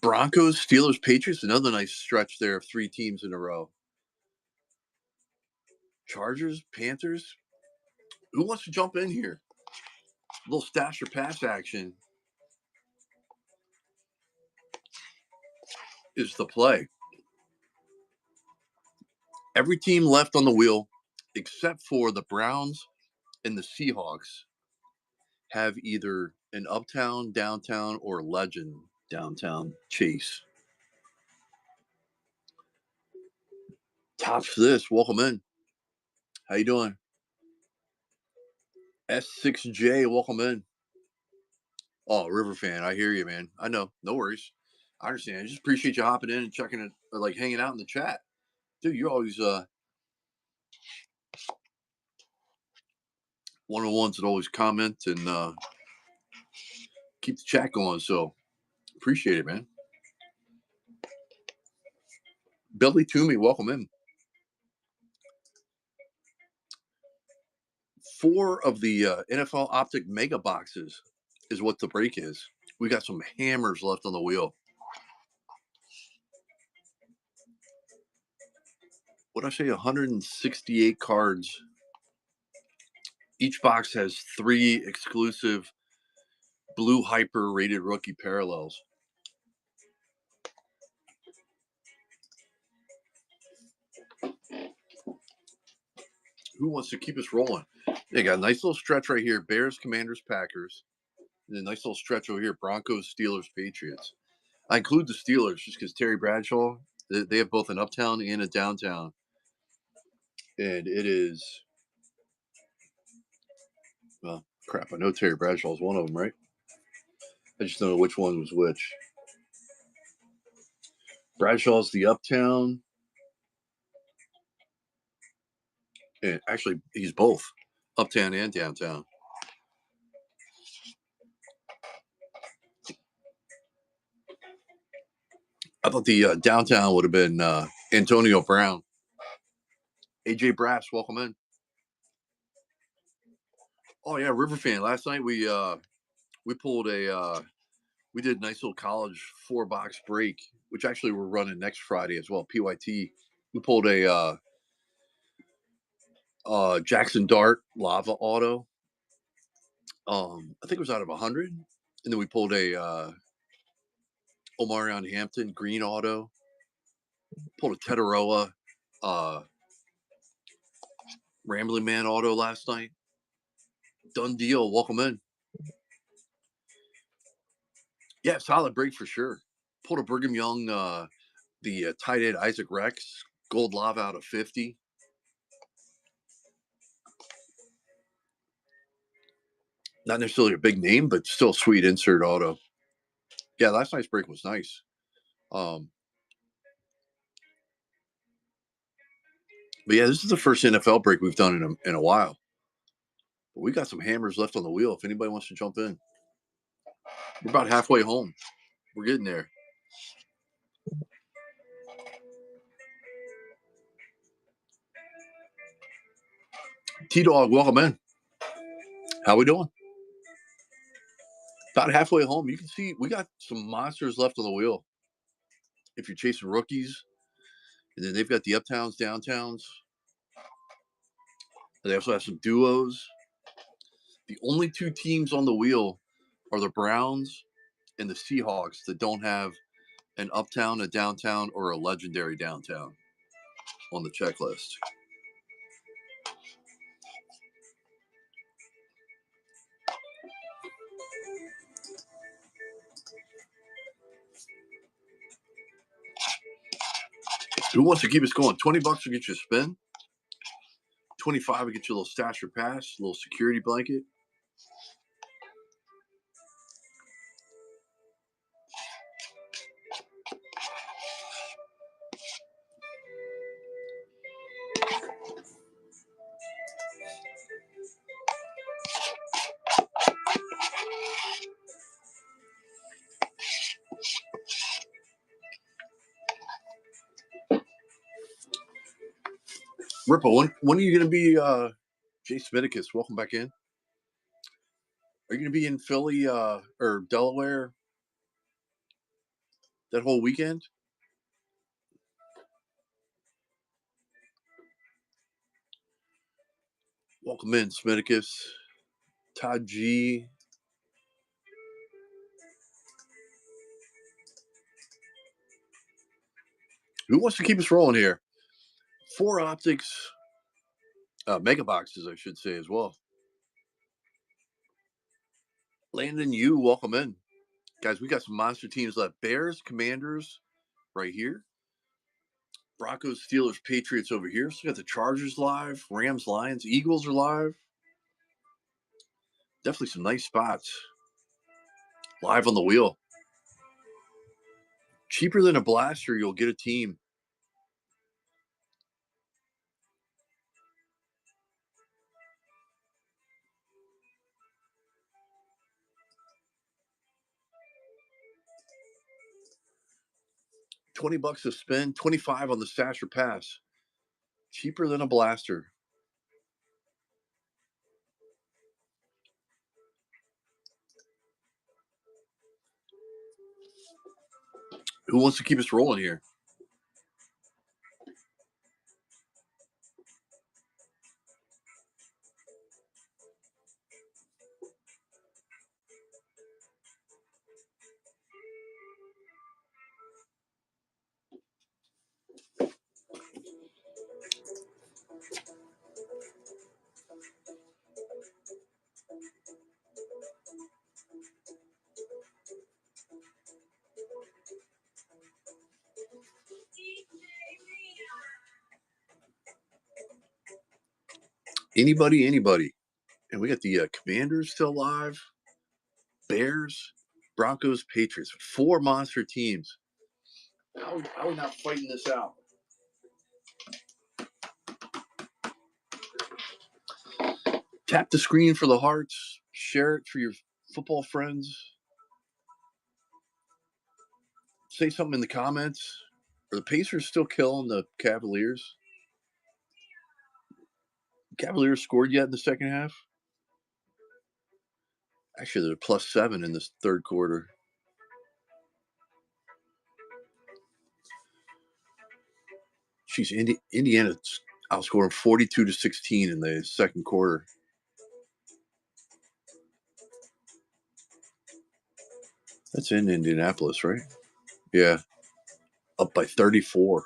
Speaker 1: Broncos, Steelers, Patriots. Another nice stretch there of 3 teams in a row. Chargers, Panthers. Who wants to jump in here? A little stash or pass action is the play. Every team left on the wheel, except for the Browns and the Seahawks, have either an uptown, downtown, or legend downtown chase. Tops this. Welcome in. How you doing? S6J, welcome in. Oh, River fan. I hear you, man. I know. No worries. I understand. I just appreciate you hopping in and checking it, or like hanging out in the chat. Dude, you're always one of the ones that always comment and keep the chat going. So appreciate it, man. Billy Toomey, welcome in. 4 of the NFL Optic Mega boxes is what the break is. We got some hammers left on the wheel. What I say? 168 cards. Each box has 3 exclusive blue hyper rated rookie parallels. Who wants to keep us rolling? They got a nice little stretch right here. Bears, Commanders, Packers. And a nice little stretch over here. Broncos, Steelers, Patriots. I include the Steelers just because Terry Bradshaw, they have both an uptown and a downtown. And it is, well, crap. I know Terry Bradshaw is one of them, right? I just don't know which one was which. Bradshaw's the uptown. And actually, he's both uptown and downtown. I thought the downtown would have been Antonio Brown. AJ Brass, welcome in. Oh yeah, River fan. Last night we pulled we did a nice little college 4-box break, which actually we're running next Friday as well. PYT. We pulled a Jackson Dart Lava Auto. I think it was out of 100, and then we pulled a Omarion Hampton Green Auto. Pulled a Tetaroa Rambling Man Auto last night. Done deal. Welcome in. Yeah, solid break for sure. Pulled a Brigham Young, the tight end Isaac Rex Gold Lava out of 50. Not necessarily a big name, but still sweet insert auto. Yeah, last night's break was nice. But yeah, this is the first NFL break we've done in a while. But we got some hammers left on the wheel if anybody wants to jump in. We're about halfway home. We're getting there. T-Dog, welcome in. How we doing? About halfway home. You can see we got some monsters left on the wheel. If you're chasing rookies, and then they've got the uptowns, downtowns. And they also have some duos. The only two teams on the wheel are the Browns and the Seahawks that don't have an uptown, a downtown, or a legendary downtown on the checklist. Who wants to keep us going? $20 will get you a spin. 25 will get you a little stash or pass, a little security blanket. Ripple, when are you going to be, Jay Smiticus? Welcome back in. Are you going to be in Philly or Delaware that whole weekend? Welcome in, Smiticus. Todd G. Who wants to keep us rolling here? 4 Optics, mega boxes, I should say, as well. Landon, you welcome in. Guys, we got some monster teams left. Bears, Commanders right here. Broncos, Steelers, Patriots over here. So we got the Chargers live, Rams, Lions, Eagles are live. Definitely some nice spots. Live on the wheel. Cheaper than a blaster, you'll get a team. $20 a spin, 25 on the stash or pass. Cheaper than a blaster. Who wants to keep us rolling here? Anybody. And we got the Commanders still live. Bears, Broncos, Patriots. 4 monster teams. How are we not fighting this out? Tap the screen for the hearts. Share it for your football friends. Say something in the comments. Are the Pacers still killing the Cavaliers? Cavaliers scored yet in the second half? Actually, they're +7 in this third quarter. Jeez, Indiana's outscoring 42-16 in the second quarter. That's in Indianapolis, right? Yeah. Up by 34.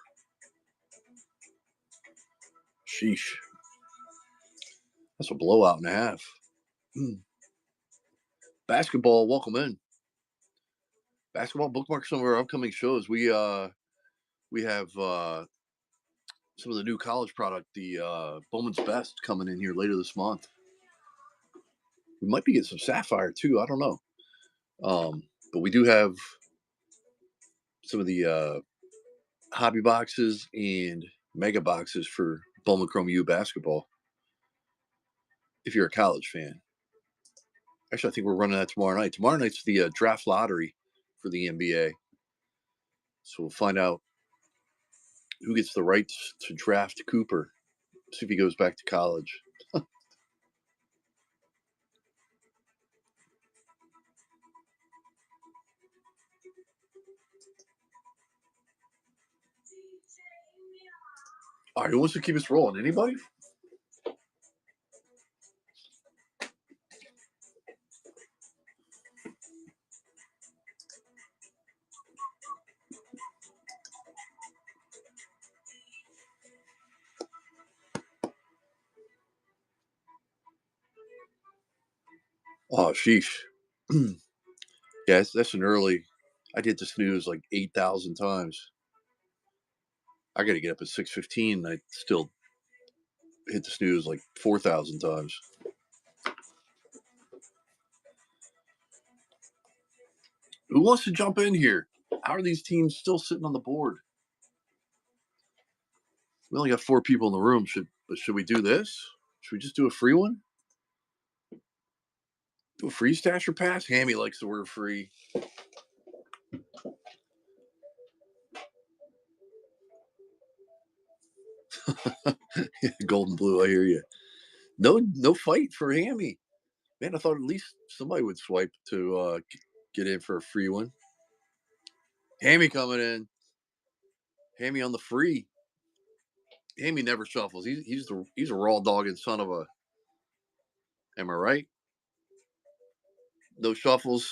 Speaker 1: Sheesh. That's a blowout and a half. Basketball, welcome in. Basketball, bookmark some of our upcoming shows. We have some of the new college product, the Bowman's Best, coming in here later this month. We might be getting some Sapphire too. I don't know. But we do have some of the hobby boxes and mega boxes for Bowman Chrome U basketball. If you're a college fan, actually, I think we're running that tomorrow night. Tomorrow night's the draft lottery for the NBA, so we'll find out who gets the rights to draft Cooper. See if he goes back to college. All right, who wants to keep us rolling? Anybody? Oh, sheesh. Yeah, that's an early. I did the snooze like 8,000 times. I got to get up at 6:15. I still hit the snooze like 4,000 times. Who wants to jump in here? How are these teams still sitting on the board? We only got 4 people in the room. Should we do this? Should we just do a free one? Do a free stash or pass? Hammy likes the word free. Golden blue, I hear you. No fight for Hammy. Man, I thought at least somebody would swipe to get in for a free one. Hammy coming in. Hammy on the free. Hammy never shuffles. He's a raw dogging son of a. Am I right? No shuffles.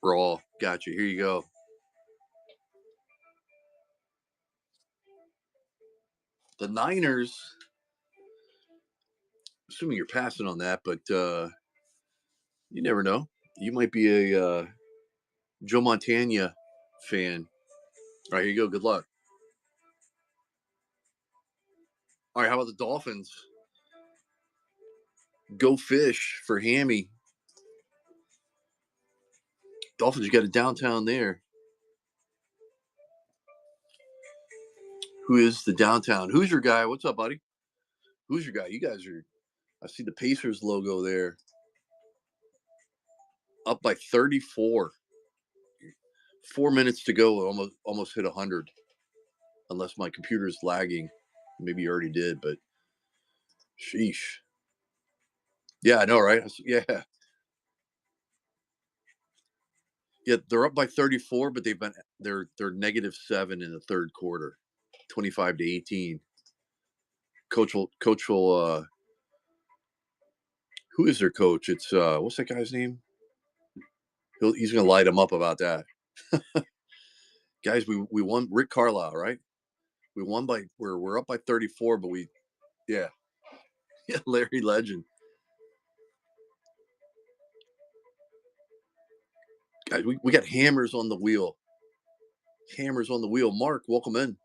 Speaker 1: Raw. Gotcha. Here you go. The Niners. Assuming you're passing on that, but you never know. You might be a Joe Montana fan. All right, here you go. Good luck. All right, how about the Dolphins? Go fish for Hammy. Dolphins, you got a downtown there. Who is the downtown? Who's your guy? What's up, buddy? Who's your guy? You guys are. I see the Pacers logo there. Up by 34. 4 minutes to go. Almost hit 100. Unless my computer's lagging. Maybe you already did, but sheesh. Yeah, I know, right? Yeah. Yeah, they're up by 34, but they're -7 in the third quarter, 25-18. Coach will who is their coach? It's what's that guy's name? He's gonna light them up about that. Guys, we won. Rick Carlisle, right? We won by we're up by 34, but yeah. Larry Legend. Guys, we got hammers on the wheel. Hammers on the wheel. Mark, welcome in.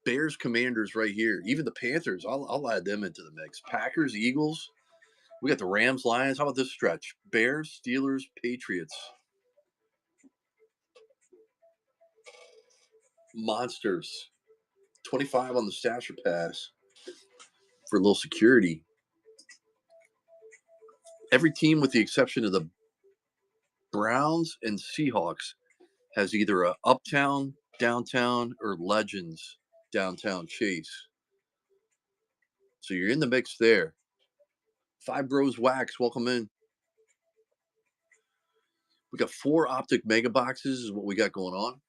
Speaker 1: Bears, Commanders right here. Even the Panthers, I'll add them into the mix. Packers, Eagles. We got the Rams, Lions. How about this stretch? Bears, Steelers, Patriots. Monsters. 25 on the stasher pass for a little security. Every team, with the exception of the Browns and Seahawks, has either a uptown, downtown, or Legends downtown chase. So you're in the mix there. Five Bros Wax, welcome in. We got 4 Optic mega boxes is what we got going on.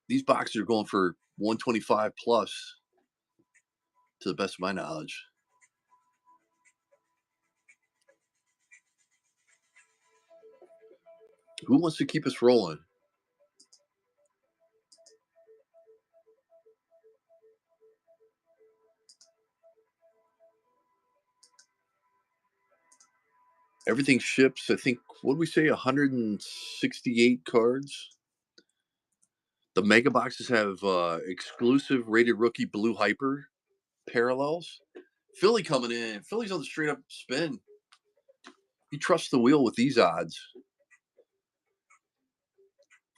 Speaker 1: These boxes are going for 125 plus, to the best of my knowledge. Who wants to keep us rolling? Everything ships, I think, what did we say, 168 cards? The mega boxes have exclusive rated rookie blue hyper parallels. Philly coming in. Philly's on the straight up spin. He trusts the wheel with these odds.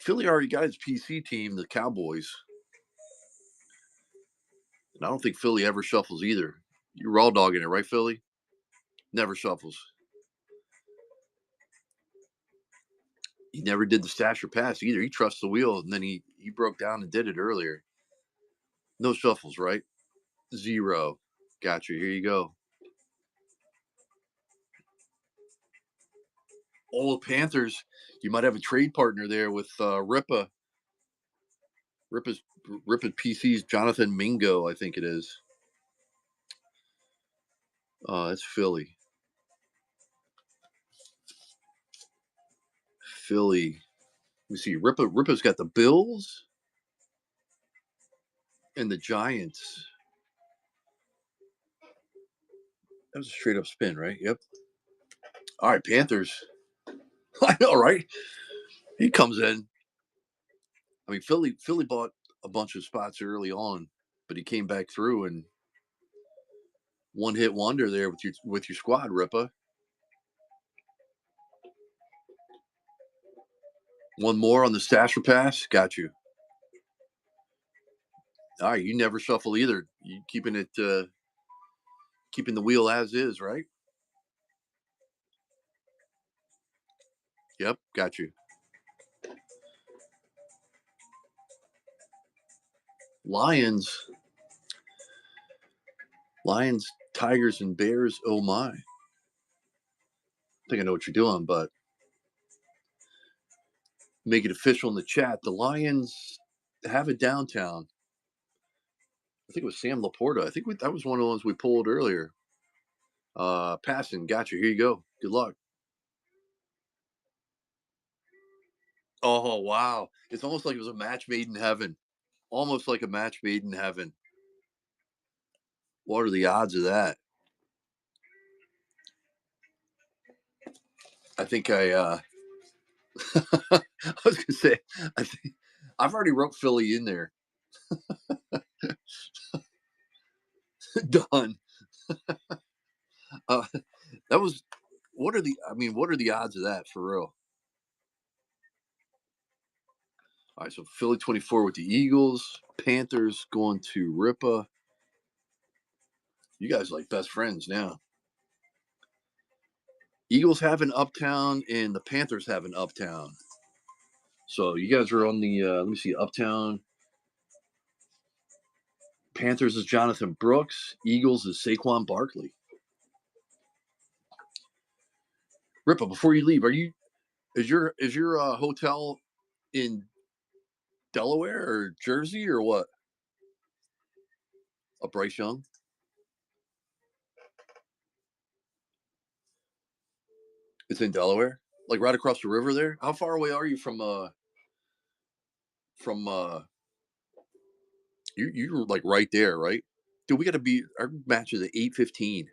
Speaker 1: Philly already got his PC team, the Cowboys. And I don't think Philly ever shuffles either. You're raw dogging it, right, Philly? Never shuffles. He never did the stash or pass either. He trusts the wheel, and then he broke down and did it earlier. No shuffles, right? 0. Gotcha. Here you go. Oh, Panthers. You might have a trade partner there with Ripa. Ripa's PC's Jonathan Mingo, I think it is. That's Philly. Philly. Let me see. Ripa's got the Bills and the Giants. That was a straight up spin, right? Yep. All right, Panthers. I know, right? He comes in. I mean, Philly bought a bunch of spots early on, but he came back through and one hit wonder there with your squad, Ripa. One more on the stasher pass. Got you. All right, you never shuffle either. You keeping the wheel as is, right? Yep, got you. Lions, Tigers, and Bears. Oh my! I think I know what you're doing, but make it official in the chat. The Lions have it downtown. I think it was Sam Laporta. I think that was one of the ones we pulled earlier. Passing, got you. Here you go. Good luck. Oh wow! It's almost like it was a match made in heaven. Almost like a match made in heaven. What are the odds of that? I think I was gonna say I've already wrote Philly in there. Done. That was what are the odds of that for real? All right, so Philly 24 with the Eagles, Panthers going to Ripa. You guys are like best friends now. Eagles have an uptown and the Panthers have an uptown. So you guys are on the let me see, uptown. Panthers is Jonathan Brooks. Eagles is Saquon Barkley. Ripa, before you leave, is your hotel in Delaware or Jersey or what? A Bryce Young? It's in Delaware, like right across the river there. How far away are you from you're like right there, right? Dude, we got to be our match is at 8:15.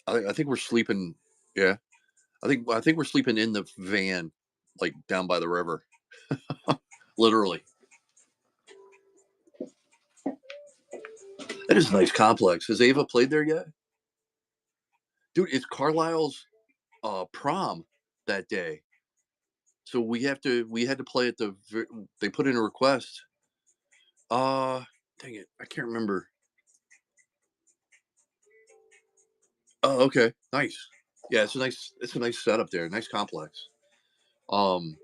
Speaker 1: I think we're sleeping. Yeah, I think we're sleeping in the van, like down by the river, literally. That is a nice complex. Has Ava played there yet? Dude, it's Carlisle's prom that day. So we had to play at they put in a request. Dang it. I can't remember. Oh, okay. Nice. Yeah, it's a nice setup there. Nice complex. Um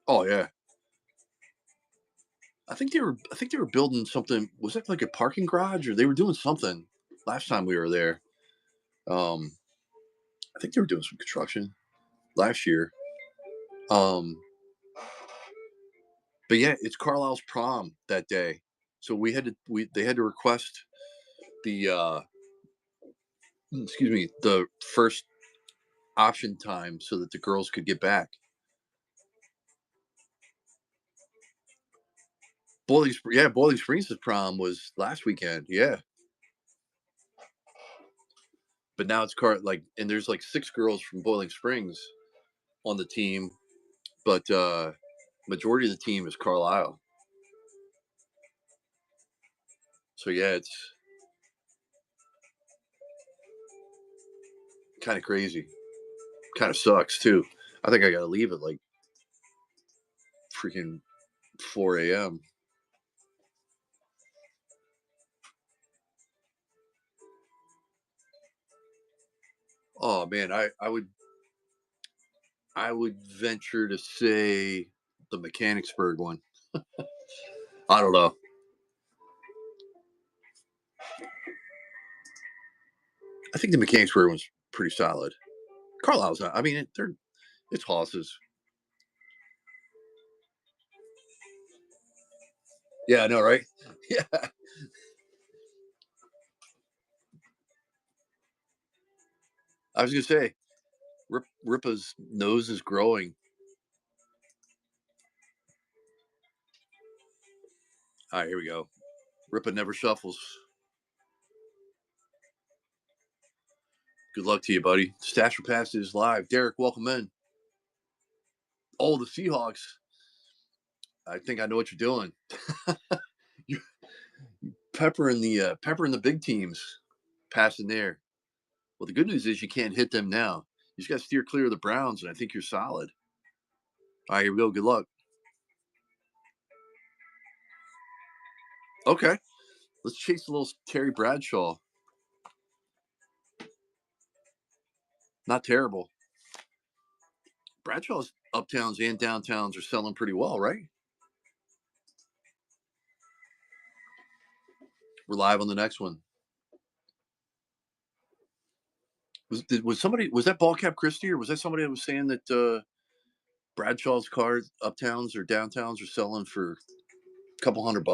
Speaker 1: oh yeah. I think they were building something. Was that like a parking garage, or they were doing something last time we were there? Um, I think they were doing some construction last year. Um, but yeah, it's Carlisle's prom that day, so they had to request the excuse me, the first option time so that the girls could get back. Boiling Springs' prom was last weekend. Yeah, but now it's and there's like 6 girls from Boiling Springs on the team, but majority of the team is Carlisle. So yeah, it's kind of crazy. Kind of sucks too. I think I gotta leave at like freaking 4 a.m. Oh man, I would venture to say the Mechanicsburg one. I don't know. I think the Mechanicsburg one's pretty solid. Carlisle's not. I mean, it's horses. Yeah, I know, right? Yeah. I was gonna say, Ripa's nose is growing. All right, here we go. Ripa never shuffles. Good luck to you, buddy. Stasher Pass is live. Derek, welcome in. Oh, the Seahawks. I think I know what you're doing. You peppering the big teams, passing there. Well, the good news is you can't hit them now. You just got to steer clear of the Browns, and I think you're solid. All right, here we go. Good luck. Okay, let's chase a little Terry Bradshaw. Not terrible. Bradshaw's uptowns and downtowns are selling pretty well, right? We're live on the next one. Was that Ball Cap Christie, or was that somebody that was saying that Bradshaw's cars uptowns or downtowns are selling for a couple $100?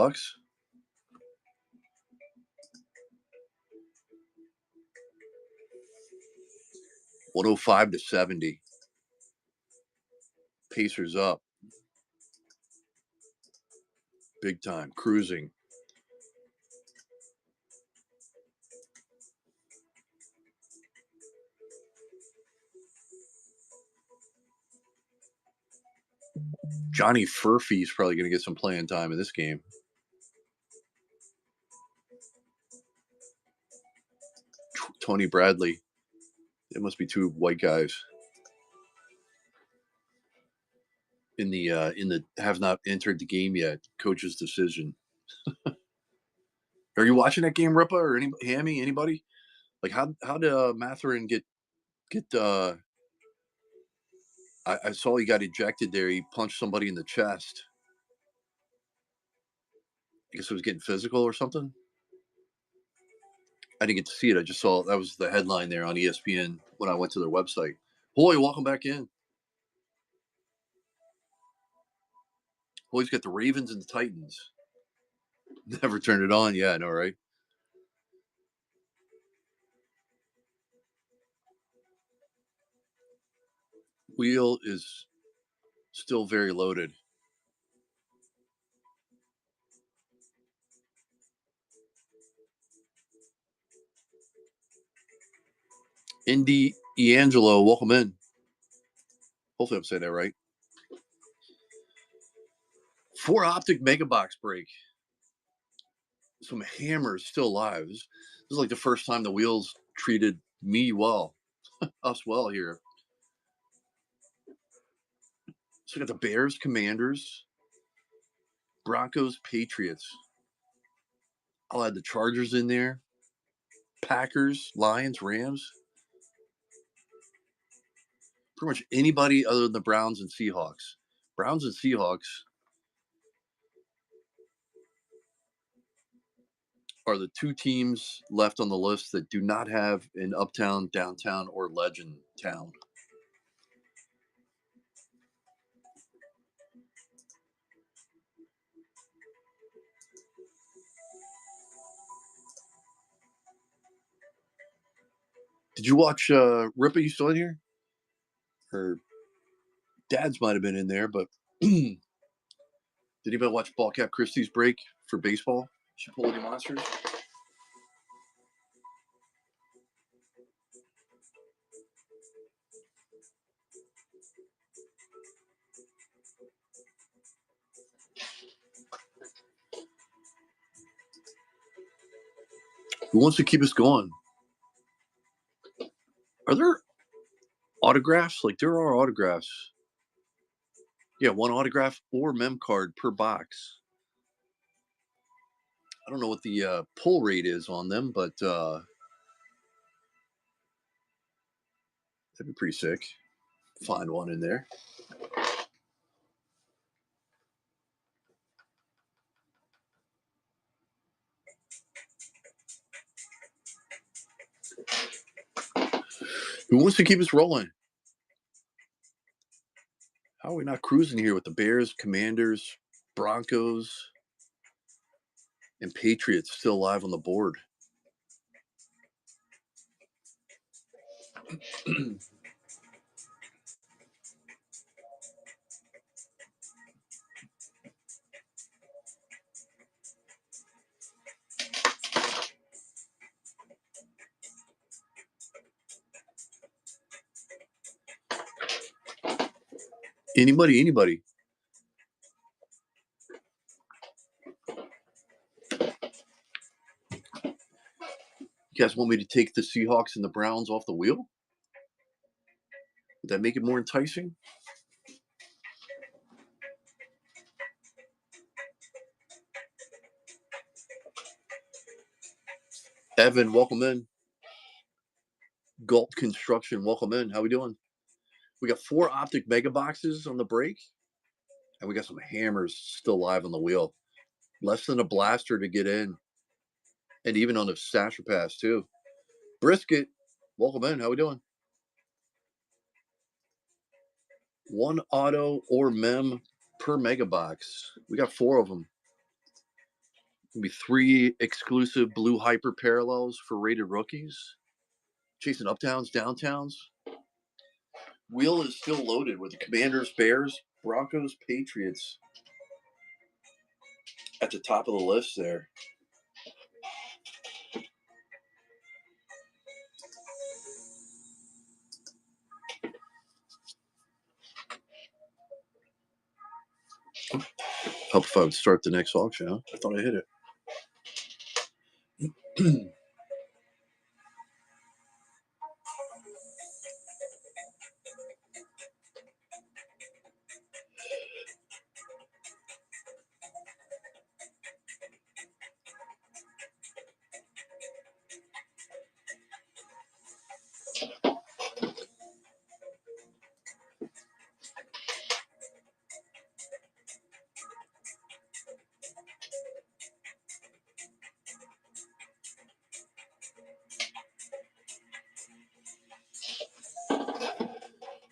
Speaker 1: 105 to 70. Pacers up. Big time. Cruising. Johnny Furphy's probably going to get some playing time in this game. Tony Bradley. It must be 2 white guys in the have not entered the game yet. Coach's decision. Are you watching that game, Ripa, or Hammy? Anybody? Like how did Matherin get? I saw he got ejected there. He punched somebody in the chest. I guess it was getting physical or something. I didn't get to see it. I just saw that was the headline there on ESPN when I went to their website. Hoy, welcome back in. Hoy's got the Ravens and the Titans. Never turned it on. Yeah, I know, right? Wheel is still very loaded. Indy Eangelo, welcome in. Hopefully I'm saying that right. 4 Optic mega box break. Some hammers still alive. This is like the first time the Wheels treated me well, us well here. So we got the Bears, Commanders, Broncos, Patriots. I'll add the Chargers in there. Packers, Lions, Rams. Pretty much anybody other than the Browns and Seahawks. Browns and Seahawks. are the two teams left on the list that do not have an uptown, downtown, or legend town. Did you watch Rippa? You still in here? Her dad's might have been in there, but did anybody watch Ball Cap Christie's break for baseball? She pulled any monsters? Who wants to keep us going? Are there autographs? Like there are autographs. Yeah, one autograph or mem card per box. I don't know what the pull rate is on them, but that'd be pretty sick. Find one in there. Who wants to keep us rolling? How are we not cruising here with the Bears, Commanders, Broncos, and Patriots still alive on the board? Anybody? You guys want me to take the Seahawks and the Browns off the wheel? Would that make it more enticing? Evan, welcome in. Galt Construction, welcome in. How we doing? We got 4 Optic mega boxes on the break, and we got some hammers still live on the wheel. Less than a blaster to get in, and even on the Stasher Pass too. Brisket, welcome in. How we doing? 1 auto or mem per mega box. We got 4 of them. It'll be 3 exclusive blue hyper parallels for rated rookies. Chasing uptowns, downtowns. Wheel is still loaded with the Commanders, Bears, Broncos, Patriots at the top of the list there. Help if I would start the next auction, huh? I thought I hit it.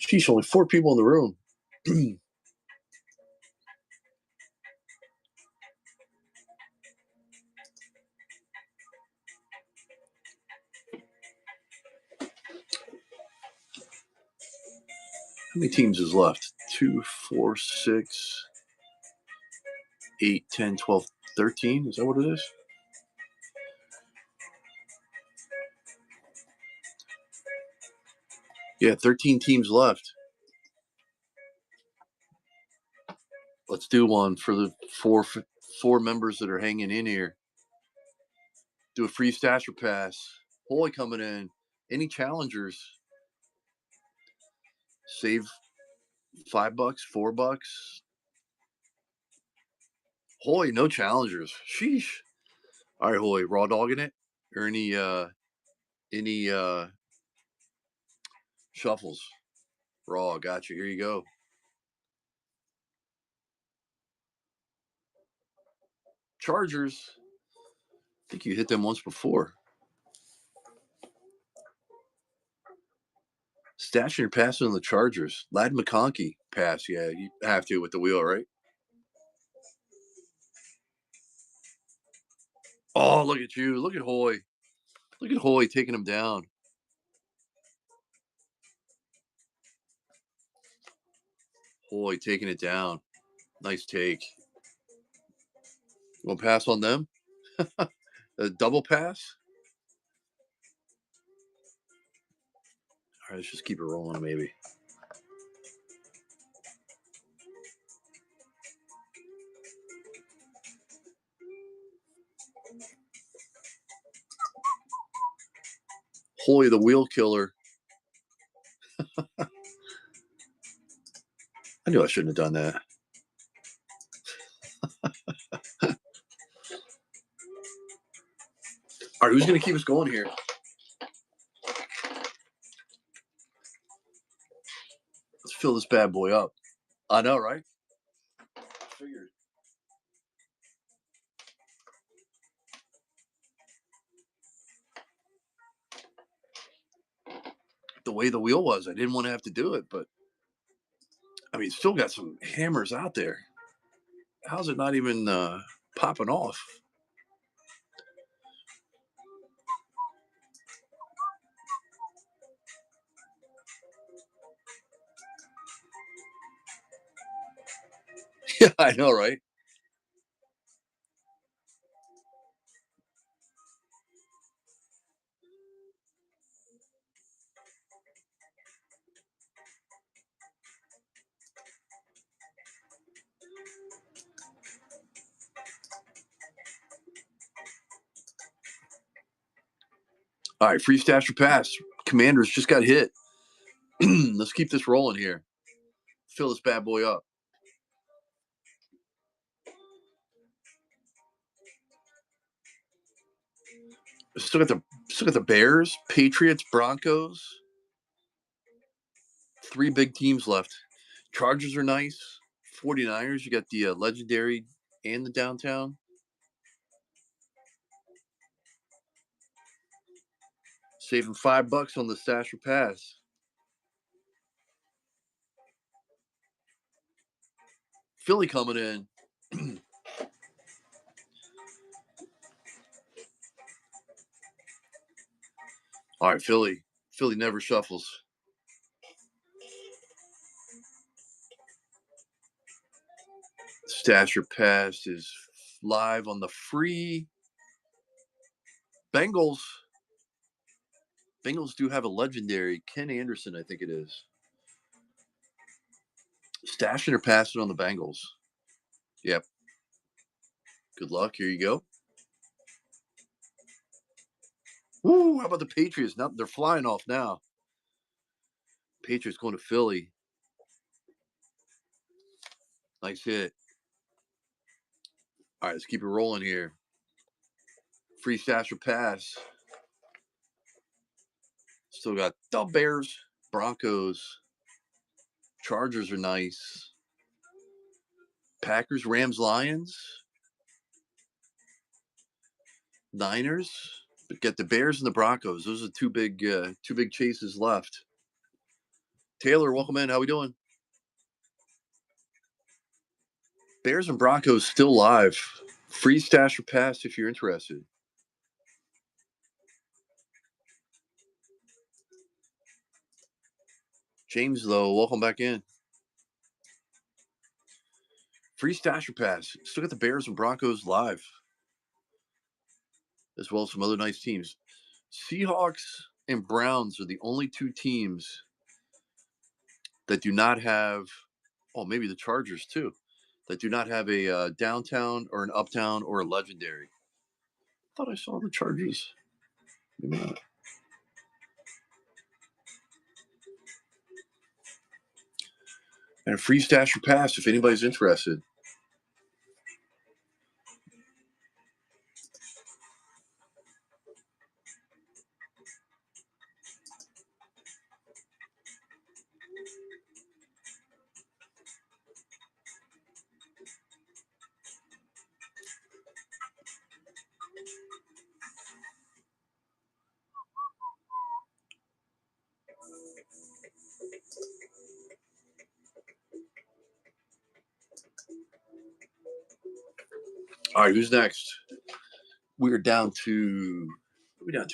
Speaker 1: Sheesh, only 4 people in the room. How many teams is left? 2, 4, 6, 8, 10, 12, 13? Is that what it is? Yeah, 13 teams left. Let's do one for the four members that are hanging in here. Do a free Stasher Pass. Holy coming in. Any challengers? Save $5, $4. Holy, no challengers. Sheesh. All right, Holy, raw dogging it? Or any shuffles? Raw, gotcha. Here you go. Chargers. think you hit them once before. Stashing or passing on the Chargers. Ladd McConkey pass. Yeah, you have to with the wheel, right? Oh, look at you. Look at Hoy. Look at Hoy taking him down. Hoy taking it down. Nice take. You want to pass on them? A double pass? All right, let's just keep it rolling, maybe. Hoy, the wheel killer. I knew I shouldn't have done that. All right, who's going to keep us going here? Let's fill this bad boy up. I know, right? Figured. The way the wheel was, I didn't want to have to do it, but I mean, still got some hammers out there. How's it not even popping off? Yeah, I know, right? All right, free stash or pass. Commanders just got hit. Let's keep this rolling here. Fill this bad boy up. Still got the Bears, Patriots, Broncos. 3 big teams left. Chargers are nice. 49ers, you got the legendary and the downtown. Saving $5 on the stash or pass. Philly coming in. All right, Philly. Philly never shuffles. Stash or pass is live on the free. Bengals. Bengals do have a legendary Ken Anderson, I think it is. Stashing or passing on the Bengals. Yep. Good luck. Here you go. Woo! How about the Patriots? Now they're flying off now. Patriots going to Philly. Nice hit. All right, let's keep it rolling here. Free stash or pass. Still got the Bears, Broncos, Chargers are nice. Packers, Rams, Lions, Niners. But get the Bears and the Broncos. Those are two big chases left. Taylor, welcome in. How we doing? Bears and Broncos still live. Free stash or pass if you're interested. James, though, welcome back in. Free stash or pass. Still got the Bears and Broncos live, as well as some other nice teams. Seahawks and Browns are the only 2 teams that do not have, oh, maybe the Chargers too, that do not have a downtown or an uptown or a legendary. I thought I saw the Chargers. Maybe not. And a free stash or pass if anybody's interested. All right, who's next? We're down to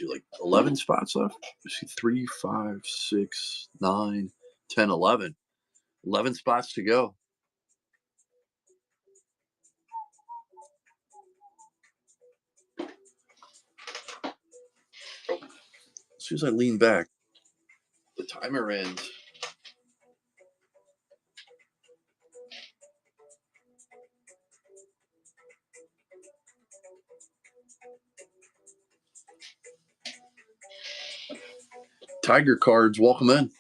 Speaker 1: like 11 spots left. Let's see, 3, 5, 6, 9, 10, 11. 11 spots to go. As soon as I lean back, the timer ends. Tiger cards, welcome in.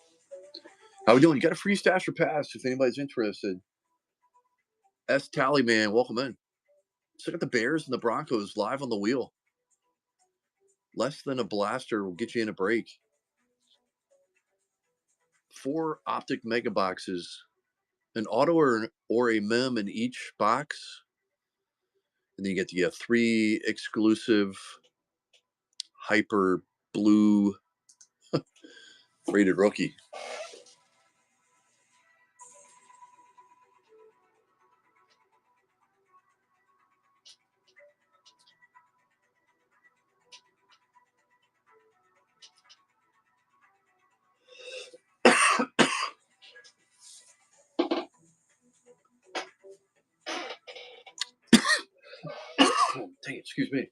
Speaker 1: How we doing? You got a free stash or pass if anybody's interested. S Tallyman, welcome in. So I got the Bears and the Broncos live on the wheel. Less than a blaster will get you in a break. 4 Optic mega boxes, an auto or a mem in each box. And then you get the 3 exclusive hyper blue rated rookie. Dang it, excuse me.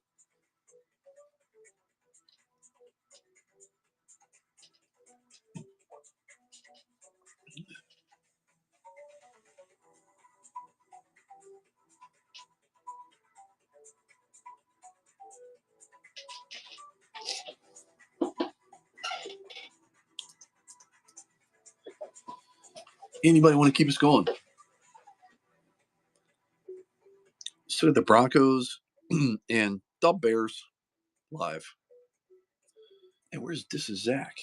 Speaker 1: Anybody want to keep us going? So the Broncos and the Bears live. And this is Zach.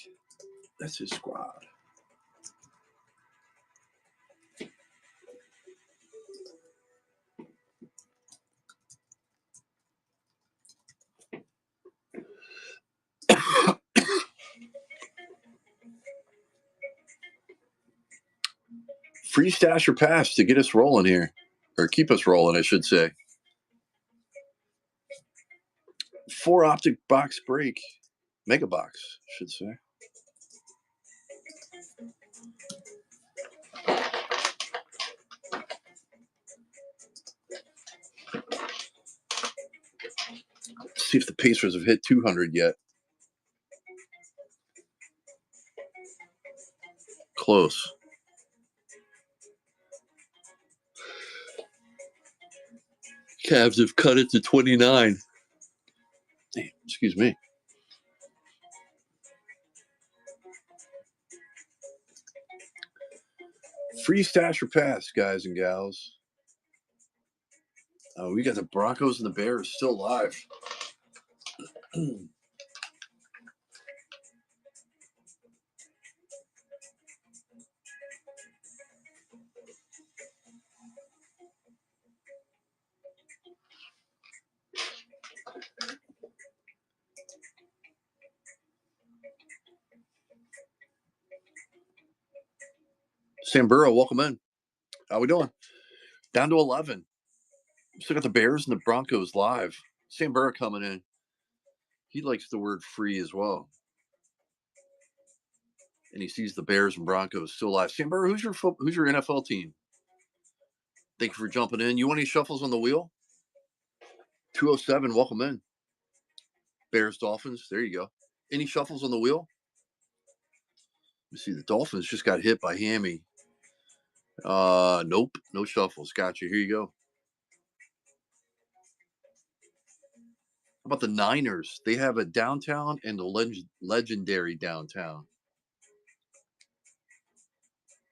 Speaker 1: That's his squad. Free stash or pass to get us rolling here. Or keep us rolling, I should say. 4 Optic box break. Mega box, I should say. Let's see if the Pacers have hit 200 yet. Close. Cavs have cut it to 29. Hey, excuse me. Free stash or pass, guys and gals. We got the Broncos and the Bears still live. Sam Burrow, welcome in. How we doing? Down to 11. Still got the Bears and the Broncos live. Sam Burrow coming in. He likes the word free as well. And he sees the Bears and Broncos still live. Sam Burrow, who's your NFL team? Thank you for jumping in. You want any shuffles on the wheel? 207, welcome in. Bears, Dolphins, there you go. Any shuffles on the wheel? You see, the Dolphins just got hit by Hammy. Nope, no shuffles. Gotcha. Here you go. How about the Niners? They have a downtown and a legendary downtown.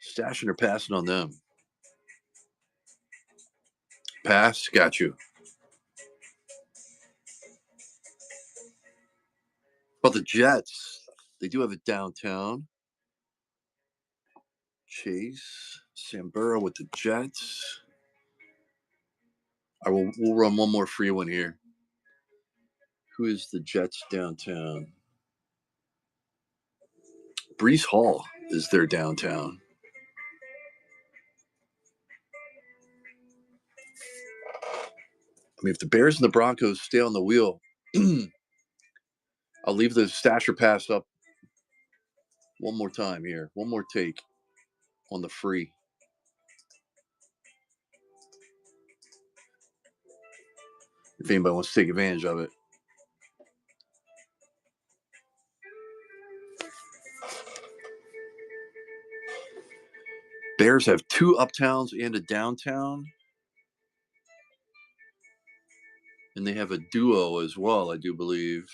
Speaker 1: Stashing or passing on them? Pass. Got you. About the Jets? They do have a downtown. Chase. Sam Burrow with the Jets. We'll run one more free one here. Who is the Jets downtown? Breece Hall is their downtown. mean, if the Bears and the Broncos stay on the wheel, I'll leave the stasher pass up one more time here. One more take on the free. If anybody wants to take advantage of it. Bears have 2 uptowns and a downtown. And they have a duo as well, I do believe.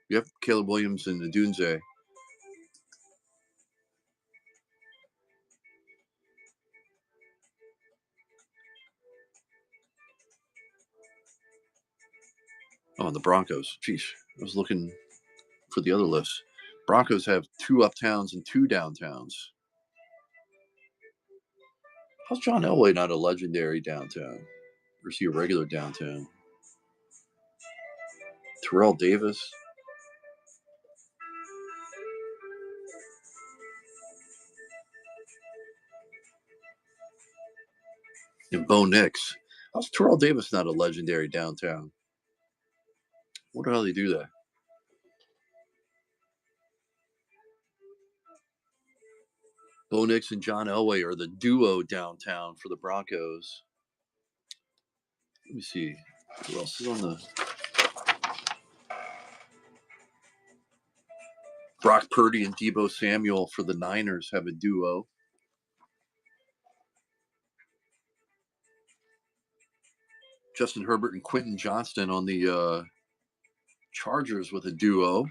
Speaker 1: Yep, Caleb Williams and Adunze. Oh, and the Broncos. Jeez, I was looking for the other list. Broncos have 2 uptowns and 2 downtowns. How's John Elway not a legendary downtown? Or is he a regular downtown? Terrell Davis. And Bo Nix. How's Terrell Davis not a legendary downtown? Wonder how they do that. Bo Nix and John Elway are the duo downtown for the Broncos. Let me see. Who else is on the... Brock Purdy and Deebo Samuel for the Niners have a duo. Justin Herbert and Quentin Johnston on the Chargers with a duo.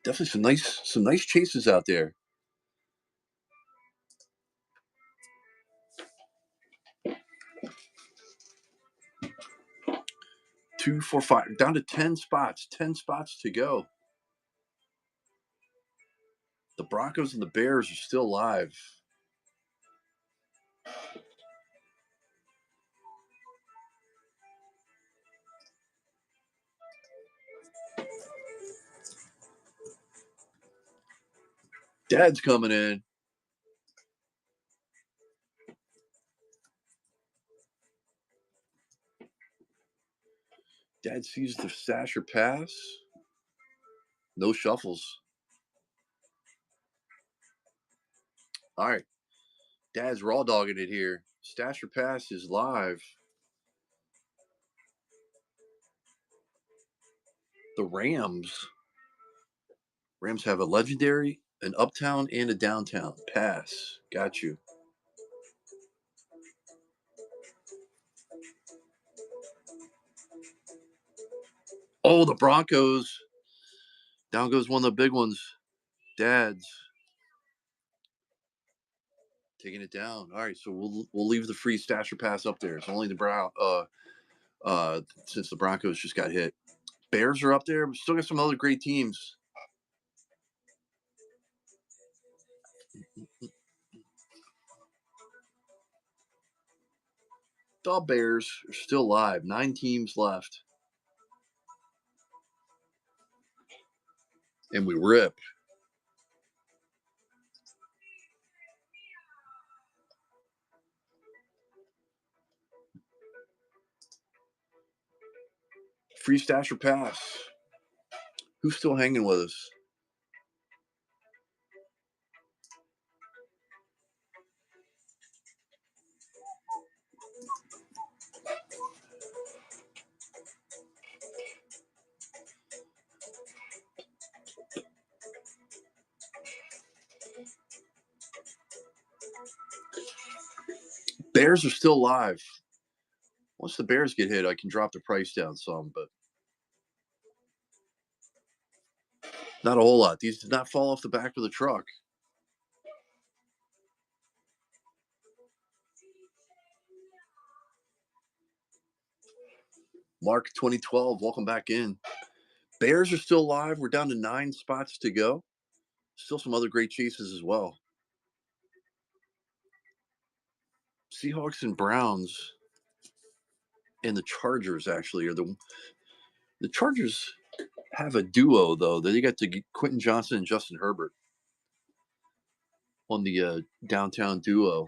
Speaker 1: Definitely some nice chases out there. 2, 4, 5, down to 10 spots. 10 spots to go. The Broncos and the Bears are still live. Dad's coming in. Dad sees the stasher pass. No shuffles. All right. Dad's raw dogging it here. Stasher pass is live. The Rams have a legendary, an uptown, and a downtown. Pass. Got you. Oh, the Broncos. Down goes one of the big ones. Dad's taking it down. All right, so we'll leave the free stasher pass up there. It's only the since the Broncos just got hit. Bears are up there. We still got some other great teams. The Bears are still live. 9 teams left. And we rip. Free stasher pass. Who's still hanging with us? Bears are still live. Once the Bears get hit, I can drop the price down some, but not a whole lot. These did not fall off the back of the truck. Mark 2012, welcome back in. Bears are still live. We're down to 9 spots to go. Still some other great chases as well. Seahawks and Browns and the Chargers actually are the Chargers have a duo though. They got to Quentin Johnson and Justin Herbert. on the downtown duo.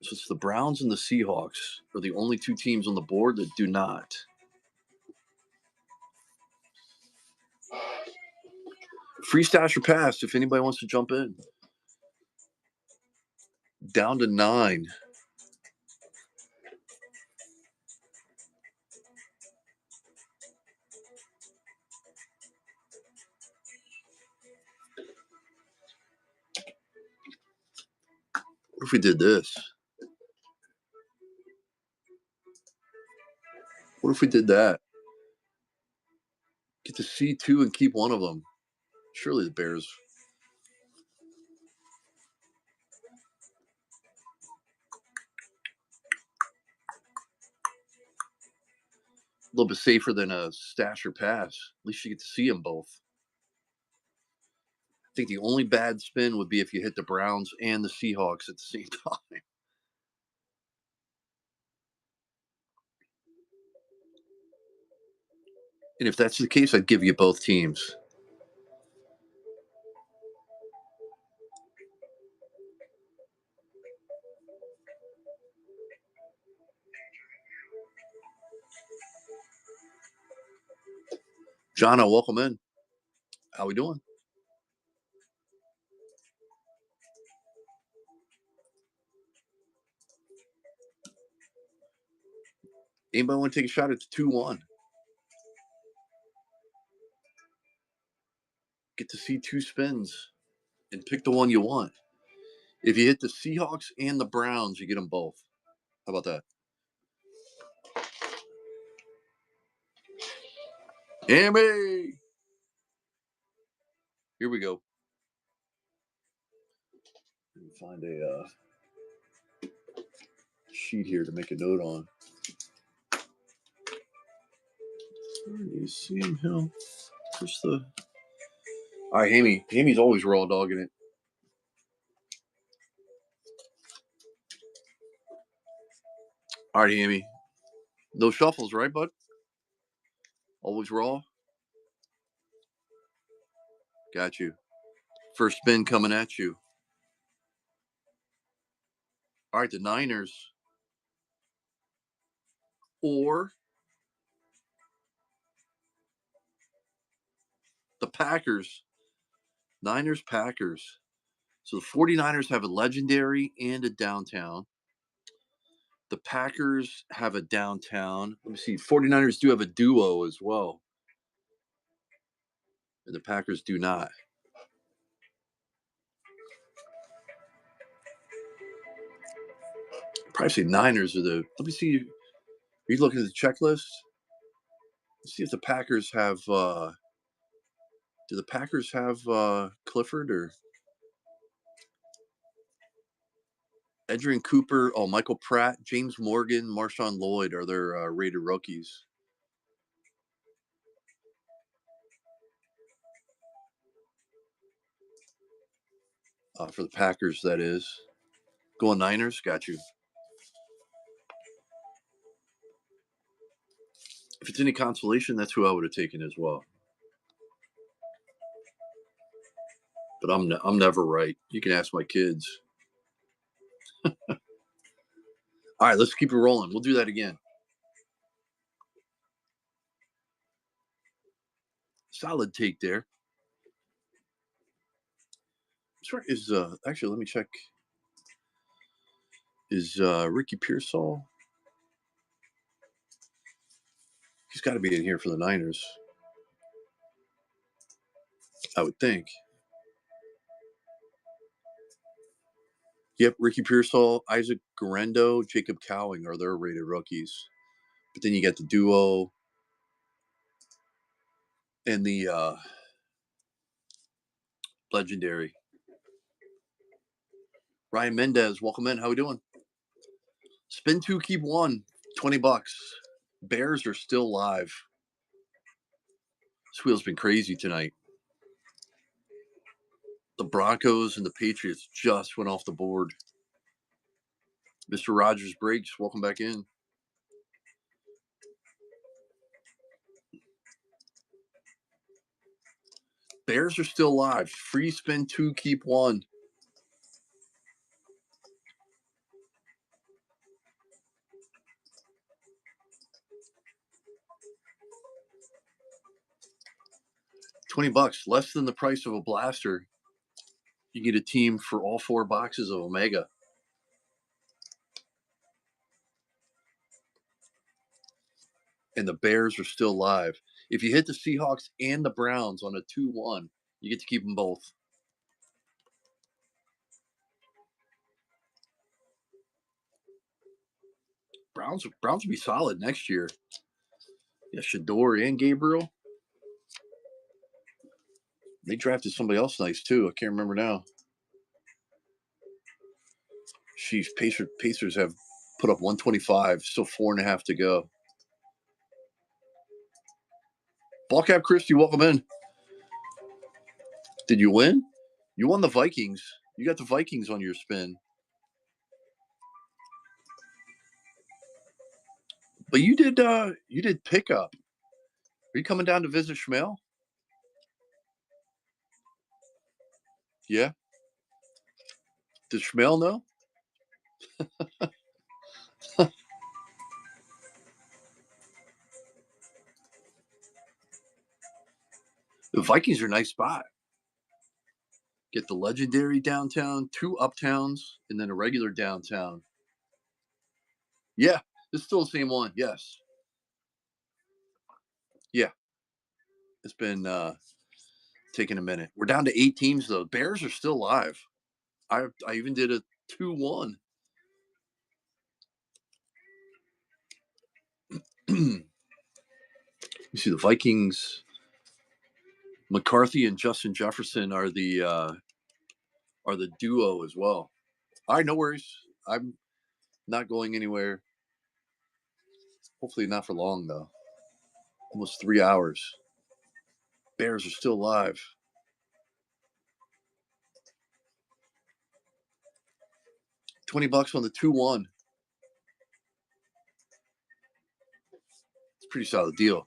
Speaker 1: So it's the Browns and the Seahawks are the only two teams on the board that do not. Free stash or pass if anybody wants to jump in. Down to 9. What if we did this? What if we did that? Get to C2 and keep one of them. Surely the Bears. A little bit safer than a stash or pass. At least you get to see them both. I think the only bad spin would be if you hit the Browns and the Seahawks at the same time. And if that's the case, I'd give you both teams. Jono, welcome in. How we doing? Anybody want to take a shot at the 2-1? Get to see 2 spins and pick the one you want. If you hit the Seahawks and the Browns, you get them both. How about that? Amy! Here we go. Let me find a sheet here to make a note on. Where do you see him, Hill? Where's the... All right, Amy. Amy's always raw dogging it. All right, Amy. No shuffles, right, bud? Always raw? Got you. First spin coming at you. All right, the Niners or the Packers. Niners, Packers. So the 49ers have a legendary and a downtown. The Packers have a downtown. Let me see. 49ers do have a duo as well. And the Packers do not. Probably say Niners are the. Let me see. Are you looking at the checklist? Let's see if the Packers have. Do the Packers have Clifford or Adrian Cooper? Oh, Michael Pratt, James Morgan, Marshawn Lloyd are their rated rookies. For the Packers, that is. Going Niners, got you. If it's any consolation, that's who I would have taken as well. But I'm never right. You can ask my kids. All right, let's keep it rolling. We'll do that again. Solid take there. Is actually, let me check. Is Ricky Pearsall? He's got to be in here for the Niners, I would think. Yep, Ricky Pearsall, Isaac Garendo, Jacob Cowing are their rated rookies. But then you got the duo and the legendary. Ryan Mendez, welcome in. How we doing? Spin 2, keep 1, $20. Bears are still live. This wheel's been crazy tonight. The Broncos and the Patriots just went off the board. Mr. Rogers breaks. Welcome back in. Bears are still live. Free spin 2, keep 1. $20, less than the price of a blaster. You get a team for all 4 boxes of Omega. And the Bears are still live. If you hit the Seahawks and the Browns on a 2-1, you get to keep them both. Browns will be solid next year. Yeah, Shador and Gabriel. They drafted somebody else nice too. I can't remember now. Sheesh, Pacers have put up 125. Still 4.5 to go. Ballcap Christie, welcome in. Did you win? You won the Vikings. You got the Vikings on your spin. But you did pickup. Are you coming down to visit Schmel? Yeah. Does Schmel know? The Vikings are a nice spot. Get the legendary downtown, 2 uptowns, and then a regular downtown. Yeah, it's still the same one. Yes. Yeah. It's been taking a minute. We're down to 8 teams though. Bears are still live. I even did a 2-1. You see the Vikings. McCarthy and Justin Jefferson are the duo as well. All right, no worries. I'm not going anywhere. Hopefully not for long though. Almost 3 hours. Bears are still live. $20 on the 2-1. It's a pretty solid deal.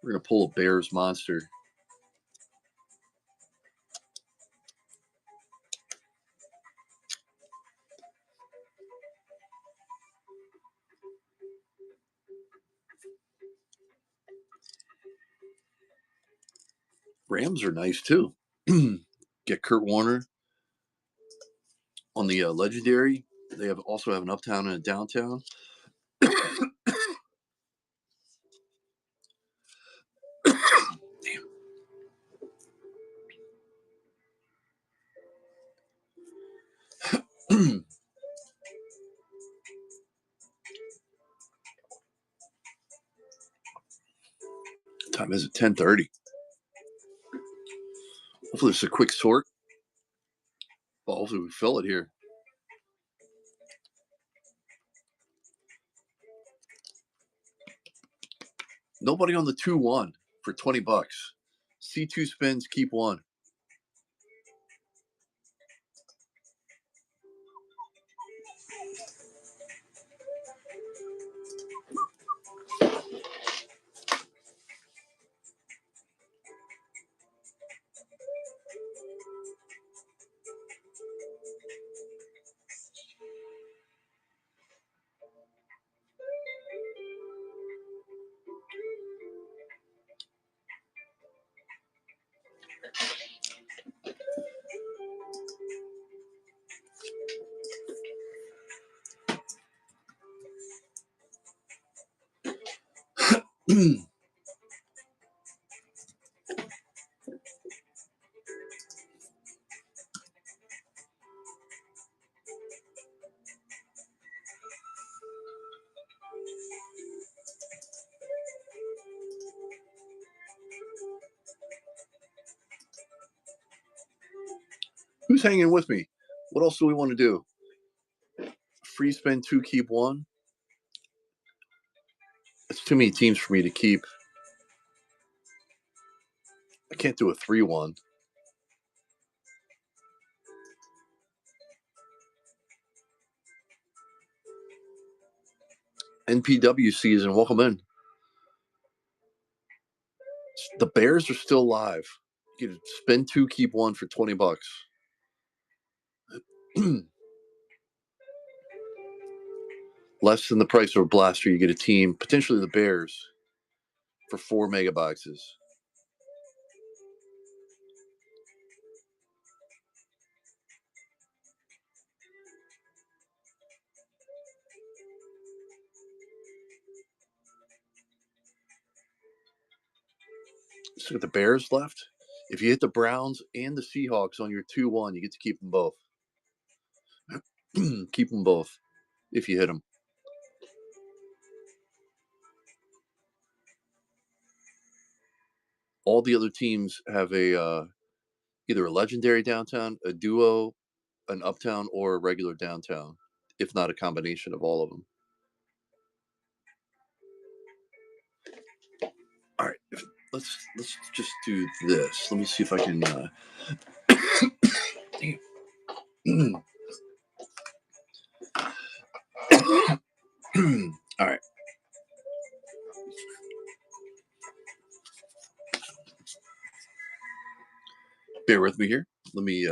Speaker 1: We're gonna pull a Bears monster. Rams are nice too. Get Kurt Warner on the legendary. They also have an uptown and a downtown. Damn. Time is at 10:30. Hopefully it's a quick sort. Well, hopefully we fill it here. Nobody on the 2-1 for $20. C2 spins, keep 1. Who's hanging with me? What else do we want to do? Free spin 2, keep 1. It's too many teams for me to keep. I can't do a 3-1. NPW season. Welcome in. The Bears are still live. You can spend 2, keep 1 for $20. Less than the price of a blaster. You get a team, potentially the Bears, for 4 mega boxes. So with the Bears left, if you hit the Browns and the Seahawks on your 2-1, you get to keep them both. Keep them both if you hit them. All the other teams have a either a legendary downtown, a duo, an uptown, or a regular downtown, if not a combination of all of them. All right, let's just do this. Let me see if I can. All right. Bear with me here. Let me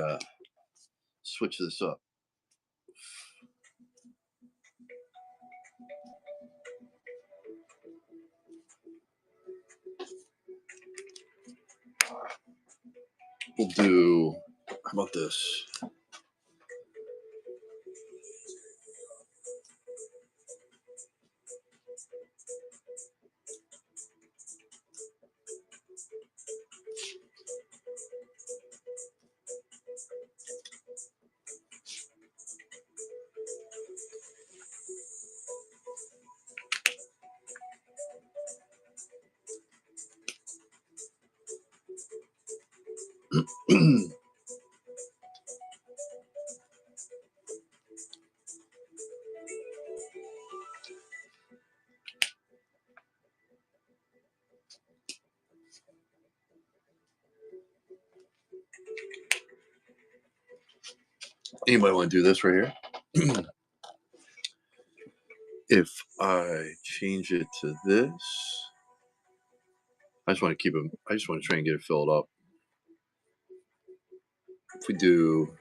Speaker 1: switch this up. We'll do. How about this? Anybody want to do this right here? If I change it to this, I just want to keep them. I just want to try and get it filled up. If we do.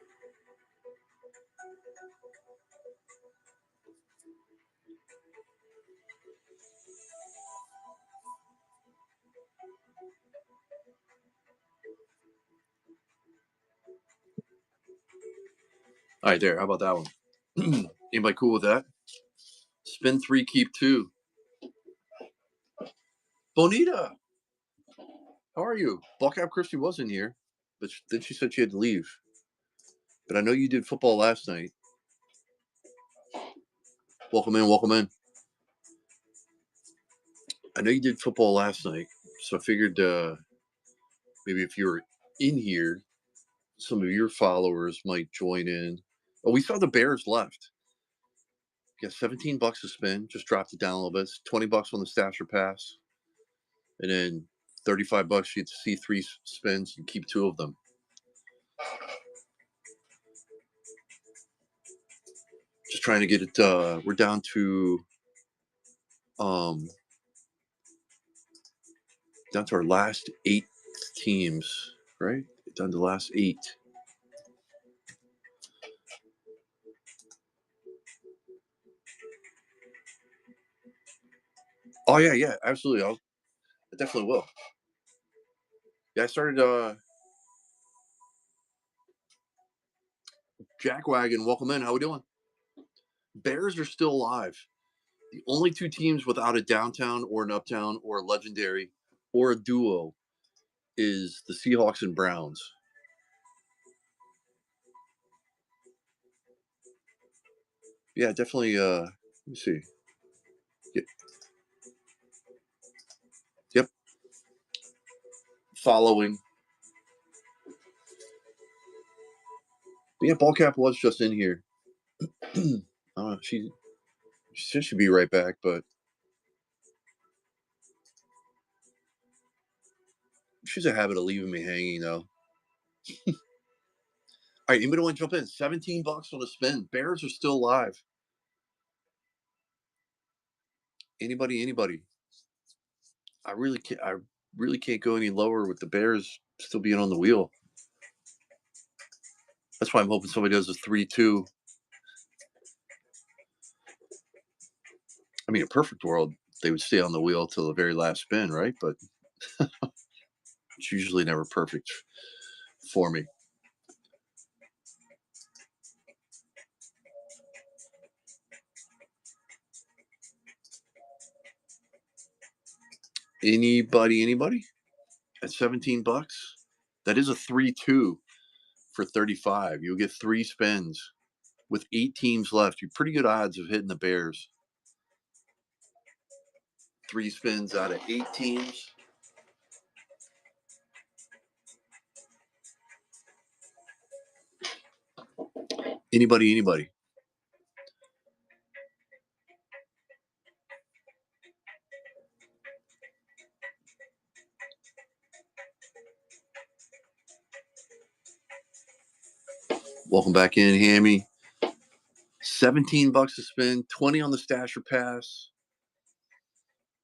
Speaker 1: All right, there. How about that one? Anybody cool with that? Spin 3, keep 2. Bonita, how are you? Buckeye Christie was in here, but then she said she had to leave. But I know you did football last night. Welcome in, welcome in. I know you did football last night, so I figured maybe if you were in here, some of your followers might join in. Oh, we saw the Bears left. Yeah, $17 a spin. Just dropped it down a little bit. It's $20 on the Stasher pass, and then $35 you get to see 3 spins and keep 2 of them. Just trying to get it. We're down to our last 8 teams, right? Down to the last 8. Oh yeah, absolutely. I definitely will. Yeah, I started. Jackwagon, welcome in. How we doing? Bears are still alive. The only 2 teams without a downtown or an uptown or a legendary or a duo is the Seahawks and Browns. Yeah, definitely. Let me see. Yep. Following. But yeah, Ballcap was just in here. She should be right back, but she's a habit of leaving me hanging, though. All right, anybody want to jump in? $17 on a spin. Bears are still alive. Anybody. I really can't go any lower with the Bears still being on the wheel. That's why I'm hoping somebody does a 3-2. I mean, a perfect world, they would stay on the wheel till the very last spin, right? But it's usually never perfect for me. Anybody? At 17 bucks? That is a 3-2 for 35. You'll get 3 spins with 8 teams left. You're pretty good odds of hitting the Bears. 3 spins out of 8 teams. Anybody? Welcome back in, Hammy. 17 bucks a spin, 20 on the stasher pass,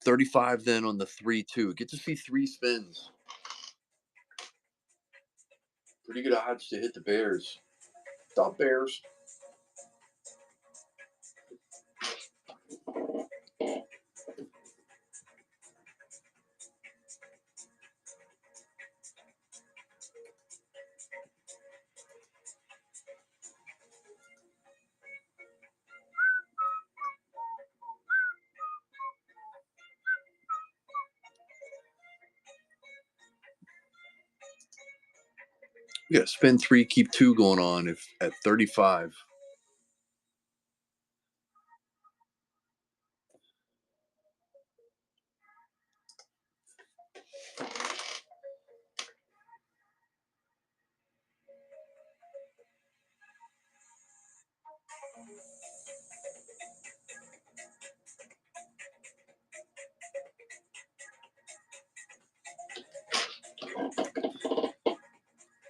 Speaker 1: 35 then on the 3-2. Get to see 3 spins. Pretty good odds to hit the Bears. Stop Bears. We got spin 3, keep 2 going on if at 35.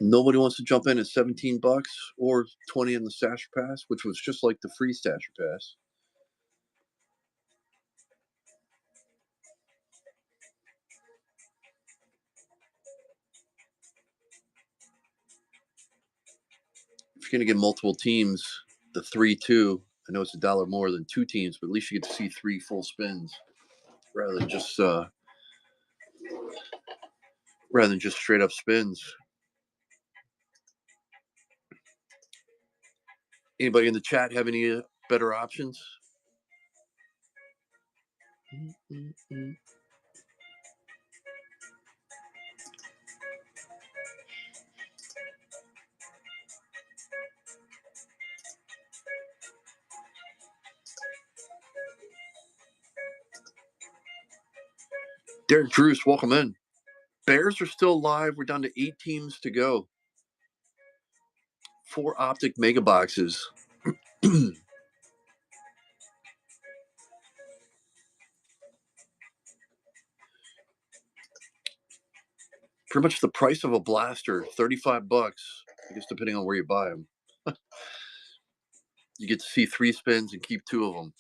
Speaker 1: Nobody wants to jump in at 17 bucks or 20 in the stasher pass, which was just like the free stasher pass. If you're going to get multiple teams, the 3-2, I know it's $1 more than 2 teams, but at least you get to see 3 full spins rather than just straight up spins. Anybody in the chat have any better options? Derek Drews, welcome in. Bears are still alive. We're down to 8 teams to go. 4 Optic mega boxes. Pretty much the price of a blaster, 35 bucks, I guess, depending on where you buy them. You get to see 3 spins and keep 2 of them.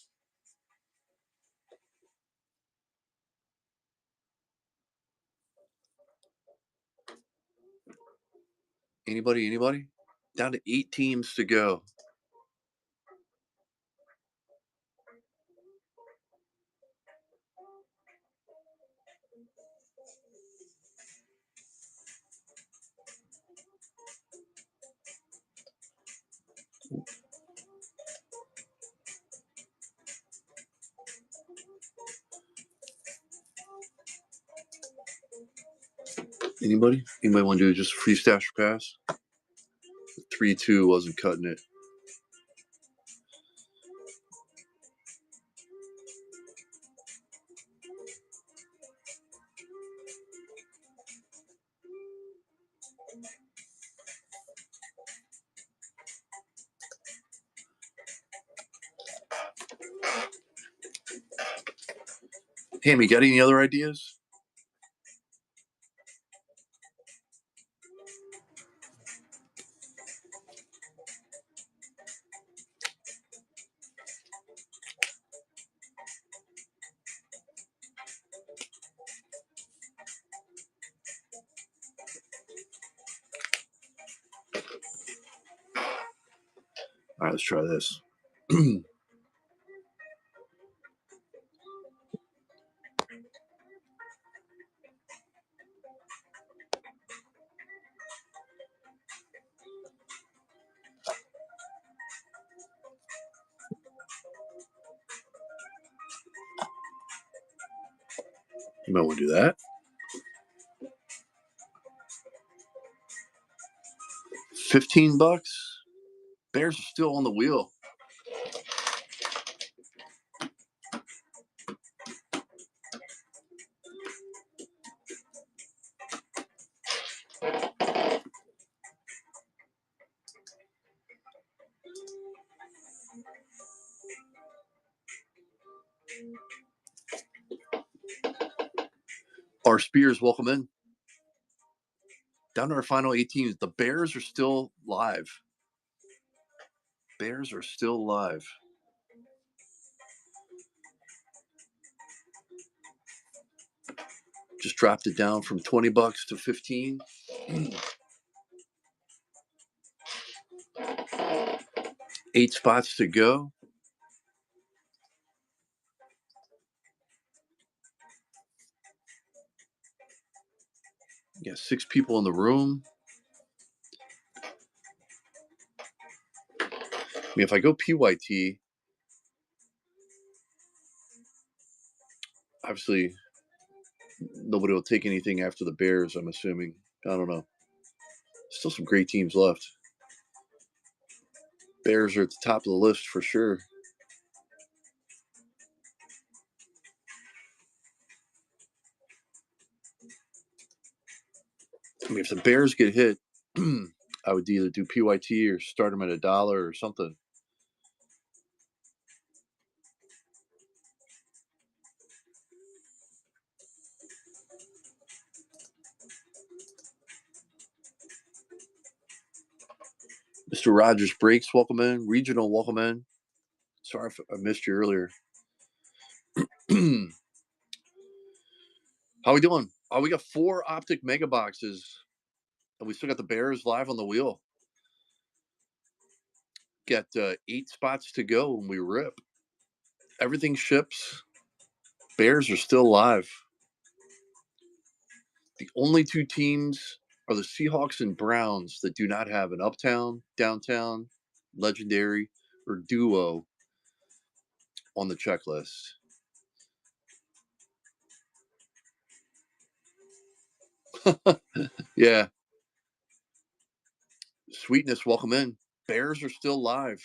Speaker 1: Anybody? Down to 8 teams to go. Anybody want to do just a free stasher pass? 3-2 wasn't cutting it. Hammy, got any other ideas? All right, let's try this. You might want to do that. $15. Bears are still on the wheel. Our Spears, welcome in. Down to our final 8 teams. The Bears are still live. Bears are still live. Just dropped it down from $20 to 15. 8 spots to go. Got 6 people in the room. I mean, if I go PYT, obviously nobody will take anything after the Bears, I'm assuming. I don't know. Still some great teams left. Bears are at the top of the list for sure. I mean, if the Bears get hit, I would either do PYT or start them at $1 or something. Mr. Rogers Breaks, welcome in. Regional, welcome in. Sorry if I missed you earlier. How we doing? Oh, we got 4 Optic mega boxes, and we still got the Bears live on the wheel. Got 8 spots to go, and we rip. Everything ships. Bears are still live. The only 2 teams are the Seahawks and Browns that do not have an uptown, downtown, legendary, or duo on the checklist. Yeah. Sweetness, welcome in. Bears are still live.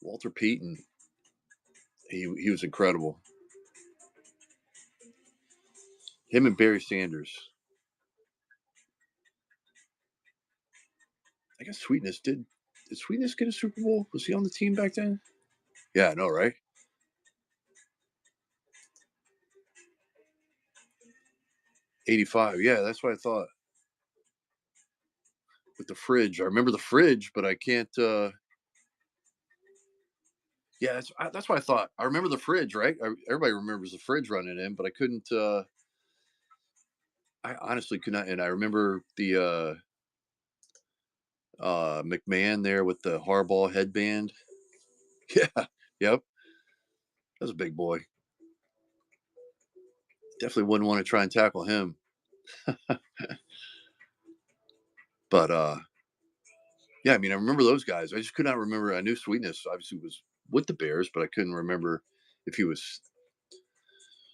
Speaker 1: Walter Payton, he was incredible. Him and Barry Sanders. I guess Sweetness did Sweetness get a Super Bowl? Was he on the team back then? Yeah, I know, right? '85. Yeah, that's what I thought. With the fridge, I remember the fridge, but I can't. Yeah, that's what I thought. I remember the fridge, right? Everybody remembers the fridge running in, but I couldn't. I honestly could not. And I remember the McMahon there with the Harbaugh headband. Yeah, yep. That was a big boy. Definitely wouldn't want to try and tackle him. But yeah, I mean, I remember those guys. I just could not remember. I knew Sweetness obviously was with the Bears, but I couldn't remember if he was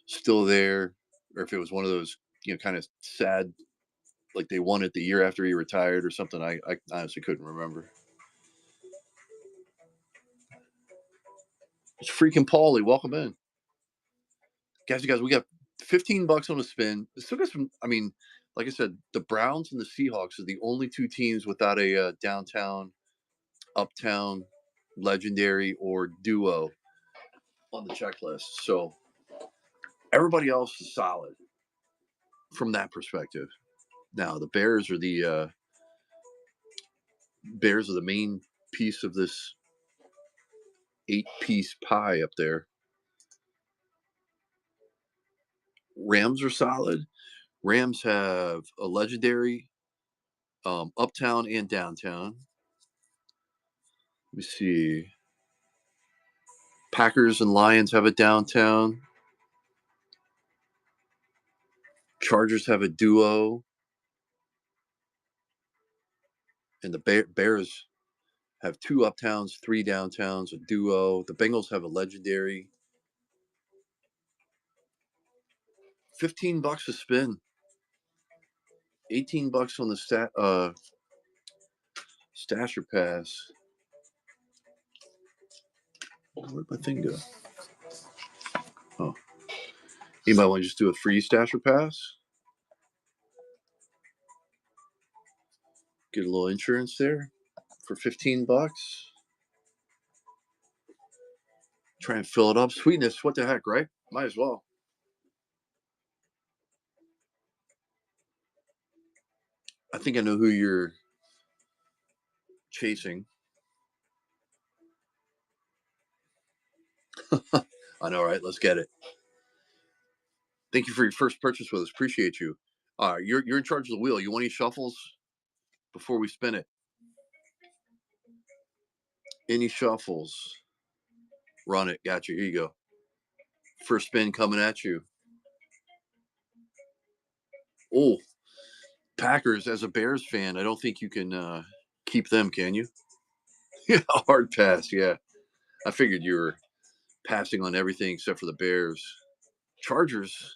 Speaker 1: still there or if it was one of those, kind of sad, like they won it the year after he retired or something. I honestly couldn't remember. It's freaking Paulie. Welcome in. Guys, we got $15 on the spin. Still got some, I mean, like I said, the Browns and the Seahawks are the only 2 teams without a downtown, uptown, legendary, or duo on the checklist. So everybody else is solid from that perspective. Now the Bears are the main piece of this 8-piece pie up there. Rams are solid. Rams have a legendary, uptown and downtown. Let me see. Packers and Lions have a downtown. Chargers have a duo. And the Bears have 2 uptowns, 3 downtowns, a duo. The Bengals have a legendary. $15 a spin. $18 on the Stasher Pass. Where'd my thing go? Oh. Anybody want to just do a free Stasher Pass? Get a little insurance there for $15. Try and fill it up. Sweetness, what the heck, right? Might as well. I think I know who you're chasing. I know, right? Let's get it. Thank you for your first purchase with us. Appreciate you. You're in charge of the wheel. You want any shuffles before we spin it? Any shuffles? Run it. Got you. Here you go. First spin coming at you. Oh, Packers. As a Bears fan, I don't think you can keep them, can you? Yeah, hard pass. Yeah, I figured you were passing on everything except for the Bears. Chargers,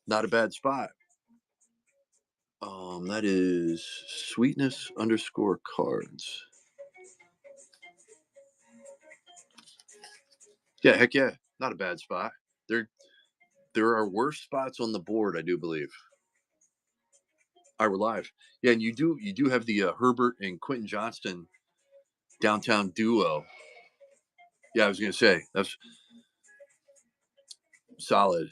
Speaker 1: not a bad spot. That is sweetness underscore cards. Yeah, heck yeah, not a bad spot. There are worse spots on the board, I do believe. We're live. Yeah, and you do have the Herbert and Quentin Johnston downtown duo. Yeah, I was gonna say that's solid.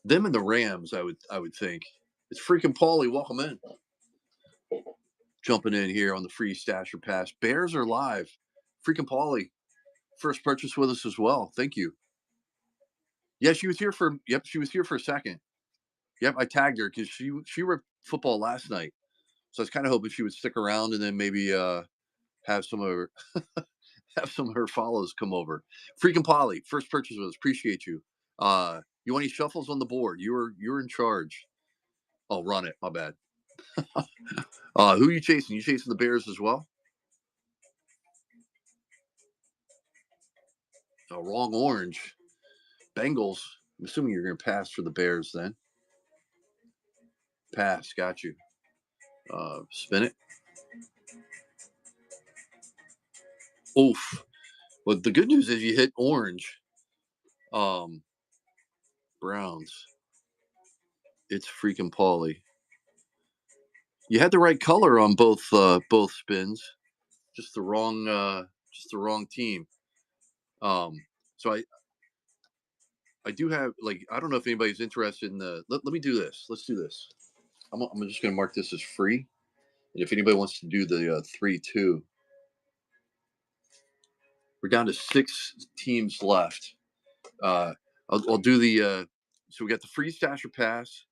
Speaker 1: Them and the Rams, I would think. It's freaking Paulie. Welcome in. Jumping in here on the free Stasher Pass. Bears are live. Freaking Paulie. First purchase with us as well. Thank you. Yeah, she was here for. Yep, she was here for a second. Yep, I tagged her because she ripped football last night. So I was kind of hoping she would stick around and then maybe have some of her have some of her follows come over. Freaking Polly, first purchase with us. Appreciate you. You want any shuffles on the board? You're in charge. Oh, run it. My bad. Who are you chasing? You chasing the Bears as well? Oh, wrong orange. Bengals. I'm assuming you're going to pass for the Bears then. Pass. Got you. Spin it. Oof. Well, the good news is you hit orange. Browns. It's freaking Pauly. You had the right color on both spins, just the wrong team. So I do have, like, I don't know if anybody's interested in the. Let me do this. Let's do this. I'm just gonna mark this as free, and if anybody wants to do the 3-2, we're down to 6 teams left. I'll do the. So we got the free Stasher Pass.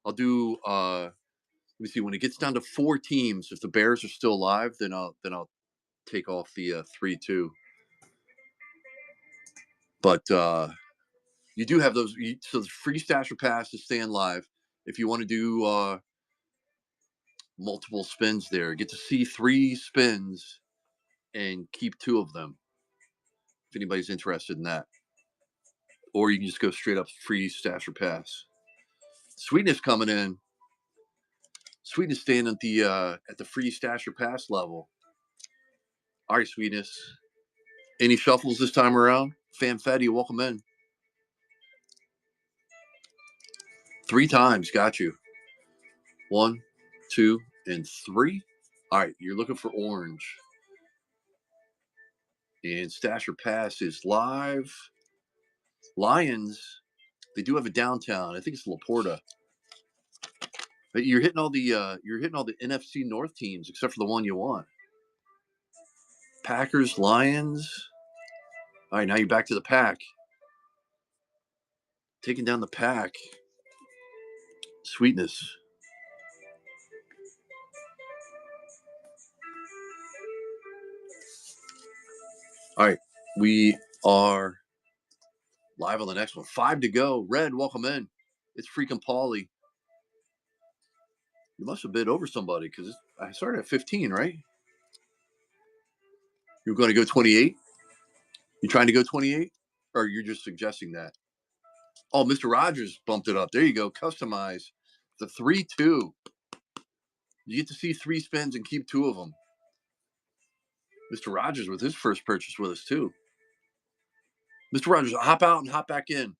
Speaker 1: I'll do. Let me see. When it gets down to 4 teams, if the Bears are still alive, then I'll take off the 3-2. But you do have those. So the free Stasher Pass is staying live. If you want to do multiple spins there, get to see 3 spins and keep 2 of them. If anybody's interested in that, or you can just go straight up free Stasher Pass. Sweetness coming in. Sweetness staying at the free Stasher Pass level. All right, Sweetness. Any shuffles this time around? Fanfetti, welcome in. 3 times, got you. 1, 2, and 3. All right, you're looking for orange. And Stasher Pass is live. Lions, they do have a downtown. I think it's Laporta. But you're hitting all the NFC North teams except for the one you want. Packers, Lions. All right, now you're back to the pack. Taking down the pack. Sweetness. All right, we are live on the next one. 5 to go. Red, welcome in. It's freaking Paulie. You must have bid over somebody because I started at 15, right? You're going to go 28? You trying to go 28? Or you're just suggesting that? Oh, Mr. Rogers bumped it up. There you go. Customize the 3-2. You get to see 3 spins and keep 2 of them. Mr. Rogers with his first purchase with us, too. Mr. Rogers, hop out and hop back in.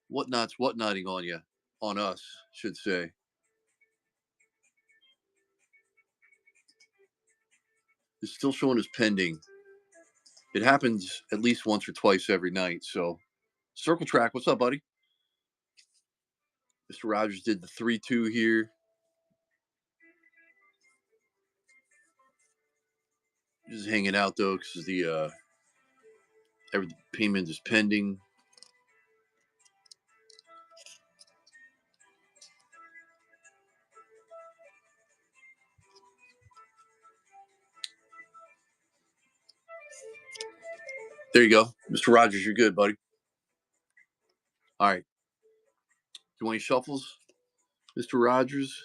Speaker 1: Whatnotting on you. On us, should say. It's still showing as pending. It happens at least once or twice every night. So, Circle Track, what's up, buddy? Mr. Rogers did the 3-2 here. Just hanging out though, because the every payment is pending. There you go, Mr. Rogers. You're good, buddy. All right. You want any shuffles, Mr. Rogers?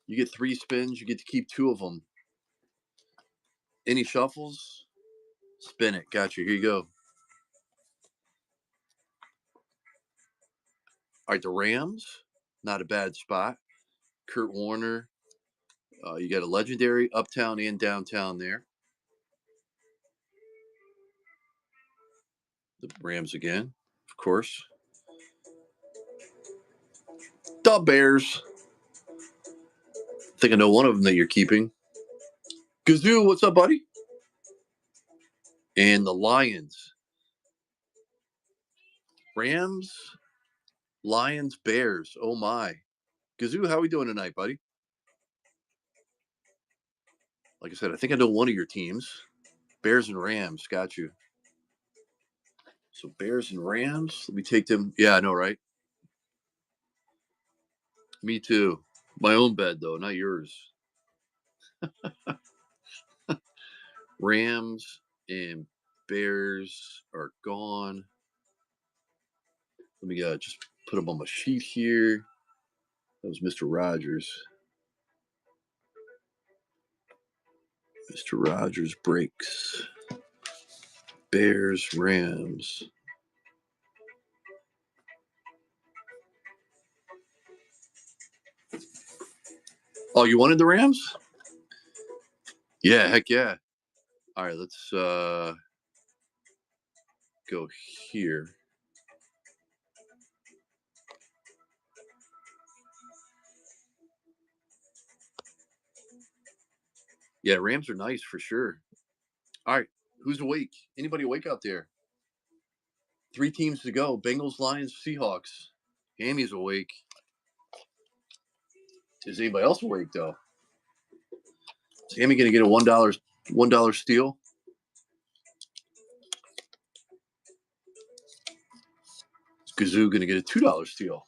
Speaker 1: You get 3 spins. You get to keep 2 of them. Any shuffles? Spin it. Gotcha. Here you go. All right, the Rams, not a bad spot. Kurt Warner. You got a legendary uptown and downtown there. The Rams again, of course. The Bears. I think I know one of them that you're keeping. Gazoo, what's up, buddy? And the Lions. Rams, Lions, Bears. Oh, my. Gazoo, how are we doing tonight, buddy? Like I said, I think I know one of your teams. Bears and Rams. Got you. So Bears and Rams. Let me take them. Yeah, I know, right? Me too. My own bed, though, not yours. Rams and Bears are gone. Let me just put them on my sheet here. That was Mr. Rogers. Mr. Rogers breaks. Bears, Rams. Oh, you wanted the Rams? Yeah, heck yeah. All right, let's go here. Yeah, Rams are nice for sure. All right, who's awake? Anybody awake out there? 3 teams to go. Bengals, Lions, Seahawks. Hammy's awake. Is anybody else awake though? Is Hammy gonna get a $1 steal? Is Gazoo gonna get a $2 steal?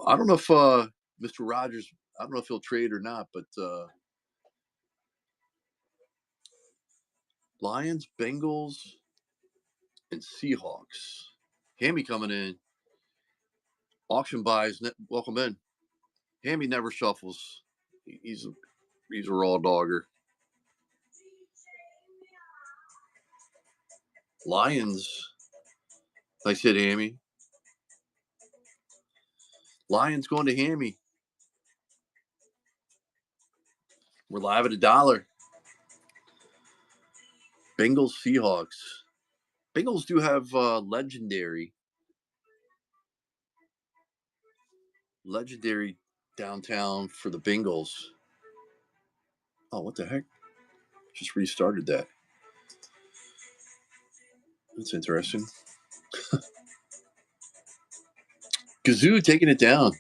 Speaker 1: I don't know if Mr. Rogers. I don't know if he'll trade or not, but Lions, Bengals, and Seahawks. Hammy coming in. Auction buys. Welcome in. Hammy never shuffles. He's a raw dogger. Lions. I said Hammy. Lions going to Hammy. We're live at $1. Bengals, Seahawks. Bengals do have legendary downtown for the Bengals. Oh, what the heck? Just restarted that. That's interesting. Gazoo taking it down.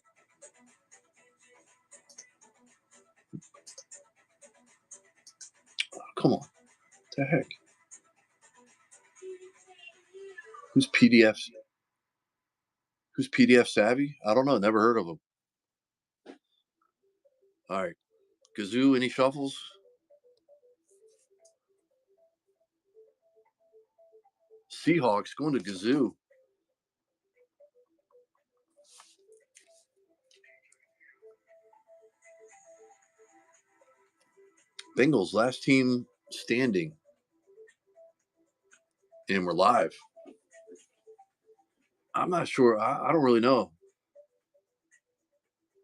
Speaker 1: Oh, come on. What the heck? Who's PDF? Who's PDF savvy? I don't know. Never heard of him. All right. Gazoo, any shuffles? Seahawks going to Gazoo. Bengals, last team standing. And we're live. I'm not sure. I don't really know.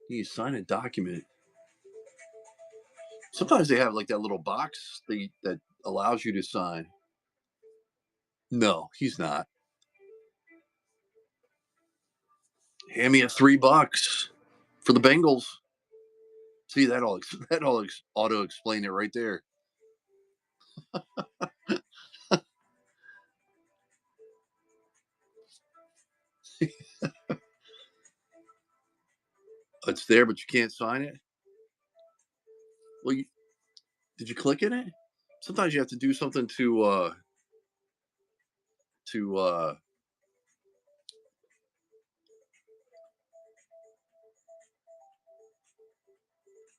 Speaker 1: You sign a document. Sometimes they have like that little box that allows you to sign. No, he's not. Hand me a $3 for the Bengals. See, that all auto explain it right there. It's there, but you can't sign it. Well, did you click in it? Sometimes you have to do something to all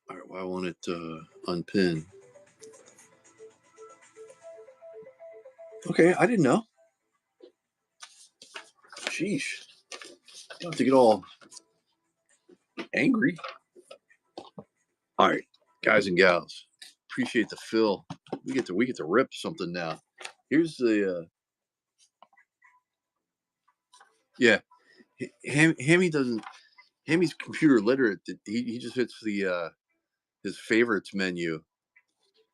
Speaker 1: right, well, I want it unpin. Okay, I didn't know. Sheesh. I don't have to get all angry. All right, guys and gals, appreciate the fill. We get to rip something now. Here's the yeah. Hammy doesn't. Hammy's computer literate. He just hits the his favorites menu.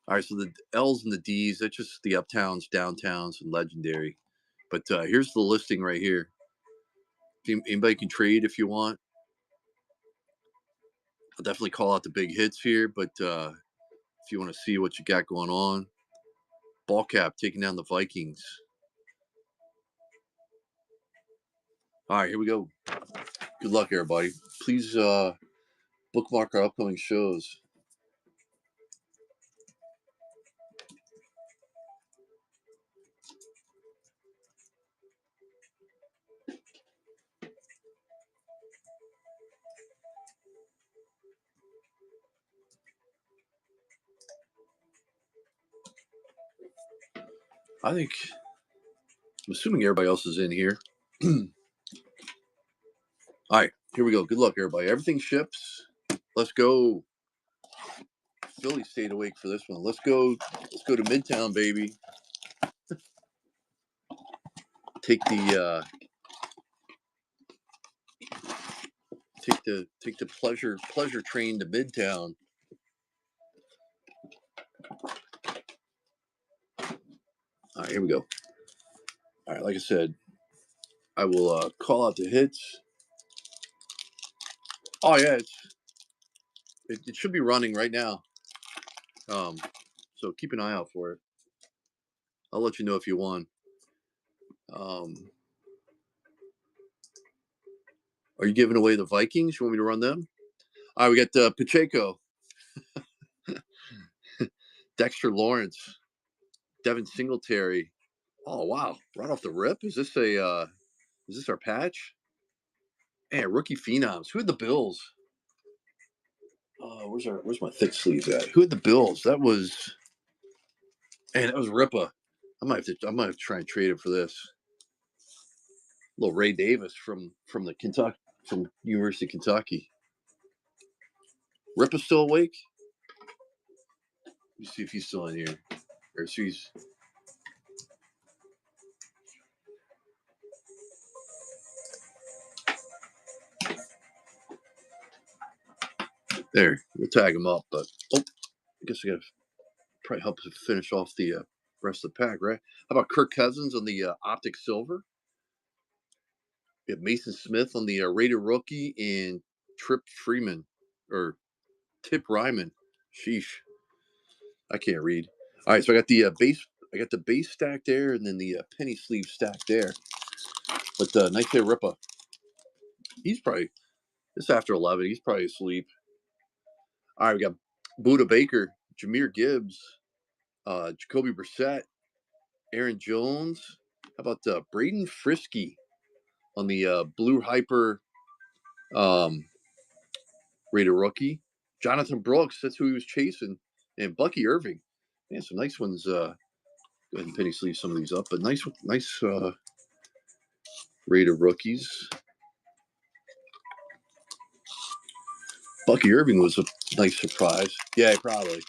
Speaker 1: All right, so the L's and the D's, that's just the uptowns, downtowns, and legendary. But here's the listing right here. Anybody can trade if you want. I'll definitely call out the big hits here, but if you want to see what you got going on, ball cap taking down the Vikings. All right, here we go. Good luck, everybody. Please bookmark our upcoming shows. I'm assuming everybody else is in here. All right, here we go. Good luck, everybody. Everything ships. Let's go. Philly stayed awake for this one. Let's go. Let's go to Midtown, baby. Take the pleasure train to Midtown. All right, here we go. All right, like I said, I will call out the hits. Oh yeah, it should be running right now. So keep an eye out for it. I'll let you know if you won. Are you giving away the Vikings? You want me to run them? All right, we got Pacheco, Dexter Lawrence, Devin Singletary. Oh wow, right off the rip. Is this our patch? Man, rookie phenoms. Who had the Bills? Where's my thick sleeves at? Who had the Bills? That was Ripa. I might have to try and trade him for this. Little Ray Davis from University of Kentucky. Ripa's still awake? Let me see if he's still in here. Or she's there. We'll tag him up, but I guess I gotta probably help us finish off the rest of the pack, right? How about Kirk Cousins on the Optic Silver? We have Mason Smith on the Rated Rookie and Trip Freeman or Tip Ryman. Sheesh, I can't read. All right, so I got the base. I got the base stack there, and then the penny sleeve stack there. But nice day, Ripa. He's probably it's after 11. He's probably asleep. All right, we got Buda Baker, Jahmyr Gibbs, Jacoby Brissett, Aaron Jones. How about Braden Frisky on the Blue Hyper rated rookie? Jonathan Brooks, that's who he was chasing. And Bucky Irving. Man, some nice ones. Go ahead and penny sleeve some of these up, but nice rated rookies. Bucky Irving was a nice surprise. Yeah, probably.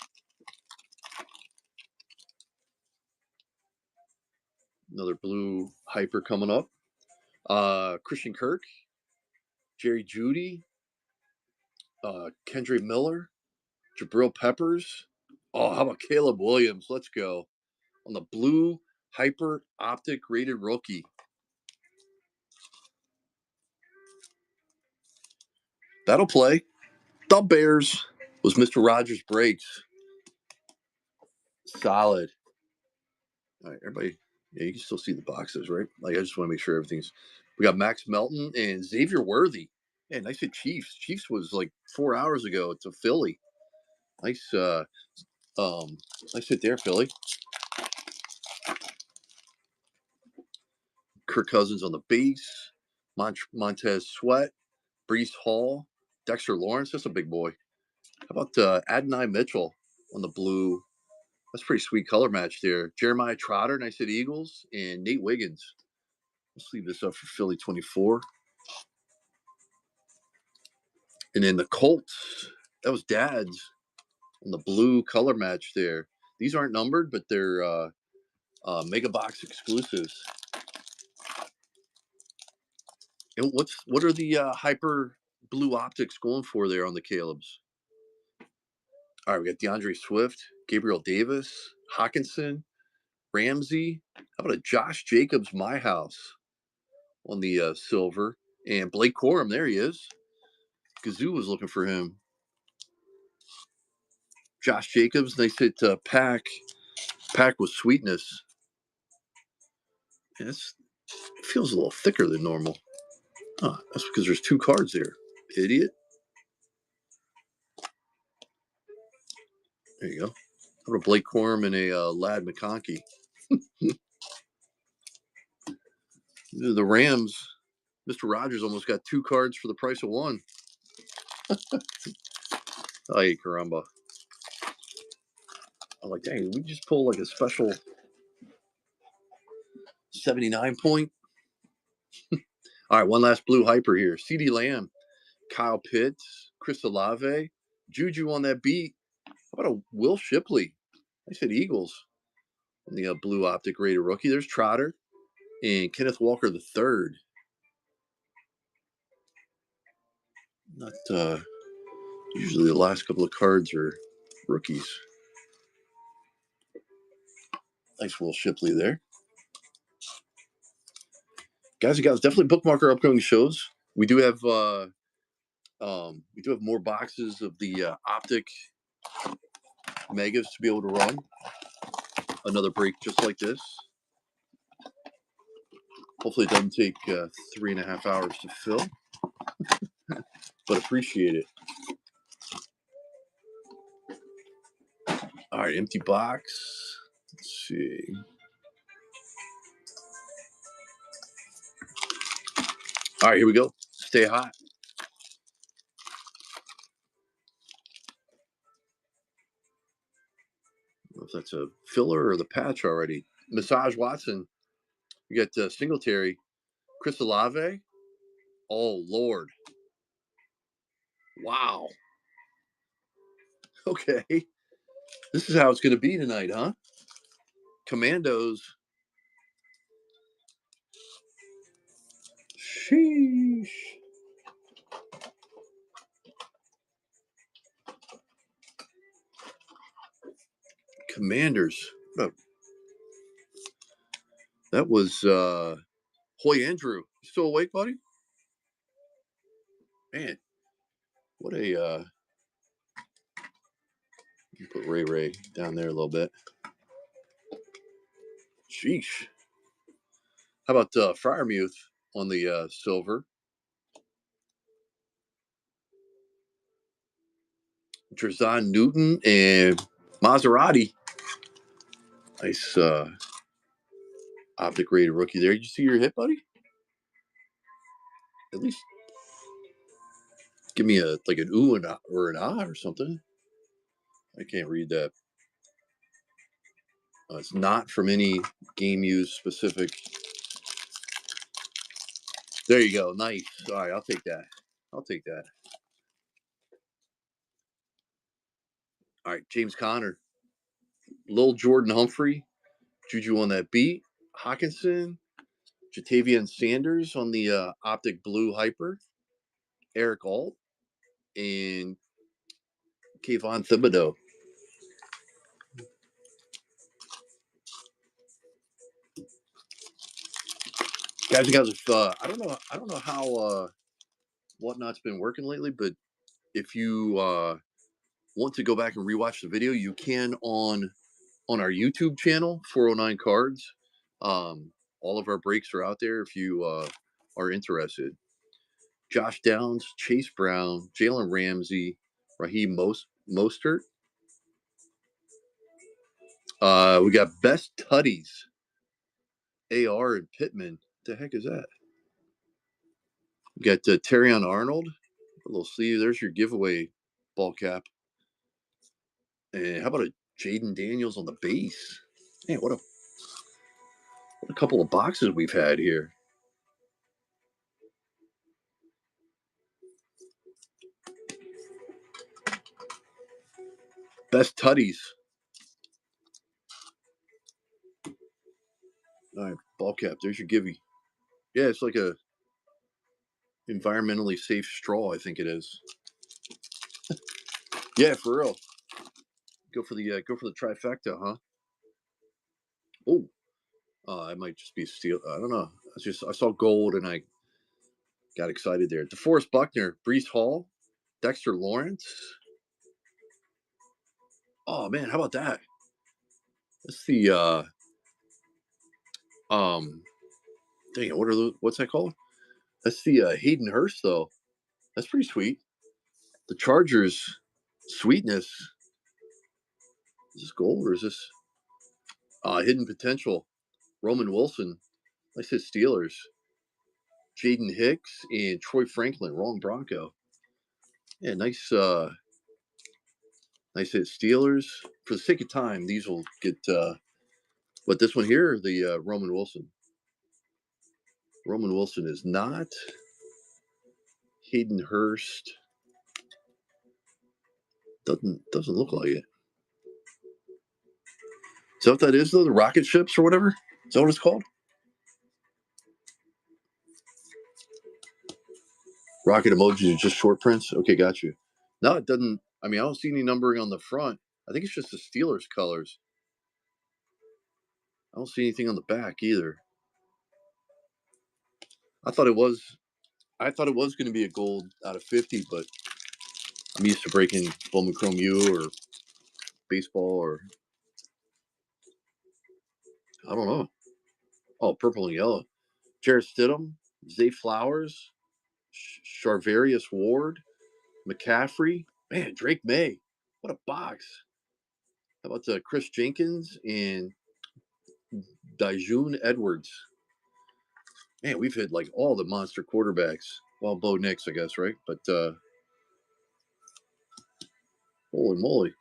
Speaker 1: Another blue hyper coming up. Christian Kirk, Jerry Jeudy, Kendre Miller, Jabril Peppers. Oh, how about Caleb Williams? Let's go. On the blue hyper optic rated rookie. That'll play. The Bears was Mr. Rogers breaks. Solid. All right, everybody. Yeah, you can still see the boxes, right? Like, I just want to make sure everything's. We got Max Melton and Xavier Worthy. Man, nice hit Chiefs. Chiefs was like 4 hours ago to Philly. Nice, nice hit there, Philly. Kirk Cousins on the base. Montez Sweat, Breece Hall, Dexter Lawrence. That's a big boy. How about Adonai Mitchell on the blue? That's a pretty sweet color match there. Jeremiah Trotter, nice hit Eagles, and Nate Wiggins. Let's leave this up for Philly 24. And then the Colts, that was Dad's on the blue color match there. These aren't numbered, but they're Mega Box exclusives. And what are the hyper blue optics going for there on the Caleb's? All right, we got DeAndre Swift, Gabriel Davis, Hawkinson, Ramsey. How about a Josh Jacobs, My House on the silver? And Blake Corum, there he is. Gazoo was looking for him. Josh Jacobs, nice hit Pack with sweetness. Yeah, it feels a little thicker than normal. Oh, that's because there's 2 cards there. Idiot. There you go. How about Blake Corum and a Ladd McConkey? The Rams, Mr. Rogers almost got 2 cards for the price of 1. Ay, caramba. I'm like, dang, we just pull like a special 79 point. All right, one last blue hyper here. CeeDee Lamb, Kyle Pitts, Chris Olave, Juju on that beat. How about a Will Shipley? I said Eagles on the blue optic rated rookie. There's Trotter and Kenneth Walker III. Not usually the last couple of cards are rookies. Nice Will Shipley there. Guys and gals, definitely bookmark our upcoming shows. We do have more boxes of the optic megas to be able to run. Another break just like this. Hopefully it doesn't take 3.5 hours to fill, but appreciate it. All right, empty box. Let's see. All right, here we go. Stay hot. I don't know if that's a filler or the patch already. Massage Watson. You got Singletary, Chris Olave. Oh, Lord. Wow. Okay. This is how it's going to be tonight, huh? Commandos. Sheesh. Commanders. Oh. That was Hoy Andrew. You still awake, buddy? Man, what a put Ray down there a little bit. Sheesh. How about Fryermuth on the silver? Terzan Newton and Maserati. Nice optic rated rookie there. Did you see your hit, buddy? At least Give me a like an ooh and ah, or an ah or something. I can't read that. It's not from any game use specific. There you go. Nice. All right, I'll take that. I'll take that. All right, James Conner, Lil Jordan Humphrey, Juju on that beat, Hawkinson, Jatavian Sanders on the Optic Blue Hyper, Eric Alt, and Kayvon Thibodeau. Guys and gals, if I don't know how Whatnot's been working lately, but if you want to go back and rewatch the video, you can on our YouTube channel, 409 Cards. All of our breaks are out there if you are interested. Josh Downs, Chase Brown, Jalen Ramsey, Raheem Mostert. We got Best Tutties, AR and Pittman. What the heck is that? We got Terrion Arnold. A little sleeve. There's your giveaway ball cap. And how about a Jaden Daniels on the base? Man, what a couple of boxes we've had here. Best Tutties. All right, ball cap. There's your givey. Yeah, it's like a environmentally safe straw, I think it is. Yeah, for real. Go for the trifecta, huh? Oh, I might just be steal. I don't know. I saw gold and I got excited there. DeForest Buckner, Brees Hall, Dexter Lawrence. Oh man, how about that? That's the dang it, what's that called? That's the Hayden Hurst though. That's pretty sweet. The Chargers sweetness. Is this gold or is this hidden potential? Roman Wilson. I said Steelers. Jaden Hicks and Troy Franklin, wrong Bronco. Yeah, nice nice hit Steelers. For the sake of time, these will get but this one here, the Roman Wilson. Roman Wilson is not. Hayden Hurst doesn't look like it. Is that what that is though? The rocket ships or whatever? Is that what it's called? Rocket emojis are just short prints? Okay, got you. No, it doesn't. I mean, I don't see any numbering on the front. I think it's just the Steelers colors. I don't see anything on the back either. I thought it was going to be a gold out of 50, but I'm used to breaking Bowman Chrome U or baseball or I don't know. Oh, purple and yellow. Jarrett Stidham, Zay Flowers, Charvarius Ward, McCaffrey. Man, Drake May. What a box. How about Chris Jenkins and Dijun Edwards? Man, we've hit like all the monster quarterbacks. Well, Bo Nix, I guess, right? But holy moly!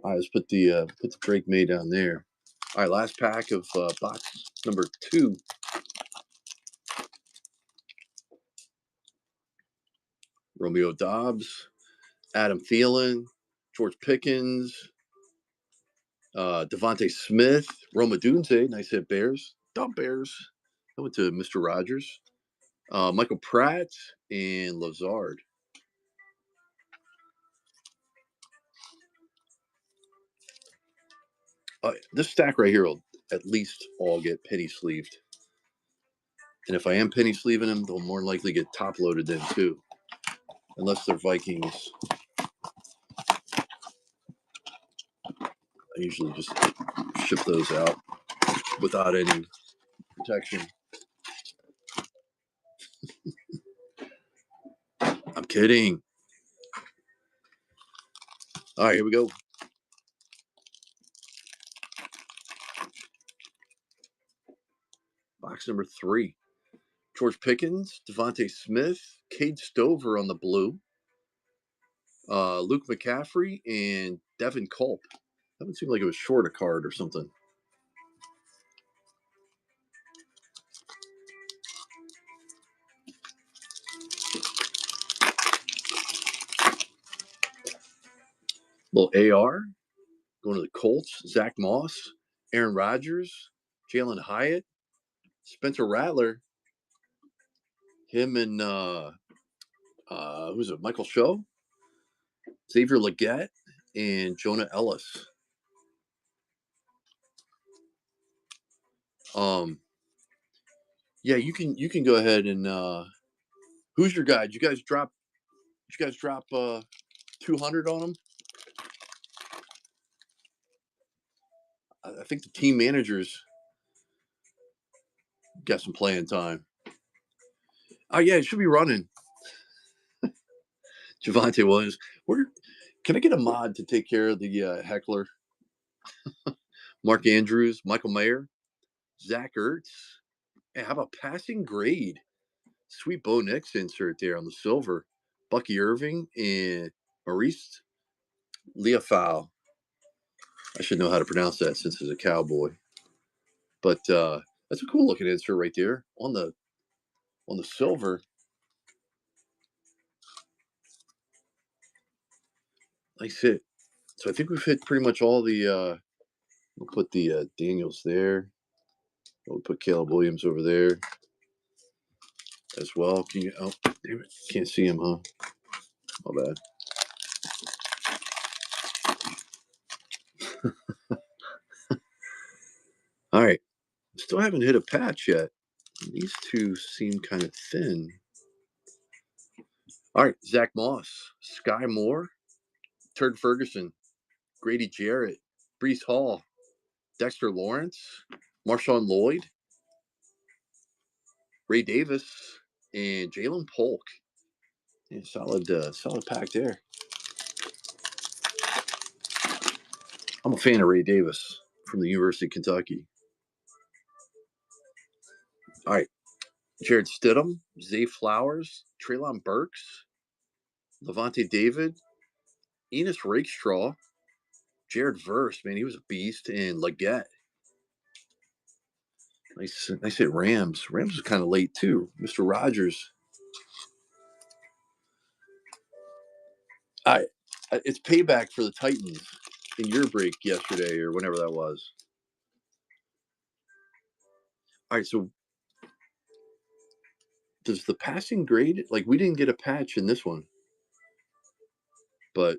Speaker 1: All right, let's put the Drake May down there. All right, last pack of box number 2. Romeo Dobbs, Adam Thielen, George Pickens, Devontae Smith, Roma Dunze, nice hit Bears. Dump Bears. I went to Mr. Rogers. Michael Pratt and Lazard. This stack right here will at least all get penny sleeved. And if I am penny sleeving them, they'll more likely get top loaded then too. Unless they're Vikings. I usually just ship those out without any protection. I'm kidding. All right, here we go. Box number 3. George Pickens, Devontae Smith, Cade Stover on the blue. Luke McCaffrey and Devin Culp. That would seem like it was short a card or something. Little AR going to the Colts. Zach Moss, Aaron Rodgers, Jalen Hyatt, Spencer Rattler. Him and who's it? Michael Show, Xavier Legette, and Jonah Ellis. Yeah, you can go ahead and who's your guy? Did you guys drop 200 on him? I think the team managers got some playing time. Oh yeah, it should be running. Javonte Williams. Can I get a mod to take care of the heckler? Mark Andrews, Michael Mayer, Zach Ertz. Hey, how about passing grade? Sweet Bo Nix insert there on the silver. Bucky Irving and Maurice Leafau. I should know how to pronounce that since he's a Cowboy. But that's a cool looking insert right there on the silver. Nice hit. So I think we've hit pretty much all the. We'll put the Daniels there. We'll put Caleb Williams over there as well. Can you? Oh, damn it! Can't see him, huh? My bad. All right. Still haven't hit a patch yet. These two seem kind of thin. All right. Zach Moss, Sky Moore, Turd Ferguson, Grady Jarrett, Brees Hall, Dexter Lawrence, Marshawn Lloyd, Ray Davis, and Jalen Polk. Yeah, solid pack there. I'm a fan of Ray Davis from the University of Kentucky. All right. Jared Stidham, Zay Flowers, Treylon Burks, Levante David, Enos Rakestraw, Jared Verse, man, he was a beast, and Legette. Nice hit Rams. Rams was kind of late too. Mr. Rogers. It's payback for the Titans in your break yesterday or whenever that was. All right, so does the passing grade, like we didn't get a patch in this one, but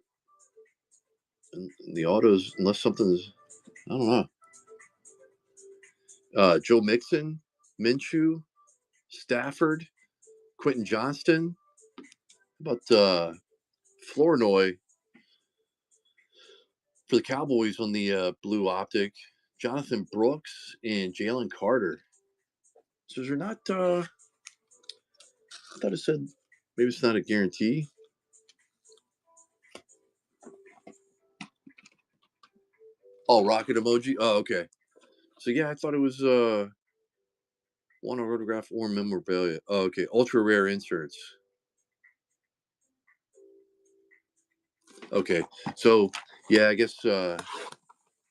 Speaker 1: in the autos, unless something's, I don't know. Joe Mixon, Minshew, Stafford, Quentin Johnston. How about Flournoy for the Cowboys on the blue Optic, Jonathan Brooks, and Jalen Carter. So is there not? I thought it said maybe it's not a guarantee. Oh, rocket emoji. Oh, okay. So yeah, I thought it was one autograph or memorabilia. Oh, okay. Ultra rare inserts. Okay. So yeah, I guess it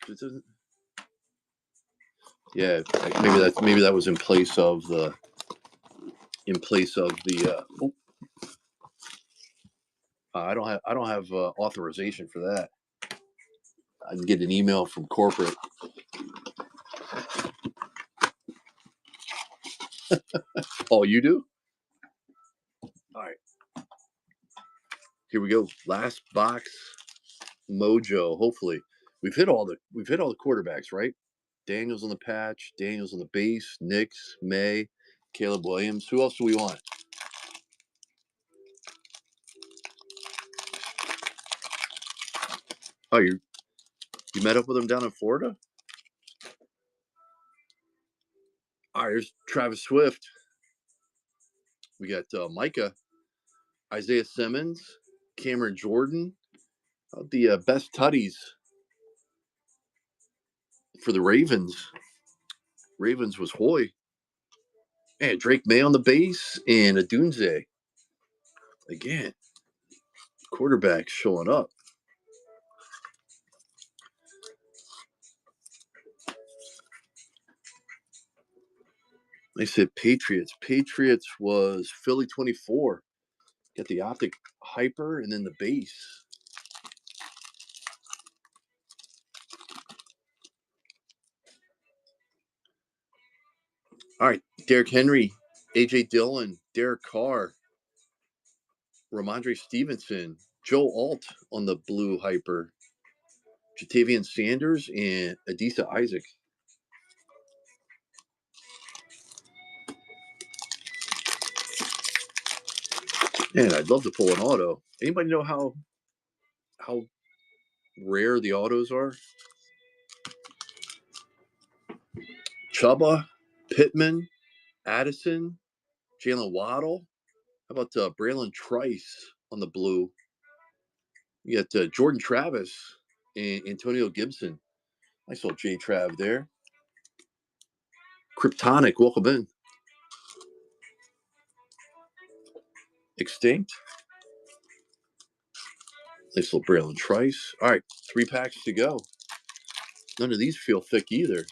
Speaker 1: doesn't. Yeah, maybe that was in place of the. I don't have authorization for that. I can get an email from corporate. Oh, you do? All right. Here we go. Last box mojo. Hopefully, we've hit all the quarterbacks, right? Daniels on the patch, Daniels on the base, Nix, May, Caleb Williams. Who else do we want? Oh, you met up with him down in Florida? All right, here's Travis Swift. We got Micah, Isaiah Simmons, Cameron Jordan. The best tutties for the Ravens. Ravens was Hoy. And Drake May on the base and Adunze. Again, quarterbacks showing up. They said Patriots. Patriots was Philly 24. Got the Optic hyper and then the base. All right, Derrick Henry, A.J. Dillon, Derek Carr, Ramondre Stevenson, Joe Alt on the blue hyper, Jatavian Sanders, and Adisa Isaac. Man, I'd love to pull an auto. Anybody know how rare the autos are? Chuba, Pittman, Addison, Jalen Waddle. How about Braylon Trice on the blue? You got Jordan Travis and Antonio Gibson. I saw J Trav there. Kryptonic, welcome in. Extinct. Nice little Braylon Trice. All right, 3 packs to go. None of these feel thick either.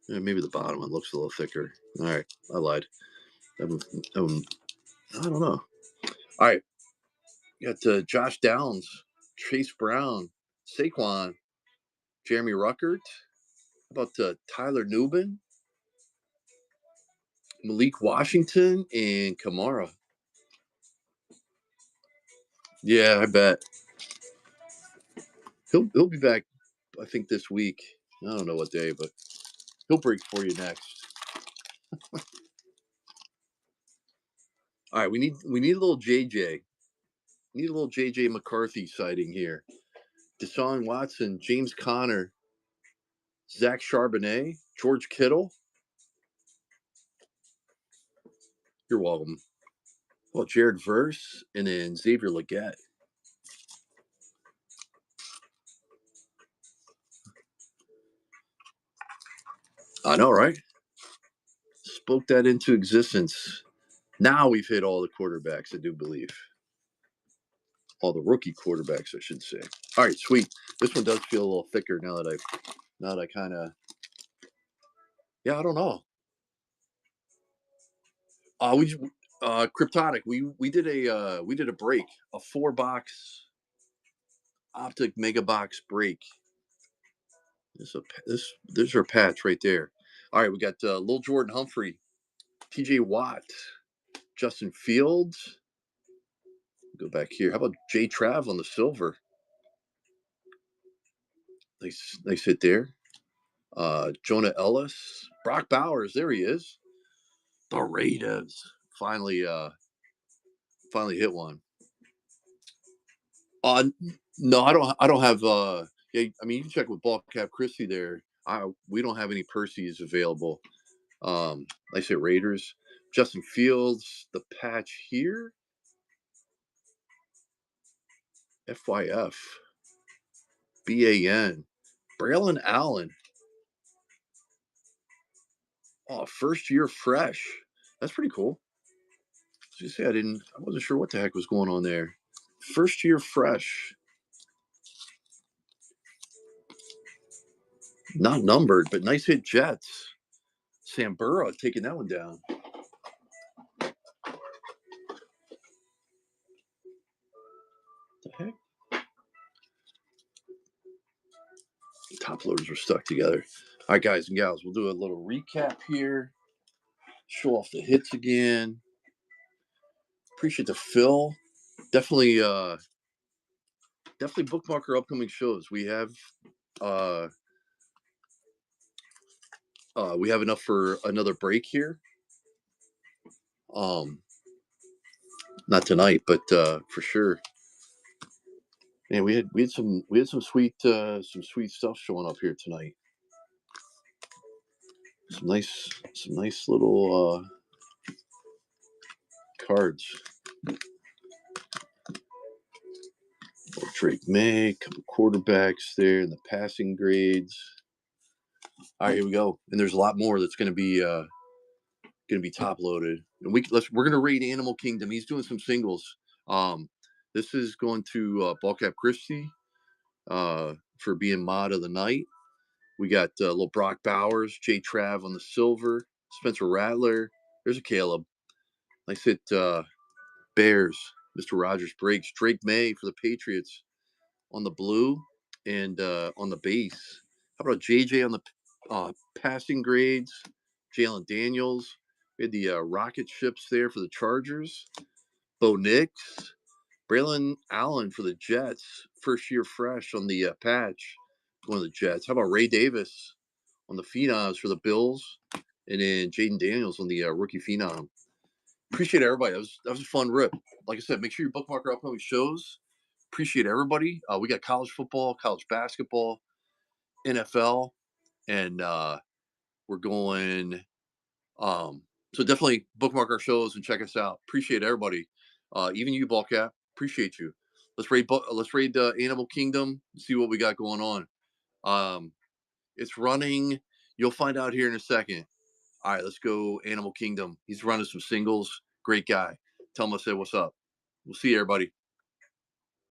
Speaker 1: Yeah, maybe the bottom one looks a little thicker. All right, I lied. I don't know. All right, you got Josh Downs, Chase Brown, Saquon, Jeremy Ruckert. How about Tyler Nubin, Malik Washington, and Kamara? Yeah, I bet. He'll be back, I think, this week. I don't know what day, but he'll break for you next. All right, we need a little JJ. Need a little JJ McCarthy sighting here. Deshaun Watson, James Conner, Zach Charbonnet, George Kittle. You're welcome. Well, Jared Verse and then Xavier Legette. I know, right? Spoke that into existence. Now we've hit all the quarterbacks, I do believe. All the rookie quarterbacks, I should say. All right, sweet. This one does feel a little thicker now that I kind of. Yeah, I don't know. Kryptonic. We did a break, a 4-box Optic Mega Box break. There's our patch right there. All right, we got Lil Jordan Humphrey, T.J. Watt, Justin Fields. Go back here. How about J Trav on the silver? Nice hit there. Jonah Ellis, Brock Bowers. There he is. The Raiders finally hit one. No, I don't have. Yeah, I mean, you can check with Ball Cap Christie there. We don't have any Percy's available. I say Raiders. Justin Fields, the patch here. FYF. BAN. Braylon Allen. Oh, first year fresh. That's pretty cool. As you say, I wasn't sure what the heck was going on there. First year fresh. Not numbered, but nice hit Jets. Sam Burrow taking that one down. The heck? Top loaders were stuck together. All right, guys and gals, we'll do a little recap here. Show off the hits again. Appreciate the fill. Definitely bookmark our upcoming shows. We have enough for another break here. Not tonight, but for sure. Man, we had some sweet stuff showing up here tonight. Some nice little cards. Drake May, a couple quarterbacks there in the passing grades. All right, here we go. And there's a lot more that's going to be top loaded. And we're going to rate Animal Kingdom. He's doing some singles. This is going to Ballcap Christie for being mod of the night. We got little Brock Bowers, Jay Trav on the silver, Spencer Rattler. There's a Caleb. I said Bears, Mr. Rogers breaks. Drake May for the Patriots on the blue and on the base. How about JJ on the passing grades? Jalen Daniels. We had the rocket ships there for the Chargers. Bo Nix. Braylon Allen for the Jets. First year fresh on the patch. One of the Jets. How about Ray Davis on the Phenoms for the Bills? And then Jaden Daniels on the rookie Phenom. Appreciate everybody. That was a fun rip. Like I said, make sure you bookmark our upcoming shows. Appreciate everybody. We got college football, college basketball, NFL, and we're going. So definitely bookmark our shows and check us out. Appreciate everybody, even you, Ballcap. Appreciate you. Let's raid Animal Kingdom. See what we got going on. It's running. You'll find out here in a second. All right, let's go Animal Kingdom. He's running some singles. Great guy. Tell him I said what's up. We'll see you, everybody.